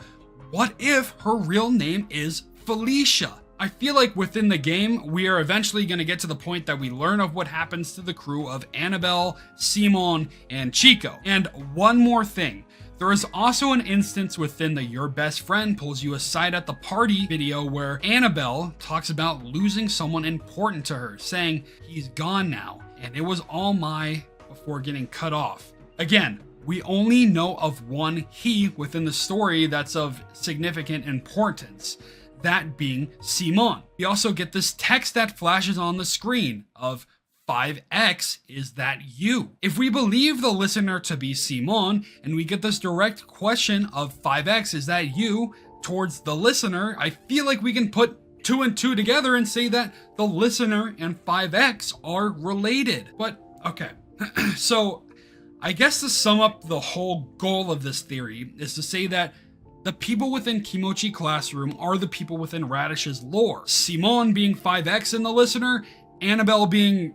what if her real name is Felicia? I feel like within the game, we are eventually going to get to the point that we learn of what happens to the crew of Annabelle, Simon, and Chico. And one more thing. There is also an instance within the Your Best Friend Pulls You Aside at the Party video where Annabelle talks about losing someone important to her, saying he's gone now, and it was all before getting cut off. Again, we only know of one he within the story that's of significant importance, that being Simon. We also get this text that flashes on the screen of 5X, is that you? If we believe the listener to be Simon, and we get this direct question of 5X, is that you, towards the listener, I feel like we can put 2 and 2 together and say that the listener and 5X are related. But, okay. So, I guess to sum up the whole goal of this theory is to say that the people within Kimochii Classroom are the people within Radish's lore. Simon being 5X in the listener, Annabelle being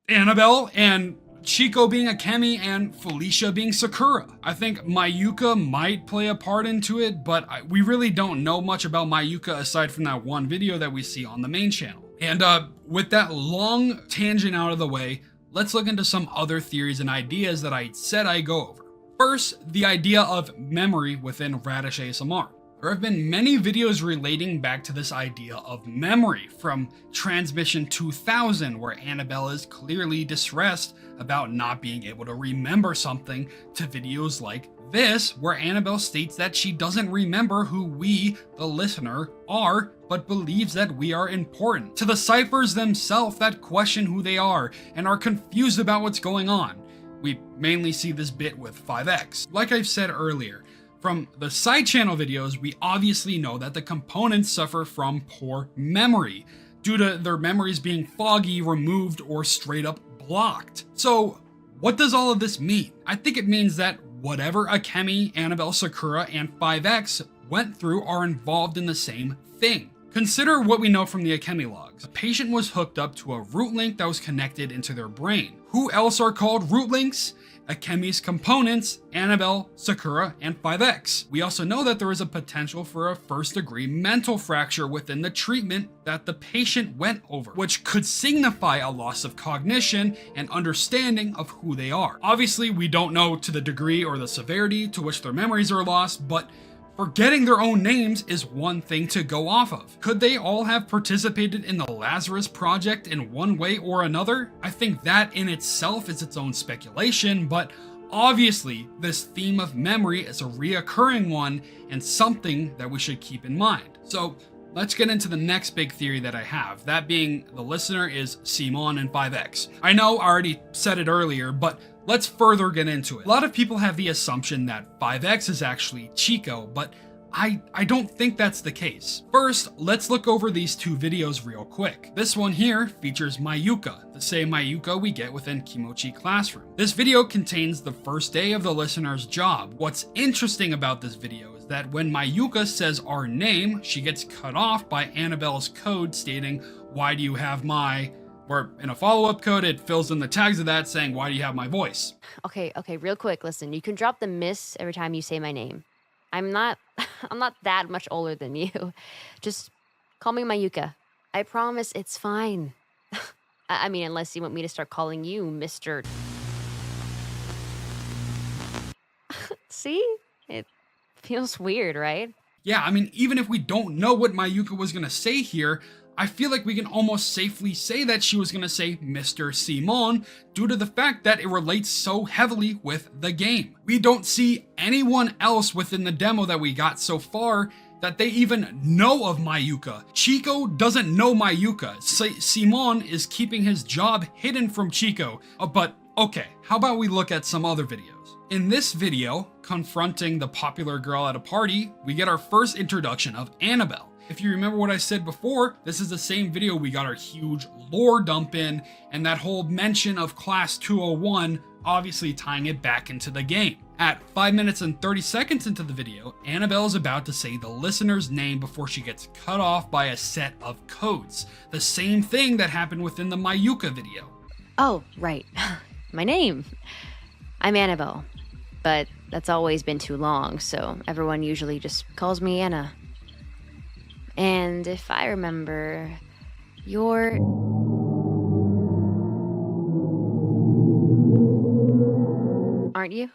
Annabelle, and Chico being Akemi and Felicia being Sakura. I think Mayuka might play a part into it, but we really don't know much about Mayuka aside from that one video that we see on the main channel. And with that long tangent out of the way, let's look into some other theories and ideas that I said I'd go over. First, the idea of memory within Radish ASMR. There have been many videos relating back to this idea of memory, from Transmission 2000, where Annabelle is clearly distressed about not being able to remember something, to videos like this, where Annabelle states that she doesn't remember who we, the listener, are, but believes that we are important, to the ciphers themselves that question who they are and are confused about what's going on. We mainly see this bit with VIII. Like I've said earlier, from the side channel videos, we obviously know that the components suffer from poor memory, due to their memories being foggy, removed, or straight up blocked. So what does all of this mean? I think it means that whatever Akemi, Annabelle, Sakura, and VIII went through are involved in the same thing. Consider what we know from the Akemi logs. A patient was hooked up to a root link that was connected into their brain. Who else are called root links? Akemi's components, Annabelle, Sakura, and VIII. We also know that there is a potential for a first-degree mental fracture within the treatment that the patient went over, which could signify a loss of cognition and understanding of who they are. Obviously, we don't know to the degree or the severity to which their memories are lost, but forgetting their own names is one thing to go off of. Could they all have participated in the Lazarus Project in one way or another? I think that in itself is its own speculation, but obviously this theme of memory is a reoccurring one and something that we should keep in mind. So let's get into the next big theory that I have, that being the listener is Simon and VIII. I know I already said it earlier, but let's further get into it. A lot of people have the assumption that VIII is actually Chico, but I don't think that's the case. First, let's look over these two videos real quick. This one here features Mayuka, the same Mayuka we get within Kimochii Classroom. This video contains the first day of the listener's job. What's interesting about this video is that when Mayuka says our name, she gets cut off by Annabelle's code stating, "Why do you have my..." Or in a follow-up code, it fills in the tags of that saying, "Why do you have my voice?" Okay, real quick, listen. You can drop the miss every time you say my name. I'm not that much older than you. Just call me Mayuka. I promise it's fine. I mean, unless you want me to start calling you Mr. See? It feels weird, right? Yeah, I mean, even if we don't know what Mayuka was gonna say here, I feel like we can almost safely say that she was gonna say Mr. Simon due to the fact that it relates so heavily with the game. We don't see anyone else within the demo that we got so far that they even know of Mayuka. Chico doesn't know Mayuka. Simon is keeping his job hidden from Chico. But okay, how about we look at some other videos? In this video, confronting the popular girl at a party, we get our first introduction of Annabelle. If you remember what I said before, this is the same video we got our huge lore dump in, and that whole mention of Class 201, obviously tying it back into the game. At 5 minutes and 30 seconds into the video, Annabelle is about to say the listener's name before she gets cut off by a set of codes. The same thing that happened within the Mayuka video. Oh, right. My name. I'm Annabelle. But that's always been too long, so everyone usually just calls me Anna. And if I remember, you're... aren't you?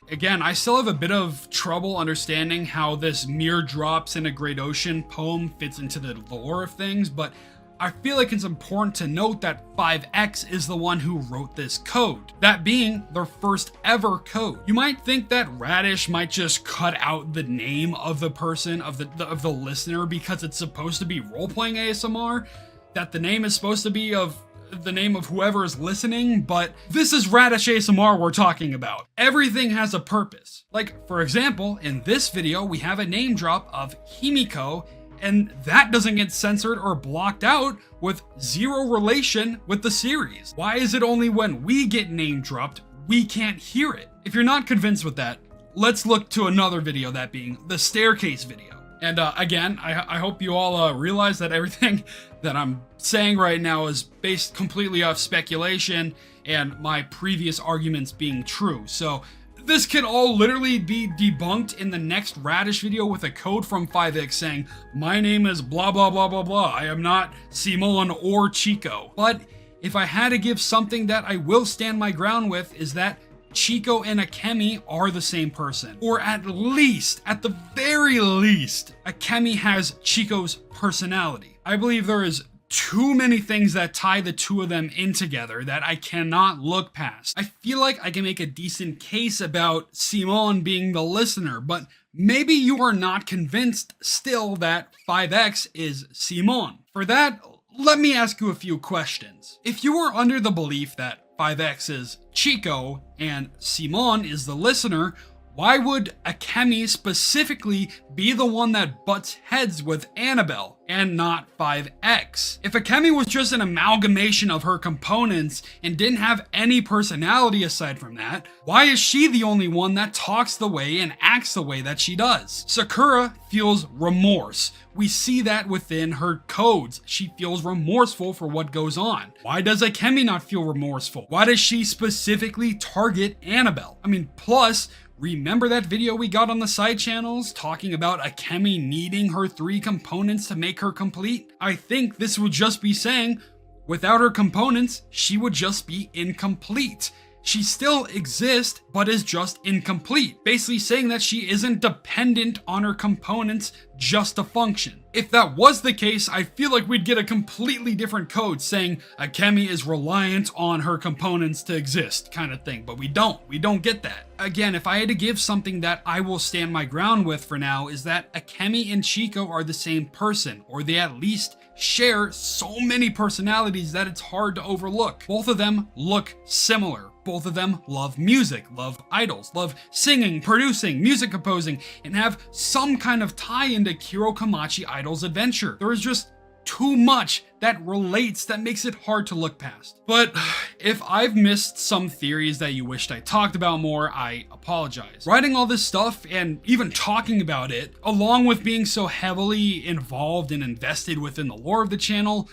Again, I still have a bit of trouble understanding how this mere drops in a great ocean poem fits into the lore of things, but I feel like it's important to note that VIII is the one who wrote this code, that being their first ever code. You might think that Radish might just cut out the name of the person, of the listener, because it's supposed to be role-playing ASMR, that the name is supposed to be of the name of whoever is listening, but this is Radish ASMR we're talking about. Everything has a purpose. Like, for example, in this video, we have a name drop of Himiko, and that doesn't get censored or blocked out with zero relation with the series. Why is it only when we get name dropped, we can't hear it? If you're not convinced with that, let's look to another video, that being the staircase video. And again, I hope you all realize that everything that I'm saying right now is based completely off speculation and my previous arguments being true. So this can all literally be debunked in the next Radish video with a code from VIII saying, my name is blah blah blah blah blah, I am not Simon or Chico. But if I had to give something that I will stand my ground with, is that Chico and Akemi are the same person. Or at least, at the very least, Akemi has Chico's personality. I believe there is too many things that tie the two of them in together that I cannot look past. I feel like I can make a decent case about Simon being the listener, but maybe you are not convinced still that 5X is Simon. For that, let me ask you a few questions. If you were under the belief that 5X is Chico and Simon is the listener, why would Akemi specifically be the one that butts heads with Annabelle and not 5X? If Akemi was just an amalgamation of her components and didn't have any personality aside from that, why is she the only one that talks the way and acts the way that she does? Sakura feels remorse. We see that within her codes. She feels remorseful for what goes on. Why does Akemi not feel remorseful? Why does she specifically target Annabelle? I mean, plus, remember that video we got on the side channels talking about Akemi needing her 3 components to make her complete? I think this would just be saying, without her components, she would just be incomplete. She still exists, but is just incomplete. Basically saying that she isn't dependent on her components just to function. If that was the case, I feel like we'd get a completely different code saying Akemi is reliant on her components to exist, kind of thing, but we don't get that. Again, if I had to give something that I will stand my ground with for now, is that Akemi and Chico are the same person, or they at least share so many personalities that it's hard to overlook. Both of them look similar. Both of them love music, love idols, love singing, producing, music composing, and have some kind of tie into Kimochii Idol's adventure. There is just too much that relates that makes it hard to look past. But if I've missed some theories that you wished I talked about more, I apologize. Writing all this stuff and even talking about it, along with being so heavily involved and invested within the lore of the channel,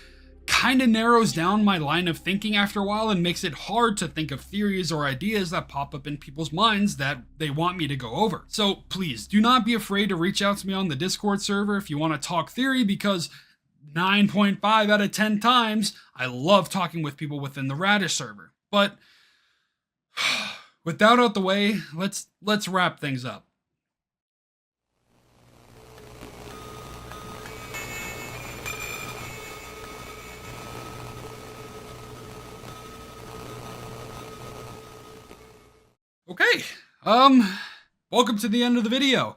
kind of narrows down my line of thinking after a while and makes it hard to think of theories or ideas that pop up in people's minds that they want me to go over. So please, do not be afraid to reach out to me on the Discord server if you want to talk theory, because 9.5 out of 10 times, I love talking with people within the Radish server. But with that out the way, let's wrap things up. Okay, welcome to the end of the video.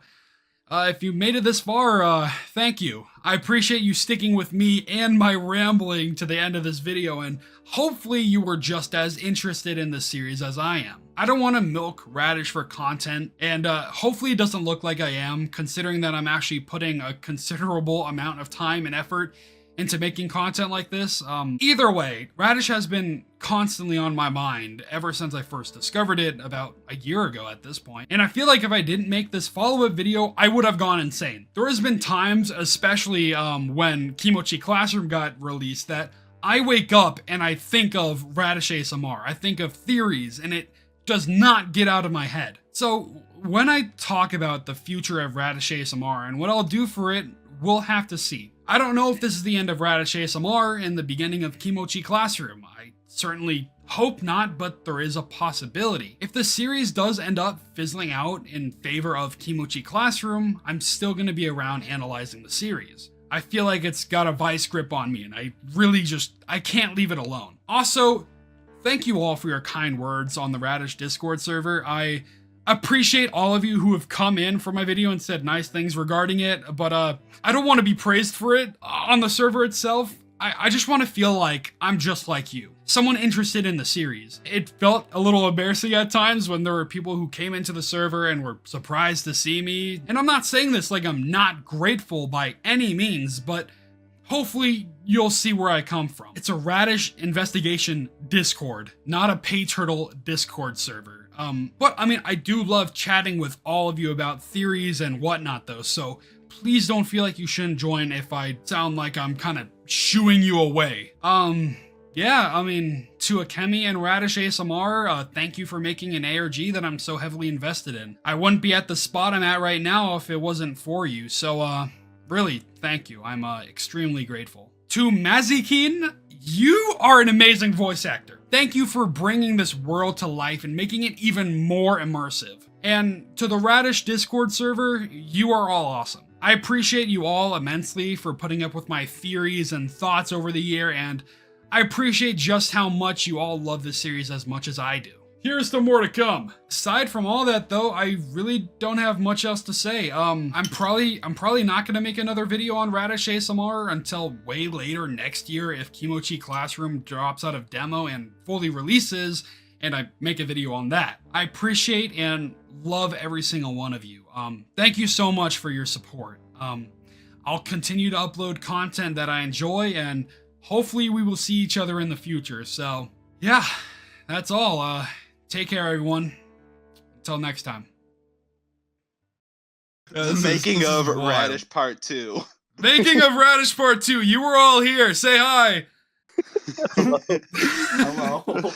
If you made it this far, thank you. I appreciate you sticking with me and my rambling to the end of this video, and hopefully you were just as interested in this series as I am. I don't want to milk Radish for content, and hopefully it doesn't look like I am, considering that I'm actually putting a considerable amount of time and effort into making content like this. Either way, Radish has been constantly on my mind ever since I first discovered it about a year ago at this point. And I feel like if I didn't make this follow-up video, I would have gone insane. There has been times, especially when Kimochii Classroom got released, that I wake up and I think of Radish ASMR. I think of theories, and it does not get out of my head. So when I talk about the future of Radish ASMR and what I'll do for it, we'll have to see. I don't know if this is the end of Radish ASMR and the beginning of Kimochii Classroom. I certainly hope not, but there is a possibility. If the series does end up fizzling out in favor of Kimochii Classroom, I'm still going to be around analyzing the series. I feel like it's got a vice grip on me, and I can't leave it alone. Also, thank you all for your kind words on the Radish Discord server. I appreciate all of you who have come in for my video and said nice things regarding it, but I don't want to be praised for it on the server itself. I just want to feel like I'm just like you, someone interested in the series. It felt a little embarrassing at times when there were people who came into the server and were surprised to see me. And I'm not saying this like I'm not grateful by any means, but hopefully you'll see where I come from. It's a Radish investigation Discord, not a Peyturtle Discord server. But I mean, I do love chatting with all of you about theories and whatnot, though. So please don't feel like you shouldn't join if I sound like I'm kind of shooing you away. Yeah, I mean, to Akemi and Radish ASMR, thank you for making an ARG that I'm so heavily invested in. I wouldn't be at the spot I'm at right now if it wasn't for you, so, really, thank you. I'm, extremely grateful. To Mazikin, you are an amazing voice actor. Thank you for bringing this world to life and making it even more immersive. And to the Radish Discord server, you are all awesome. I appreciate you all immensely for putting up with my theories and thoughts over the year, and I appreciate just how much you all love this series as much as I do. Here's to more to come. Aside from all that though, I really don't have much else to say. I'm probably not gonna make another video on Radish ASMR until way later next year if Kimochii Classroom drops out of demo and fully releases, and I make a video on that. I appreciate and love every single one of you. Thank you so much for your support. I'll continue to upload content that I enjoy, and hopefully we will see each other in the future. So yeah, that's all. Take care, everyone. Until next time. Making of Radish Part 2. Making of Radish Part 2. You were all here. Say hi. Hello.